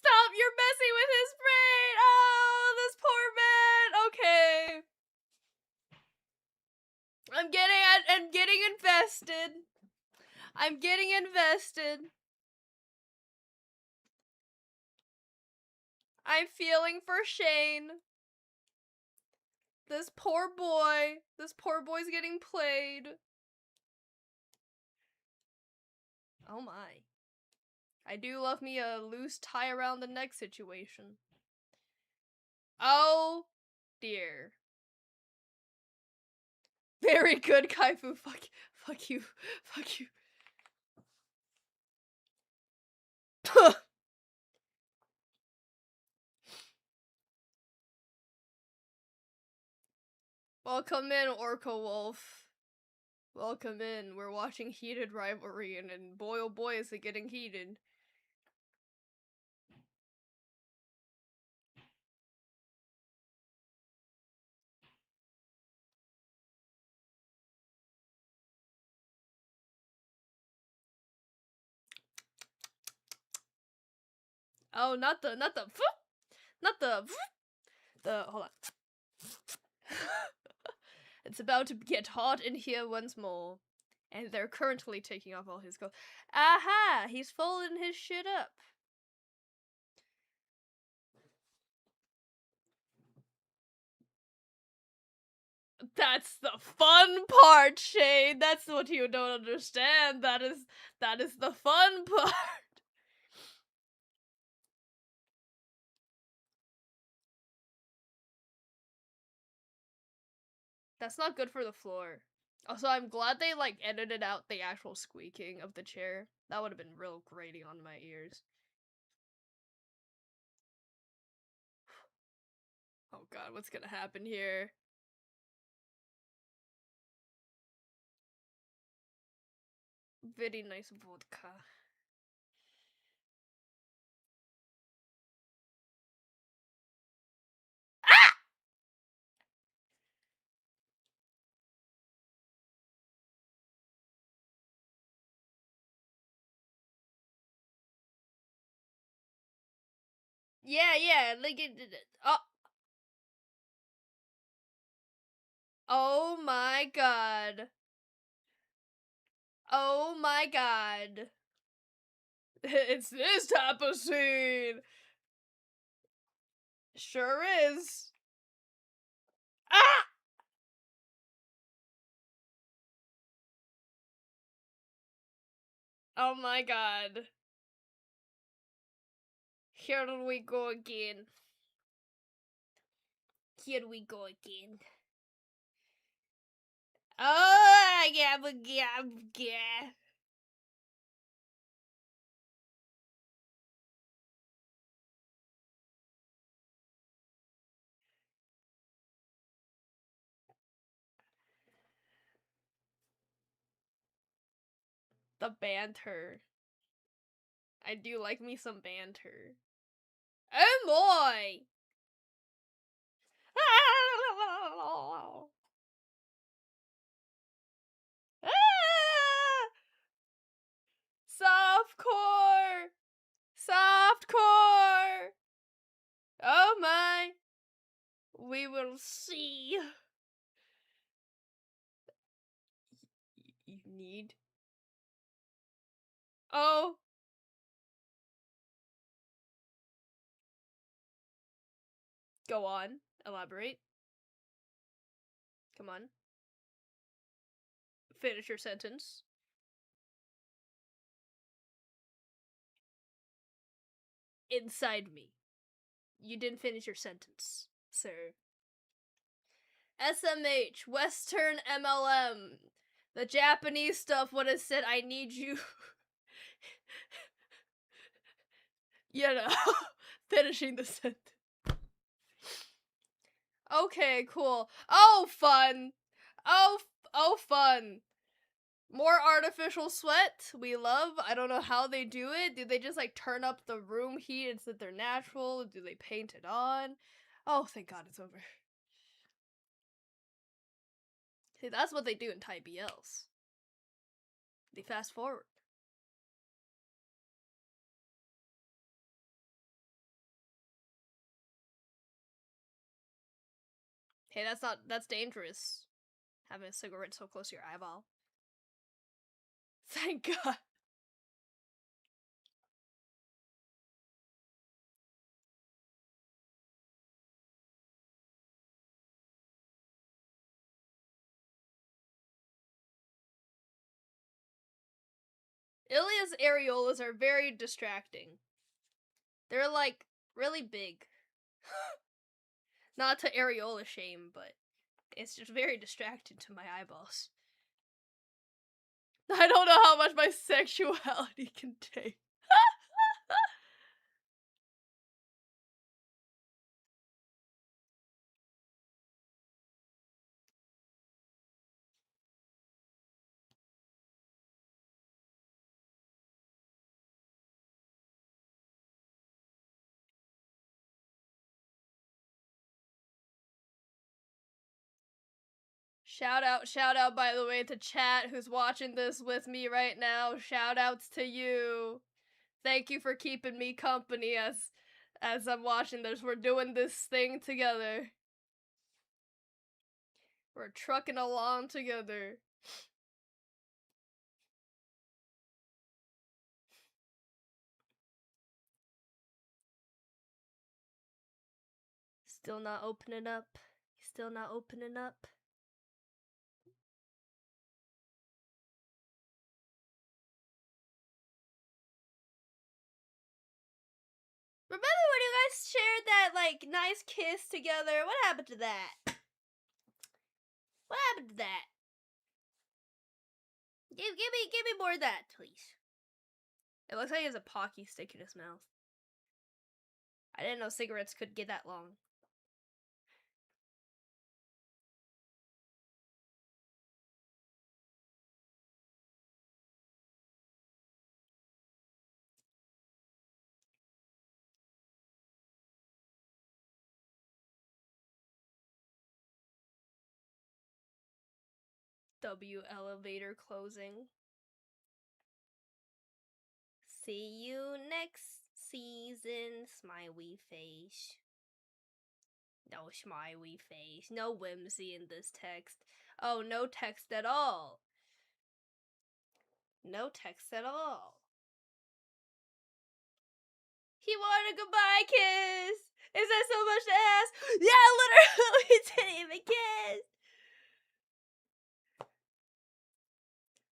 Stop! You're messing with his brain! Oh, this poor man! Okay. I'm getting invested. I'm getting invested. I'm feeling for Shane. This poor boy's getting played. Oh my. I do love me a loose tie around the neck situation. Oh dear. Very good, Kaifu. Fuck you. Fuck you. Welcome in, Orca Wolf. Welcome in. We're watching Heated Rivalry, and boy oh boy is it getting heated. Oh, not the, hold on. It's about to get hot in here once more. And they're currently taking off all his clothes. Aha! He's folding his shit up. That's the fun part, Shane. That's what you don't understand. That is the fun part. That's not good for the floor. Also, I'm glad they like edited out the actual squeaking of the chair. That would have been real grating on my ears. Oh god, what's gonna happen here? Very nice vodka. Ah! Yeah, like it. Oh. Oh my god. Oh my god. It's this type of scene. Sure is. Ah! Oh my god. Here we go again. Here we go again. Oh, yeah. The banter. I do like me some banter. Oh boy! Softcore! Softcore! Oh my! We will see. You need. Oh. Go on. Elaborate. Come on. Finish your sentence. Inside me. You didn't finish your sentence, sir. SMH, Western MLM. The Japanese stuff would have said, I need you. You know, finishing the sentence. Okay, cool. Oh, fun. Oh, fun. More artificial sweat. We love. I don't know how they do it. Do they just like turn up the room heat and so they're natural? Do they paint it on? Oh, thank God it's over. See, that's what they do in Thai BLs. They fast forward. Hey, that's dangerous. Having a cigarette so close to your eyeball. Thank God. Ilya's areolas are very distracting. They're like really big. Not to areola shame, but it's just very distracting to my eyeballs. I don't know how much my sexuality can take. Shout out, by the way, to chat who's watching this with me right now. Shout outs to you. Thank you for keeping me company as I'm watching this. We're doing this thing together. We're trucking along together. Still not opening up. Still not opening up. Remember when you guys shared that, like, nice kiss together? What happened to that? What happened to that? Give me more of that, please. It looks like he has a Pocky stick in his mouth. I didn't know cigarettes could get that long. W elevator closing. See you next season, smiley face. No smiley face. No whimsy in this text. Oh, no text at all. No text at all. He wanted a goodbye kiss! Is that so much to ask? Yeah, literally, we didn't even kiss!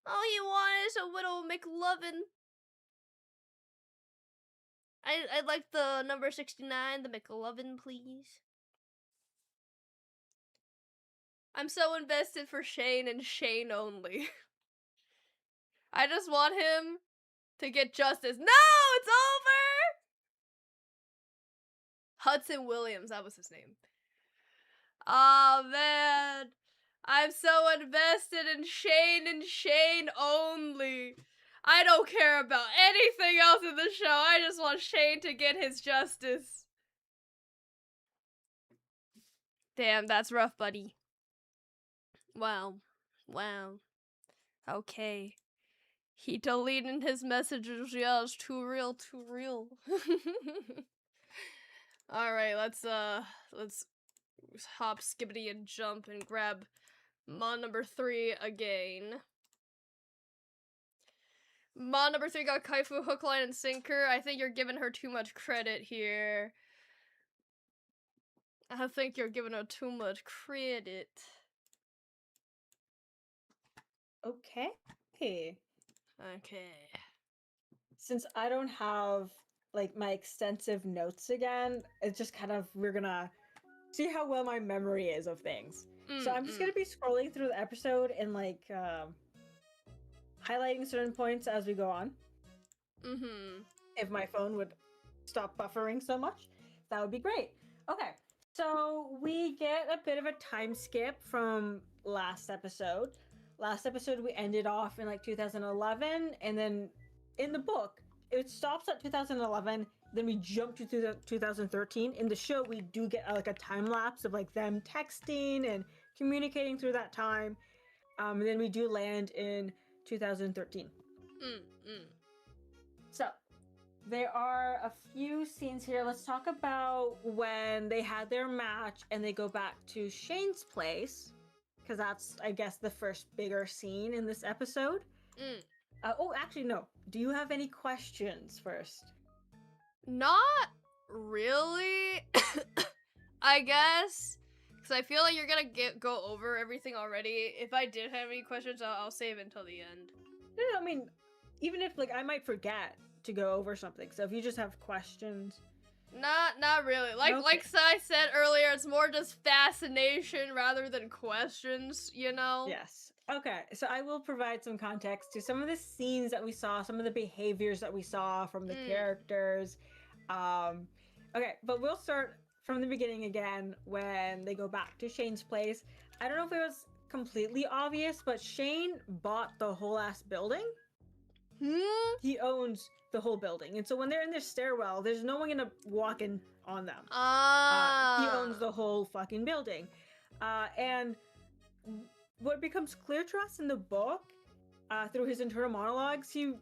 All he wanted is a little McLovin. I'd like the number 69, the McLovin, please. I'm so invested for Shane and Shane only. I just want him to get justice. No, it's over! Hudson Williams, that was his name. Aw, man. I'm so invested in Shane and Shane only. I don't care about anything else in the show. I just want Shane to get his justice. Damn, that's rough, buddy. Wow. Wow. Okay. He deleted his messages. Yeah, it's too real, too real. Alright, let's hop, skippity, and jump and grab mod number 3 again. Mod number 3 got Kaifu, hook, line, and sinker. I think you're giving her too much credit here. I think you're giving her too much credit. Okay. Okay. Since I don't have like my extensive notes again, it's just kind of we're gonna see how well my memory is of things. So I'm just gonna be scrolling through the episode and like highlighting certain points as we go on. If my phone would stop buffering so much, that would be great. Okay, so we get a bit of a time skip from last episode. Last episode we ended off in like 2011, and then in the book it stops at 2011. Then we jump to 2013. In the show, we do get like a time lapse of like them texting and communicating through that time. And then we do land in 2013. So there are a few scenes here. Let's talk about when they had their match and they go back to Shane's place, because that's, I guess, the first bigger scene in this episode. Mm. Oh, actually, no. Do you have any questions first? Not really. I guess. Because I feel like you're going to go over everything already. If I did have any questions, I'll save it until the end. No, I mean, even if, like, I might forget to go over something. So if you just have questions. Not really. Like I said earlier, it's more just fascination rather than questions, you know? Yes. Okay, so I will provide some context to some of the scenes that we saw, some of the behaviors that we saw from the characters. Okay, but we'll start from the beginning again when they go back to Shane's place. I don't know if it was completely obvious, but Shane bought the whole ass building. He owns the whole building, and so when they're in their stairwell, there's no one gonna walk in on them. He owns the whole fucking building, and what becomes clear to us in the book, through his internal monologues, he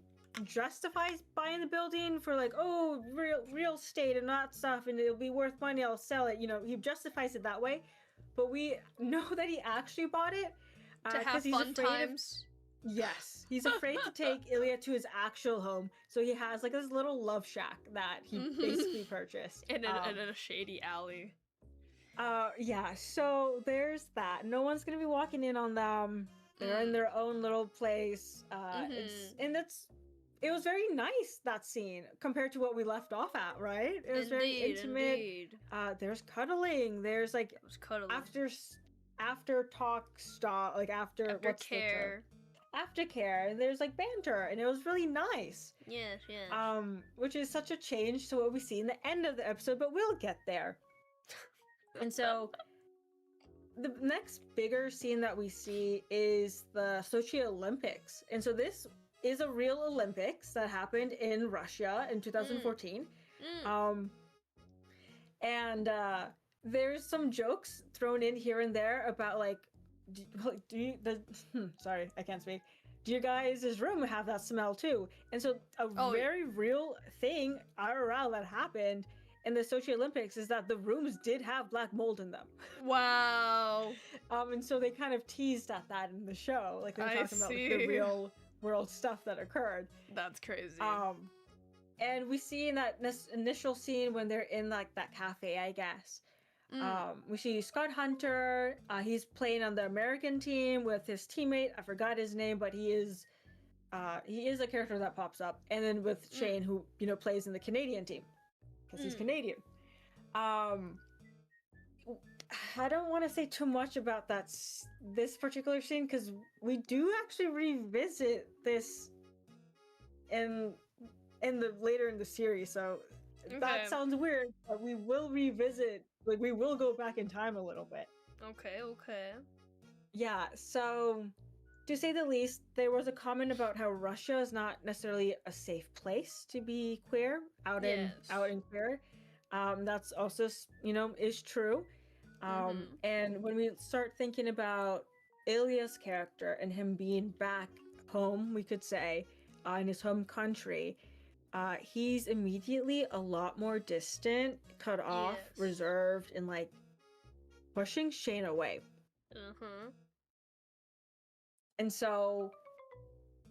justifies buying the building for, like, oh, real estate and that stuff, and it'll be worth money, I'll sell it. You know, he justifies it that way, but we know that he actually bought it to have he's fun afraid times. Yes, he's afraid to take Ilya to his actual home, so he has like this little love shack that he basically purchased in a shady alley. Yeah, so there's that. No one's gonna be walking in on them. They're in their own little place. It was very nice, that scene, compared to what we left off at, right? It was very intimate. Indeed. There's cuddling. There's like after talk stop, like after care. Aftercare, and there's like banter, and it was really nice. Yes. Which is such a change to what we see in the end of the episode, but we'll get there. And so the next bigger scene that we see is the Sochi Olympics. And so this is a real Olympics that happened in Russia in 2014. And there's some jokes thrown in here and there about like, sorry, I can't speak. Do you guys' room have that smell too? And so very real thing IRL that happened in the Sochi Olympics is that the rooms did have black mold in them. Wow. And so they kind of teased at that in the show, like they're talking about like, the real world stuff that occurred. That's crazy. And we see in that initial scene when they're in like that cafe, I guess. We see Scott Hunter. He's playing on the American team with his teammate. I forgot his name, but he is a character that pops up. And then with Shane, who plays in the Canadian team because he's Canadian. I don't want to say too much about this particular scene because we do actually revisit this in the later in the series. So that sounds weird, but we will revisit. Like, we will go back in time a little bit. Okay. Yeah, so to say the least, there was a comment about how Russia is not necessarily a safe place to be queer, out in queer. That's also, is true. And when we start thinking about Ilya's character and him being back home, we could say, in his home country, he's immediately a lot more distant, cut off, reserved, and like pushing Shane away. And so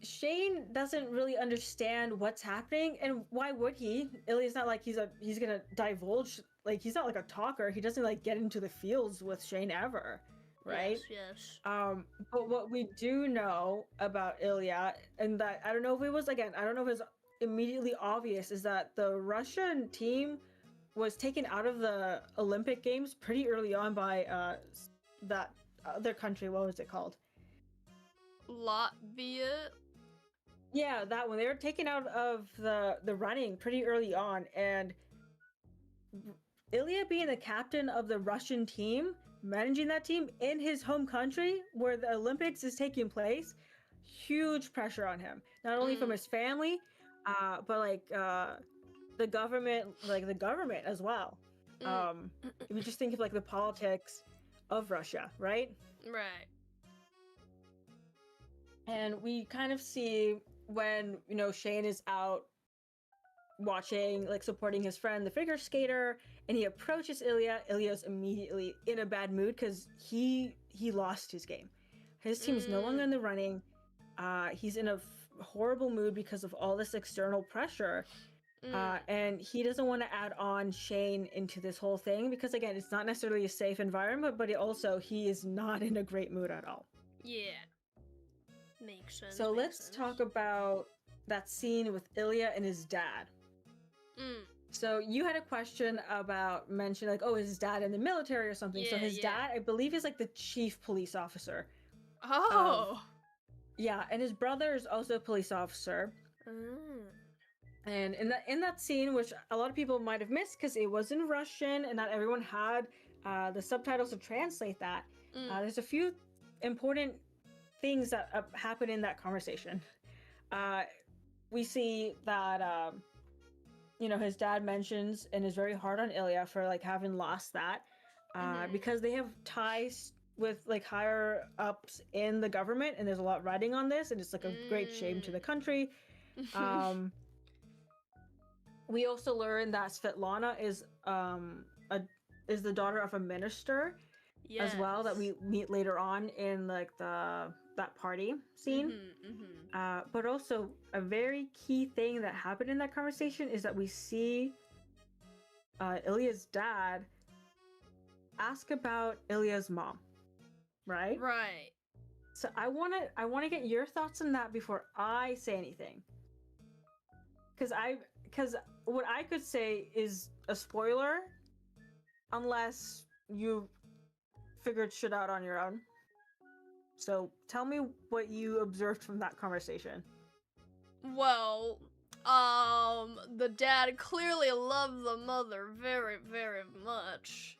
Shane doesn't really understand what's happening, and why would he? Ilya's not like he's gonna divulge, like he's not like a talker. He doesn't like get into the fields with Shane ever, right? Yes. But what we do know about Ilya, and that I don't know if it was immediately obvious, is that the Russian team was taken out of the Olympic Games pretty early on by that other country. What was it called? Latvia. Yeah, that one. They were taken out of the running pretty early on, and Ilya being the captain of the Russian team, managing that team in his home country where the Olympics is taking place, huge pressure on him. Not only from his family, but like the government as well. If you just think of like the politics of Russia, right? Right. And we kind of see when Shane is out watching, like supporting his friend, the figure skater, and he approaches Ilya. Ilya's immediately in a bad mood because he lost his game. His team is no longer in the running. He's in a horrible mood because of all this external pressure. And he doesn't want to add on Shane into this whole thing because, again, it's not necessarily a safe environment, but he is not in a great mood at all. Yeah. Makes sense. So let's talk about that scene with Ilya and his dad. So you had a question about mention like, oh, is his dad in the military or something? So his dad, I believe, is like the chief police officer. Oh. Yeah, and his brother is also a police officer. And in that scene, which a lot of people might have missed because it was in Russian and not everyone had the subtitles to translate that, there's a few important things that happen in that conversation. We see that his dad mentions and is very hard on Ilya for like having lost that because they have ties with like higher ups in the government, and there's a lot riding on this, and it's like a great shame to the country. We also learn that Svetlana is the daughter of a minister as well, that we meet later on in like that party scene. But also a very key thing that happened in that conversation is that we see Ilya's dad ask about Ilya's mom, right? Right. So I want to get your thoughts on that before I say anything. Because what I could say is a spoiler unless you figured shit out on your own. So tell me what you observed from that conversation. Well, the dad clearly loved the mother very, very much.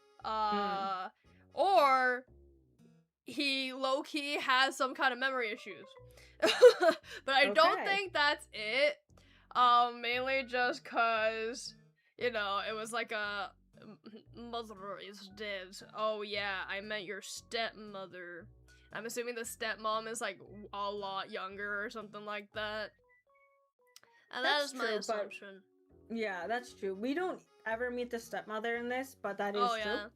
Or he low-key has some kind of memory issues. But I don't think that's it. Mainly just cause, it was like a mother is dead. Oh yeah, I meant your stepmother. I'm assuming the stepmom is like a lot younger or something like that. And that's my assumption. Yeah, that's true. We don't ever meet the stepmother in this, but that is true.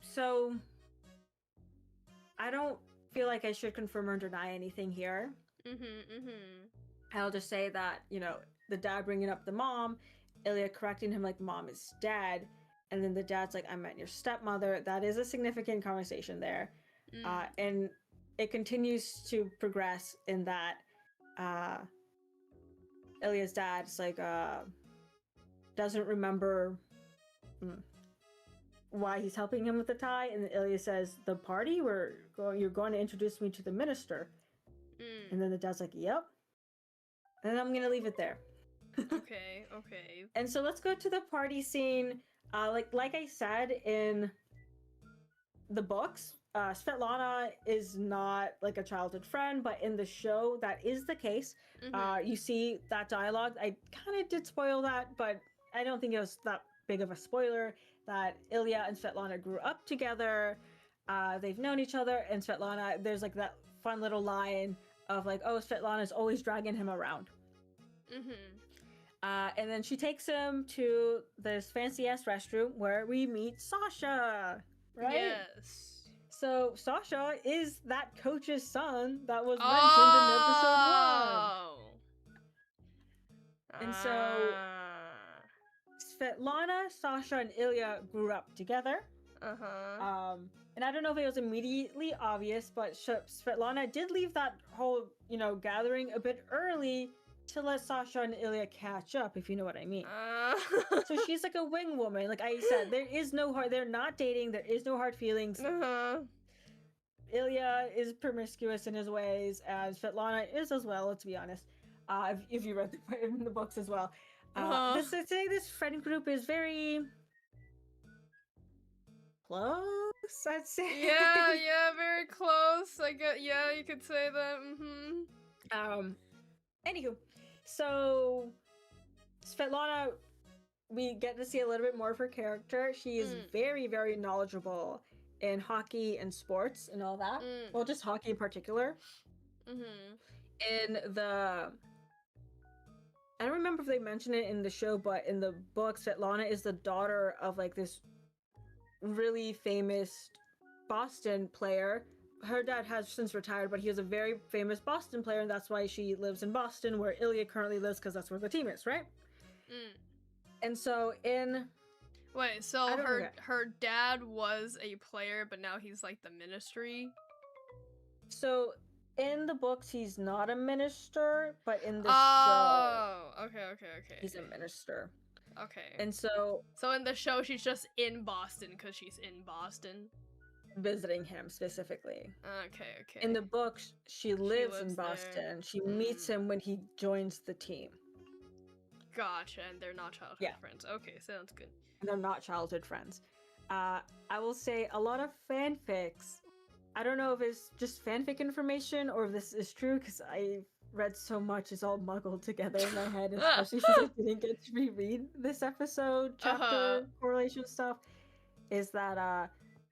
So I don't feel like I should confirm or deny anything here. I'll just say that, the dad bringing up the mom, Ilya correcting him like, mom is dead, and then the dad's like, I meant your stepmother. That is a significant conversation there. And it continues to progress in that Ilya's dad's like, doesn't remember why he's helping him with the tie, and Ilya says, the party? You're going to introduce me to the minister. And then the dad's like, yep. And I'm gonna leave it there. Okay. And so let's go to the party scene. Like I said in the books, Svetlana is not like a childhood friend, but in the show that is the case. You see that dialogue. I kind of did spoil that, but I don't think it was that big of a spoiler, that Ilya and Svetlana grew up together. They've known each other, and Svetlana, there's like that fun little line of like, oh, Svetlana's always dragging him around. And then she takes him to this fancy-ass restroom where we meet Sasha, right? Yes. So Sasha is that coach's son that was mentioned in episode 1. And so Svetlana, Sasha, and Ilya grew up together. And I don't know if it was immediately obvious, but Svetlana did leave that whole, gathering a bit early to let Sasha and Ilya catch up, if you know what I mean. So she's like a wing woman. Like I said, they're not dating, there is no hard feelings. Ilya is promiscuous in his ways, and Svetlana is as well, let's be honest. If you read the books as well. This friend group is very close, I'd say. Yeah, very close. You could say that. Anywho, so Svetlana, we get to see a little bit more of her character. She is very, very knowledgeable in hockey and sports and all that. Well, just hockey in particular. In I don't remember if they mentioned it in the show, but in the book, Svetlana is the daughter of like this really famous Boston player. Her dad has since retired, but he was a very famous Boston player, and that's why she lives in Boston, where Ilya currently lives, because that's where the team is, right? Mm. And so in Wait, so I don't forget. her dad was a player, but now he's like the ministry. So in the books, he's not a minister, but in the show, Oh, okay. he's a minister. Okay. And so in the show, she's just in Boston because she's in Boston. visiting him specifically. Okay. In the books, she lives in lives there. Boston. She meets him when he joins the team. Gotcha, and they're not childhood friends. Okay, sounds good. They're not childhood friends. I will say a lot of fanfics. I don't know if it's just fanfic information or if this is true, because I read so much, it's all muggled together in my head, especially since I didn't get to reread this episode, chapter correlation stuff, is that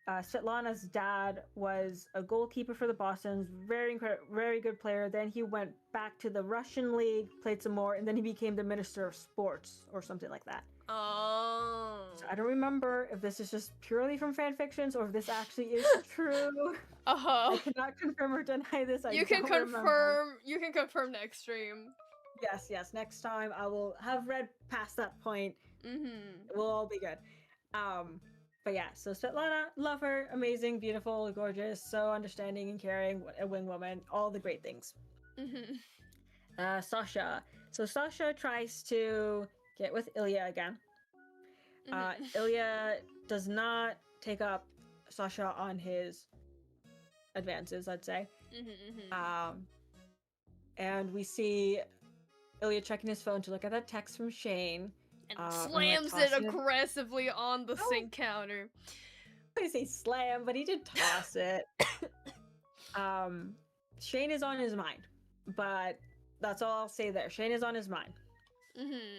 Svetlana's dad was a goalkeeper for the Bostons, very good player. Then he went back to the Russian league, played some more, and then he became the Minister of Sports or something like that. Oh. So I don't remember if this is just purely from fan fictions or if this actually is true. I cannot confirm or deny this. You can confirm. You can confirm next stream. Yes. Next time I will have read past that point. We'll all be good. But yeah, so Svetlana, love her, amazing, beautiful, gorgeous, so understanding and caring, a wing woman, all the great things. Sasha. So Sasha tries to get with Ilya again. Ilya does not take up Sasha on his advances, I'd say. And we see Ilya checking his phone to look at that text from Shane. And slams it aggressively on the sink counter. I say slam, but he did toss it. Shane is on his mind, but that's all I'll say there. Shane is on his mind.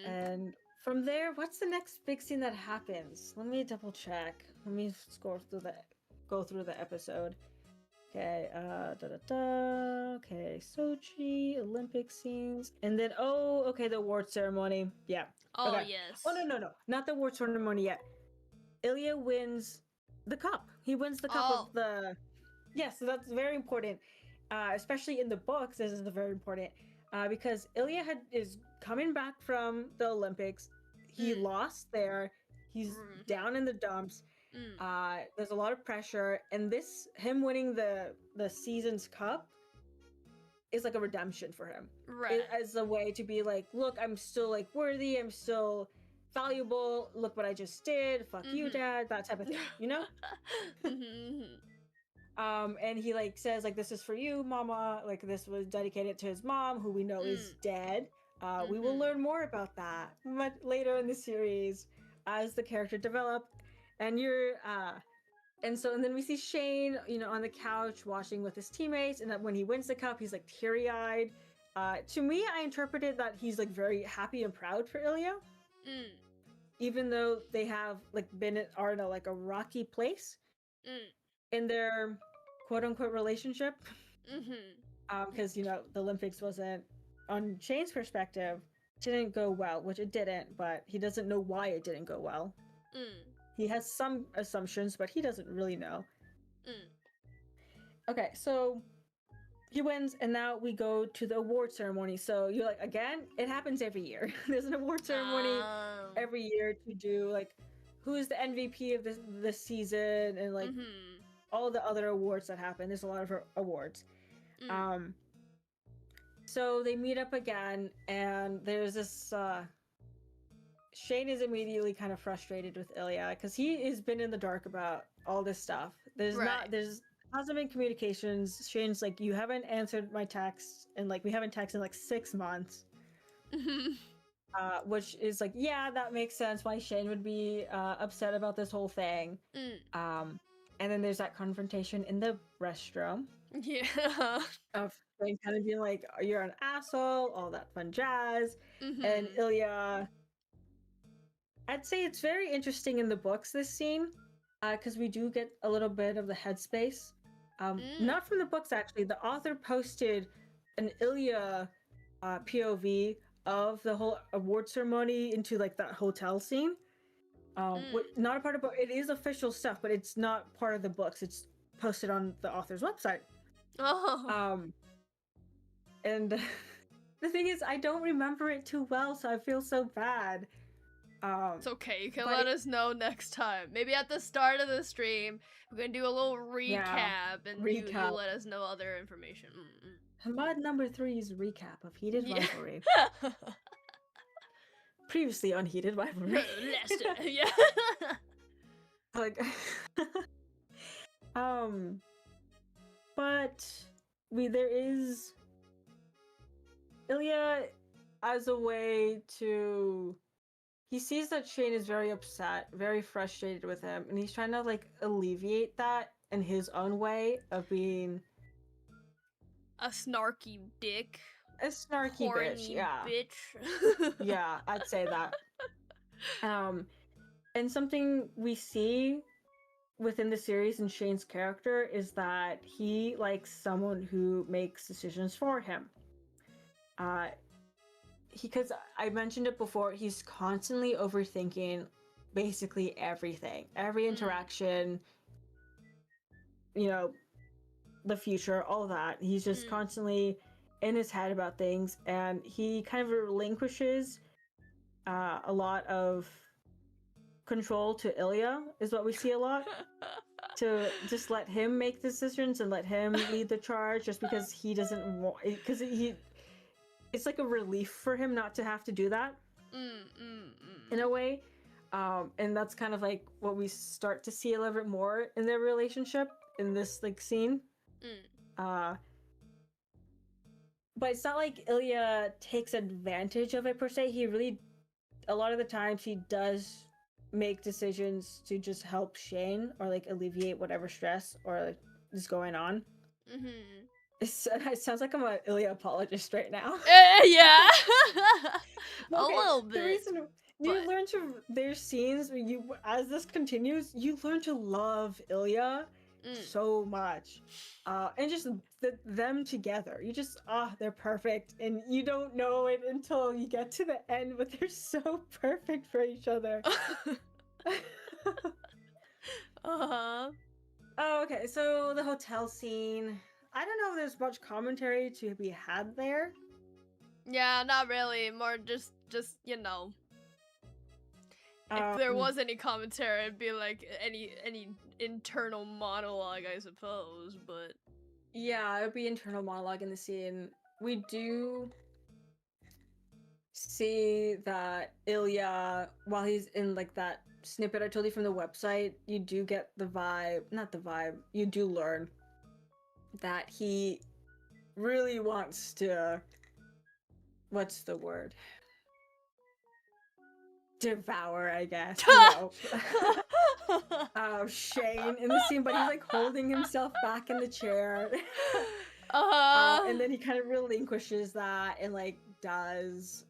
And from there, what's the next big scene that happens? Let me double check. Let me go through the episode. Okay, okay, Sochi, Olympic scenes, and then the award ceremony. Yeah. Oh okay. yes. Oh no, not the award ceremony yet. Ilya wins the cup. He wins the cup of the. Yes, so that's very important. Especially in the books, this is very important. Because Ilya is coming back from the Olympics. He lost there. He's down in the dumps. There's a lot of pressure, and him winning the season's cup is like a redemption for him, right? As a way to be like, look, I'm still like worthy, I'm still valuable. Look what I just did. Fuck you, Dad. That type of thing, you know. And he like says like, this is for you, Mama. Like this was dedicated to his mom, who we know is dead. We will learn more about that much later in the series as the character develops. And and then we see Shane, on the couch watching with his teammates, and that when he wins the cup, he's like teary-eyed. To me, I interpreted that he's like very happy and proud for Ilya, even though they have like are in a rocky place in their quote-unquote relationship. Because the Olympics wasn't, on Shane's perspective, didn't go well, which it didn't, but he doesn't know why it didn't go well. He has some assumptions, but he doesn't really know. Okay, so he wins, and now we go to the award ceremony. So you're like, again, it happens every year. There's an award ceremony every year to do like who is the MVP of this season, and like all the other awards that happen. There's a lot of awards. So they meet up again, and there's this. Shane is immediately kind of frustrated with Ilya because he has been in the dark about all this stuff. There's hasn't been communications. Shane's like, you haven't answered my texts, and like we haven't texted in like 6 months. Which is like, yeah, that makes sense why Shane would be upset about this whole thing. And then there's that confrontation in the restroom. Yeah. Of Shane kind of being like, you're an asshole, all that fun jazz. And Ilya, I'd say it's very interesting in the books, this scene, because we do get a little bit of the headspace. Not from the books, actually. The author posted an Ilya POV of the whole award ceremony into like that hotel scene. Not a part of it is official stuff, but it's not part of the books. It's posted on the author's website. Oh. And the thing is, I don't remember it too well, so I feel so bad. It's okay, you can let us know next time. Maybe at the start of the stream, we're gonna do a little recap, and you let us know other information. Hamad number 3's recap of Heated Rivalry. Previously on Heated Rivalry. Yeah. Like, but there is Ilya as a way to. He sees that Shane is very upset, very frustrated with him, and he's trying to like alleviate that in his own way of being a snarky dick. A snarky bitch, yeah. Yeah, I'd say that. And something we see within the series and Shane's character is that he likes someone who makes decisions for him. Because I mentioned it before, he's constantly overthinking basically everything, every interaction, you know, the future, all that. He's just constantly in his head about things, and he kind of relinquishes a lot of control to Ilya, is what we see a lot. To just let him make decisions and let him lead the charge, just because he doesn't want, because it's like a relief for him not to have to do that in a way. And that's kind of like what we start to see a little bit more in their relationship in this like scene. But it's not like Ilya takes advantage of it per se. He really, a lot of the times, he does make decisions to just help Shane or like alleviate whatever stress or like, is going on. It sounds like I'm an Ilya apologist right now. Yeah. A little bit. The reason you learn to, there's scenes where you, as this continues, you learn to love Ilya so much. And just them together. You just, they're perfect. And you don't know it until you get to the end, but they're so perfect for each other. Oh, okay, so the hotel scene. I don't know if there's much commentary to be had there. Yeah, not really. More just you know. If there was any commentary, it'd be like any internal monologue, I suppose, but... Yeah, it would be internal monologue in the scene. We do see that Ilya, while he's in like that snippet I told you from the website, you do get the vibe, not the vibe, you do learn that he really wants to, what's the word? Devour, I guess. Shane in the scene, but he's like holding himself back in the chair. And then he kind of relinquishes that and like does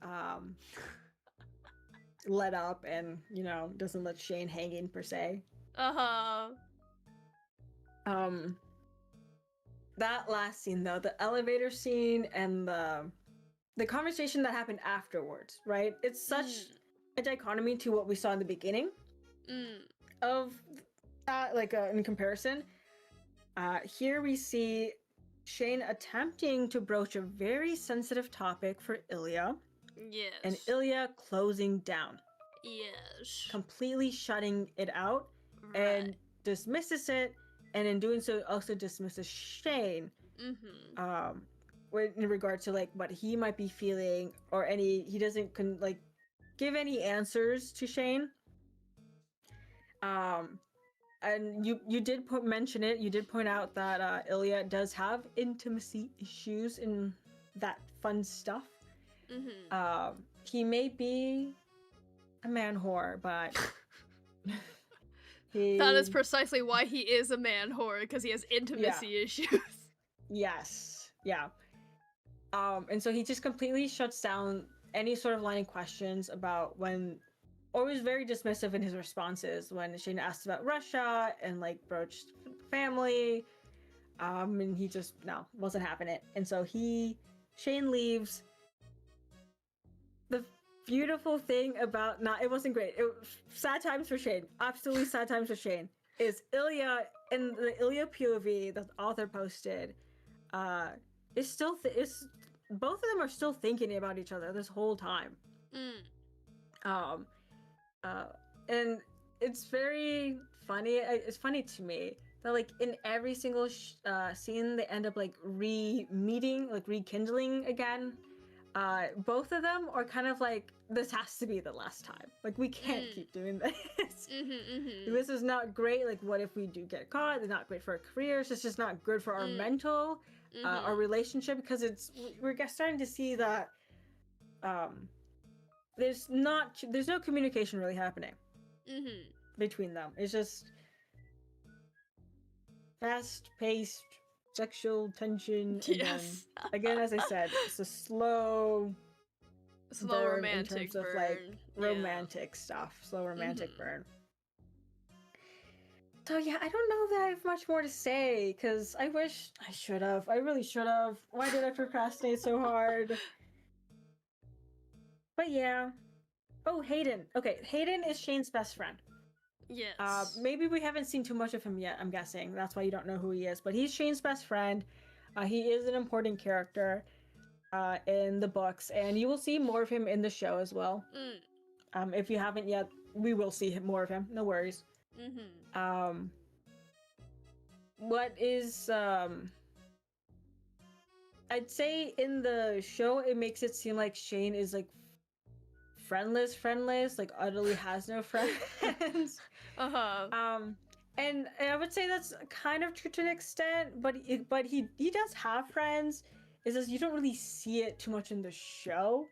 let up and, you know, doesn't let Shane hang in per se. That last scene though, the elevator scene and the conversation that happened afterwards, right? It's such a dichotomy to what we saw in the beginning of that, like in comparison. Here we see Shane attempting to broach a very sensitive topic for Ilya. Yes. And Ilya closing down. Yes. Completely shutting it out and dismisses it, and in doing so also dismisses Shane. In regard to like what he might be feeling or he doesn't like give any answers to Shane. And you did mention it. You did point out that Ilya does have intimacy issues and that fun stuff. He may be a man whore, but that is precisely why he is a man whore, because he has intimacy issues. Yes. Yeah. And so he just completely shuts down any sort of line of questions about always very dismissive in his responses when Shane asked about Russia and like broached family. And he just wasn't having it. And so Shane leaves. beautiful thing about it wasn't great. Sad times for Shane. Absolutely sad times for Shane. Is Ilya in the Ilya POV that the author posted? Is still is both of them are still thinking about each other this whole time. And it's very funny. It's funny to me that like in every single scene they end up like re-meeting, like rekindling again. Both of them are kind of like, this has to be the last time. Like, we can't keep doing this. This is not great. Like, what if we do get caught? It's not great for our careers. It's just not good for our mental, our relationship, because we're starting to see that there's no communication really happening between them. It's just fast-paced sexual tension. Yes. And then, again, as I said, it's a slow burn romantic in terms burn. of like romantic stuff. Slow romantic burn. So yeah, I don't know that I have much more to say because I wish I should have. I really should have. Why did I procrastinate so hard? But yeah. Oh, Hayden. Okay, Hayden is Shane's best friend. Yes. Maybe we haven't seen too much of him yet, I'm guessing. That's why you don't know who he is. But he's Shane's best friend. He is an important character in the books, and you will see more of him in the show as well. If you haven't yet, we will see more of him. No worries. What is I'd say in the show it makes it seem like Shane is like friendless, like utterly has no friends. And I would say that's kind of true to an extent, but he does have friends. It's just you don't really see it too much in the show.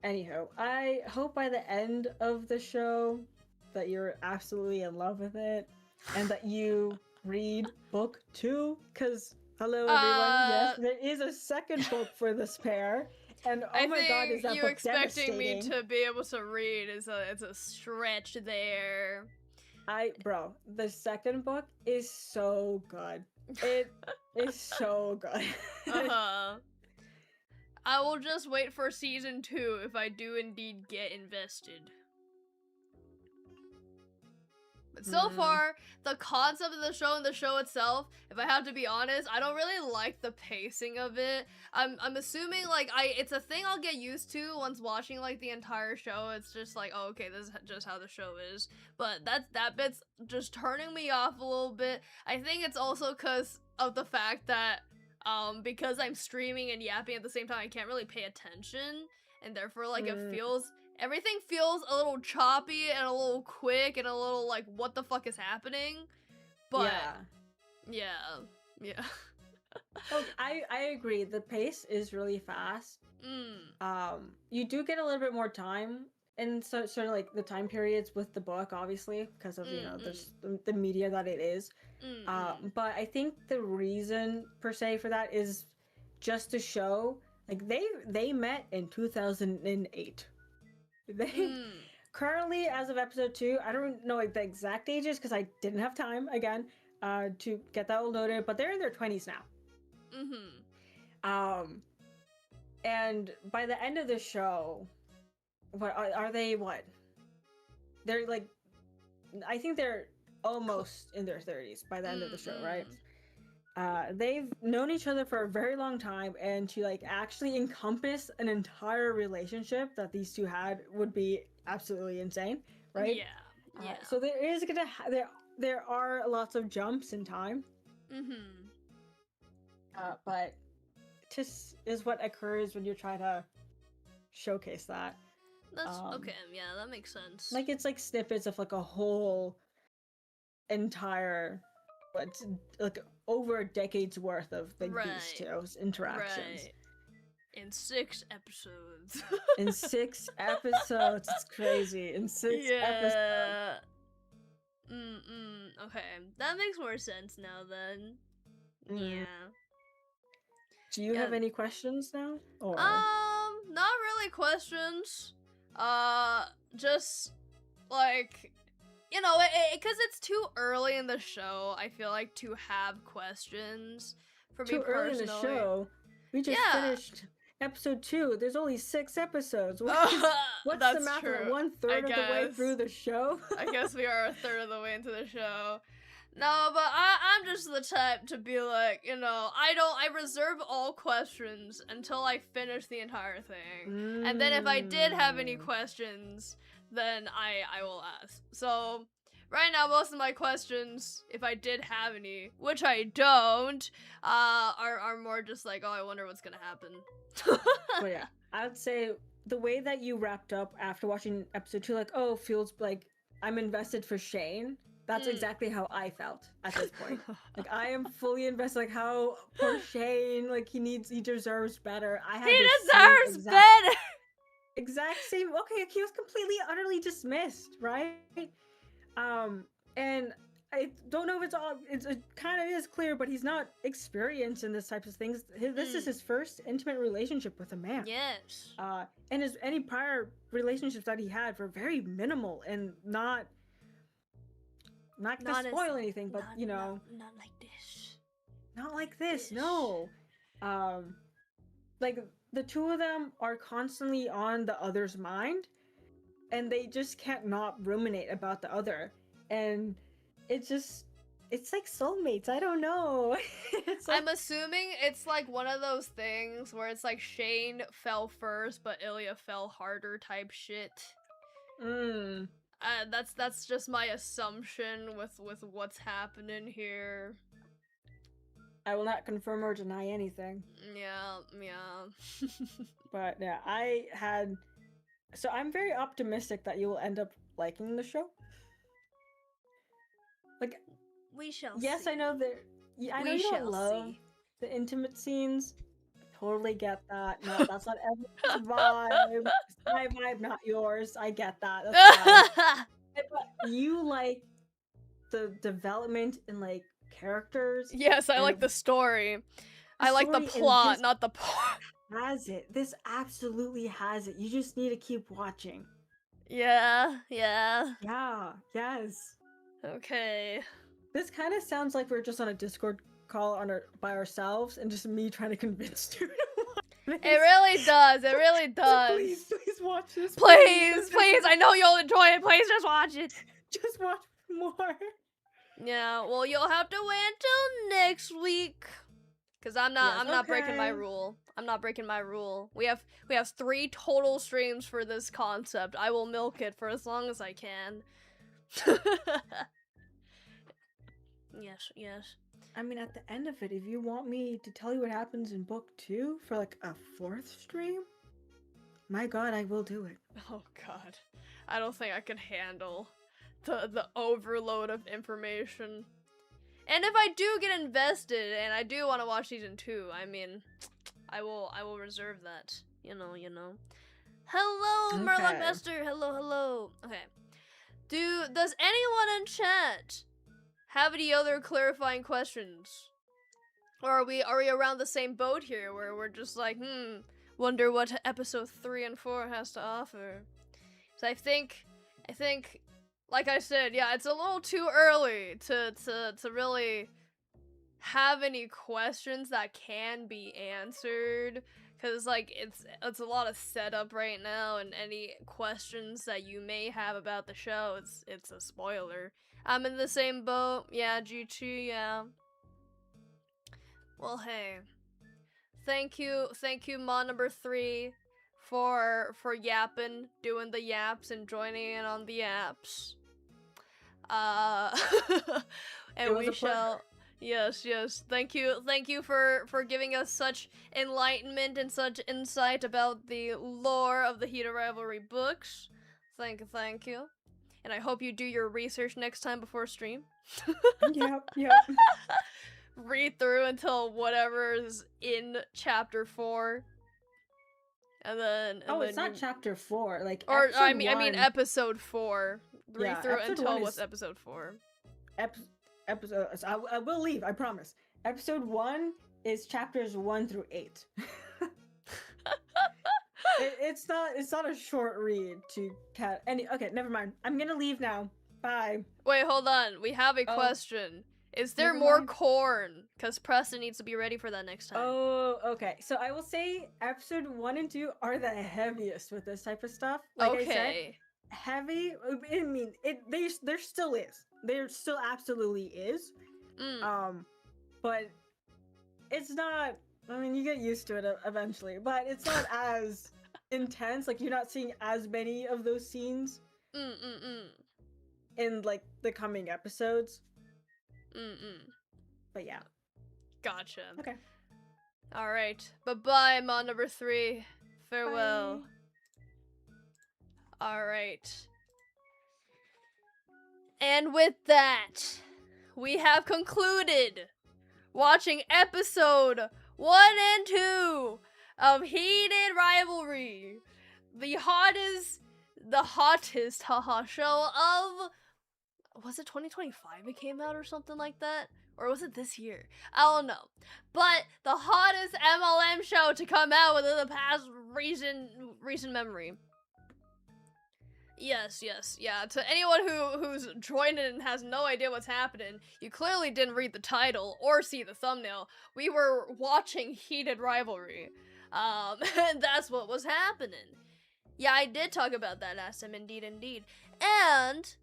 Anywho, I hope by the end of the show that you're absolutely in love with it and that you read book 2, because hello everyone, yes, there is a second book for this pair. And oh my god, is that you book expecting me devastating. to be able to read it's a stretch there. Bro, the second book is so good. It is so good. I will just wait for season 2 if I do indeed get invested. But so far, the concept of the show and the show itself, if I have to be honest, I don't really like the pacing of it. I'm assuming like it's a thing I'll get used to once watching like the entire show. It's just like, oh, okay, this is just how the show is. But that bit's just turning me off a little bit. I think it's also because of the fact that because I'm streaming and yapping at the same time, I can't really pay attention, and therefore like everything feels a little choppy and a little quick and a little like, what the fuck is happening? But yeah. Oh, I agree. The pace is really fast. You do get a little bit more time in sort of like the time periods with the book, obviously, because of you know the media that it is. But I think the reason per se for that is just to show like they met in 2008. They currently, as of episode 2, I don't know like the exact ages because I didn't have time again to get that all noted, but they're in their 20s now. And by the end of the show, what are they? What they're like? I think they're almost in their 30s by the end of the show, right? They've known each other for a very long time, and to like actually encompass an entire relationship that these two had would be absolutely insane, right? Yeah. So there is gonna there are lots of jumps in time. But this is what occurs when you try to showcase that. That's okay. Yeah, that makes sense. Like it's like snippets of like a whole entire like over a decade's worth of like these two interactions. Right. In 6 episodes. In 6 episodes. It's crazy. In 6 episodes. Okay. That makes more sense now then. Yeah. Do you have any questions now? Or not really questions. Just like, you know, because it's too early in the show, I feel like to have questions for me personally. Too early in the show? We just Yeah. finished episode 2. There's only 6 episodes. What's the That's math? true. One I third of the way guess. through the show. I guess we are a third of the way into the show. No, but I'm just the type to be like, you know, I reserve all questions until I finish the entire thing. And then if I did have any questions, then I will ask. So, right now, most of my questions, if I did have any, which I don't, are more just like, oh, I wonder what's gonna happen. But yeah, I would say the way that you wrapped up after watching episode 2, like, oh, feels like I'm invested for Shane. That's exactly how I felt at this point. Like, I am fully invested. Like, how poor Shane, like, he deserves better. I had He the deserves same better! exact same. Okay, he was completely, utterly dismissed, right? And I don't know if it kind of is clear, but he's not experienced in this types of things. This is his first intimate relationship with a man. Yes. And any prior relationships that he had were very minimal and not to spoil anything, but you know, not like this. not like this. No, like the two of them are constantly on the other's mind, and they just can't not ruminate about the other, and it's like soulmates. I don't know. I'm assuming it's like one of those things where it's like Shane fell first, but Ilya fell harder type shit. That's just my assumption with what's happening here. I will not confirm or deny anything. Yeah. But yeah, so I'm very optimistic that you will end up liking the show. Like, we shall yes, see. I know that. Yeah, I know you don't love the intimate scenes. Totally get that. No, that's not everyone's vibe. It's my vibe, not yours. I get that. That's fine. But you like the development in like characters. Yes, I like the story. I like the plot, not the part. Has it. This absolutely has it. You just need to keep watching. Yeah. Yeah, yes. Okay. This kind of sounds like we're just on a Discord call by ourselves and just me trying to convince you to watch this. It really does. It really does. Please watch this. Please. I know you'll enjoy it. Please just watch it. Just watch more. Yeah, well, you'll have to wait until next week. Cause I'm not breaking my rule. I'm not breaking my rule. We have 3 total streams for this concept. I will milk it for as long as I can. Yes. I mean, at the end of it, if you want me to tell you what happens in book 2 for like a 4th stream, my god, I will do it. Oh god. I don't think I could handle the overload of information. And if I do get invested and I do want to watch season 2, I mean, I will reserve that. You know. Hello, Okay. Murloc Master. Hello. Okay. Does anyone in chat have any other clarifying questions? Or are we around the same boat here where we're just like, wonder what episode 3 and 4 has to offer? So I think like I said, yeah, it's a little too early to really have any questions that can be answered, because like it's a lot of setup right now, and any questions that you may have about the show, it's a spoiler. I'm in the same boat. Yeah, G2, yeah. Well, hey, thank you, Mon number 3, for yapping, doing the yaps, and joining in on the yaps. And we shall. Yes. Thank you for giving us such enlightenment and such insight about the lore of the Heat of Rivalry books. Thank you. And I hope you do your research next time before stream. Yep. Read through until whatever is in chapter 4. And then it's not chapter 4, like, or I mean 1. episode 4. Read through until what's episode 4. I will leave, I promise. Episode 1 is chapters 1 through 8. It's not a short read to okay, never mind. I'm gonna leave now. Bye. Wait, hold on. We have a question. Is there Never more mind. corn? Because Preston needs to be ready for that next time. Oh, okay. So I will say episode 1 and 2 are the heaviest with this type of stuff. Like I said, Okay. heavy. I mean, there still is. There still absolutely is. Mm. But it's not. I mean, you get used to it eventually, but it's not as intense. Like you're not seeing as many of those scenes in like the coming episodes. But yeah. Gotcha. Okay. Alright. Bye-bye, Mon number 3. Farewell. Bye. Alright. And with that, we have concluded watching episode 1 and 2 of Heated Rivalry. The hottest show of, was it 2025 it came out or something like that? Or was it this year? I don't know. But the hottest MLM show to come out within the past recent memory. Yes, yeah. To anyone who's joined in and has no idea what's happening, you clearly didn't read the title or see the thumbnail. We were watching Heated Rivalry. And that's what was happening. Yeah, I did talk about that last time, indeed. And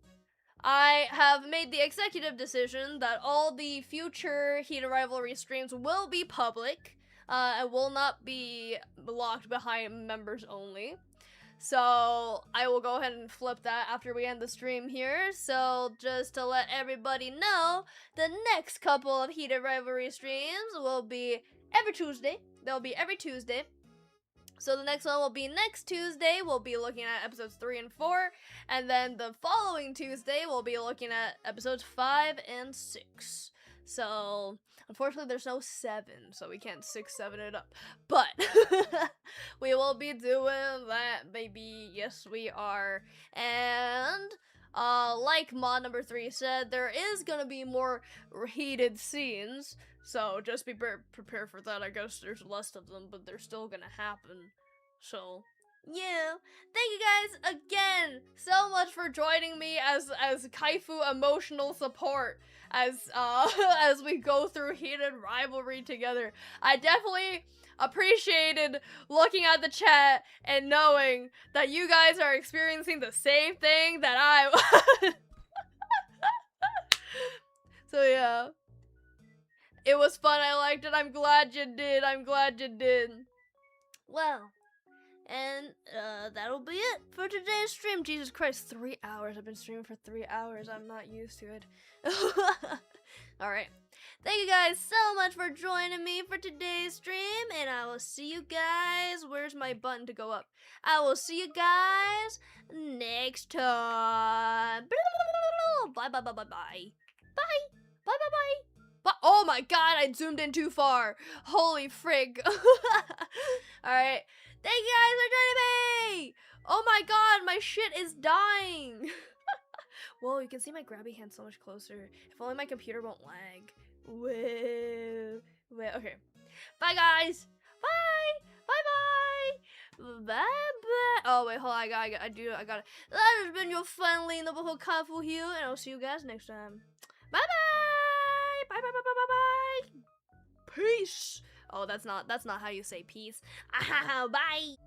I have made the executive decision that all the future Heated Rivalry streams will be public, and will not be locked behind members only. So I will go ahead and flip that after we end the stream here. So just to let everybody know, the next couple of Heated Rivalry streams will be every Tuesday. They'll be every Tuesday. So the next one will be next Tuesday. We'll be looking at episodes 3 and 4. And then the following Tuesday, we'll be looking at episodes 5 and 6. So, unfortunately, there's no 7, so we can't 6-7 it up. But, we will be doing that, baby. Yes, we are. And, like Mod number 3 said, there is gonna be more heated scenes. So, just be prepared for that. I guess there's less of them, but they're still gonna happen. So, yeah. Thank you guys again so much for joining me as Kaifu emotional support as as we go through Heated Rivalry together. I definitely appreciated looking at the chat and knowing that you guys are experiencing the same thing that I was. So yeah. It was fun, I liked it, I'm glad you did. Well, and that'll be it for today's stream. Jesus Christ, 3 hours. I've been streaming for 3 hours. I'm not used to it. Alright. Thank you guys so much for joining me for today's stream, and I will see you guys. Where's my button to go up? I will see you guys next time. Bye. But oh my god, I zoomed in too far. Holy frig. Alright. Thank you guys for joining me! Oh my god, my shit is dying! Whoa, you can see my grabby hand so much closer. If only my computer won't lag. Whoa. Wait, okay. Bye guys! Bye! Oh wait, hold on, I got it. That has been your friendly neighborhood Kaifu here, and I'll see you guys next time. Bye! Peace! Oh, that's not how you say peace. Bye!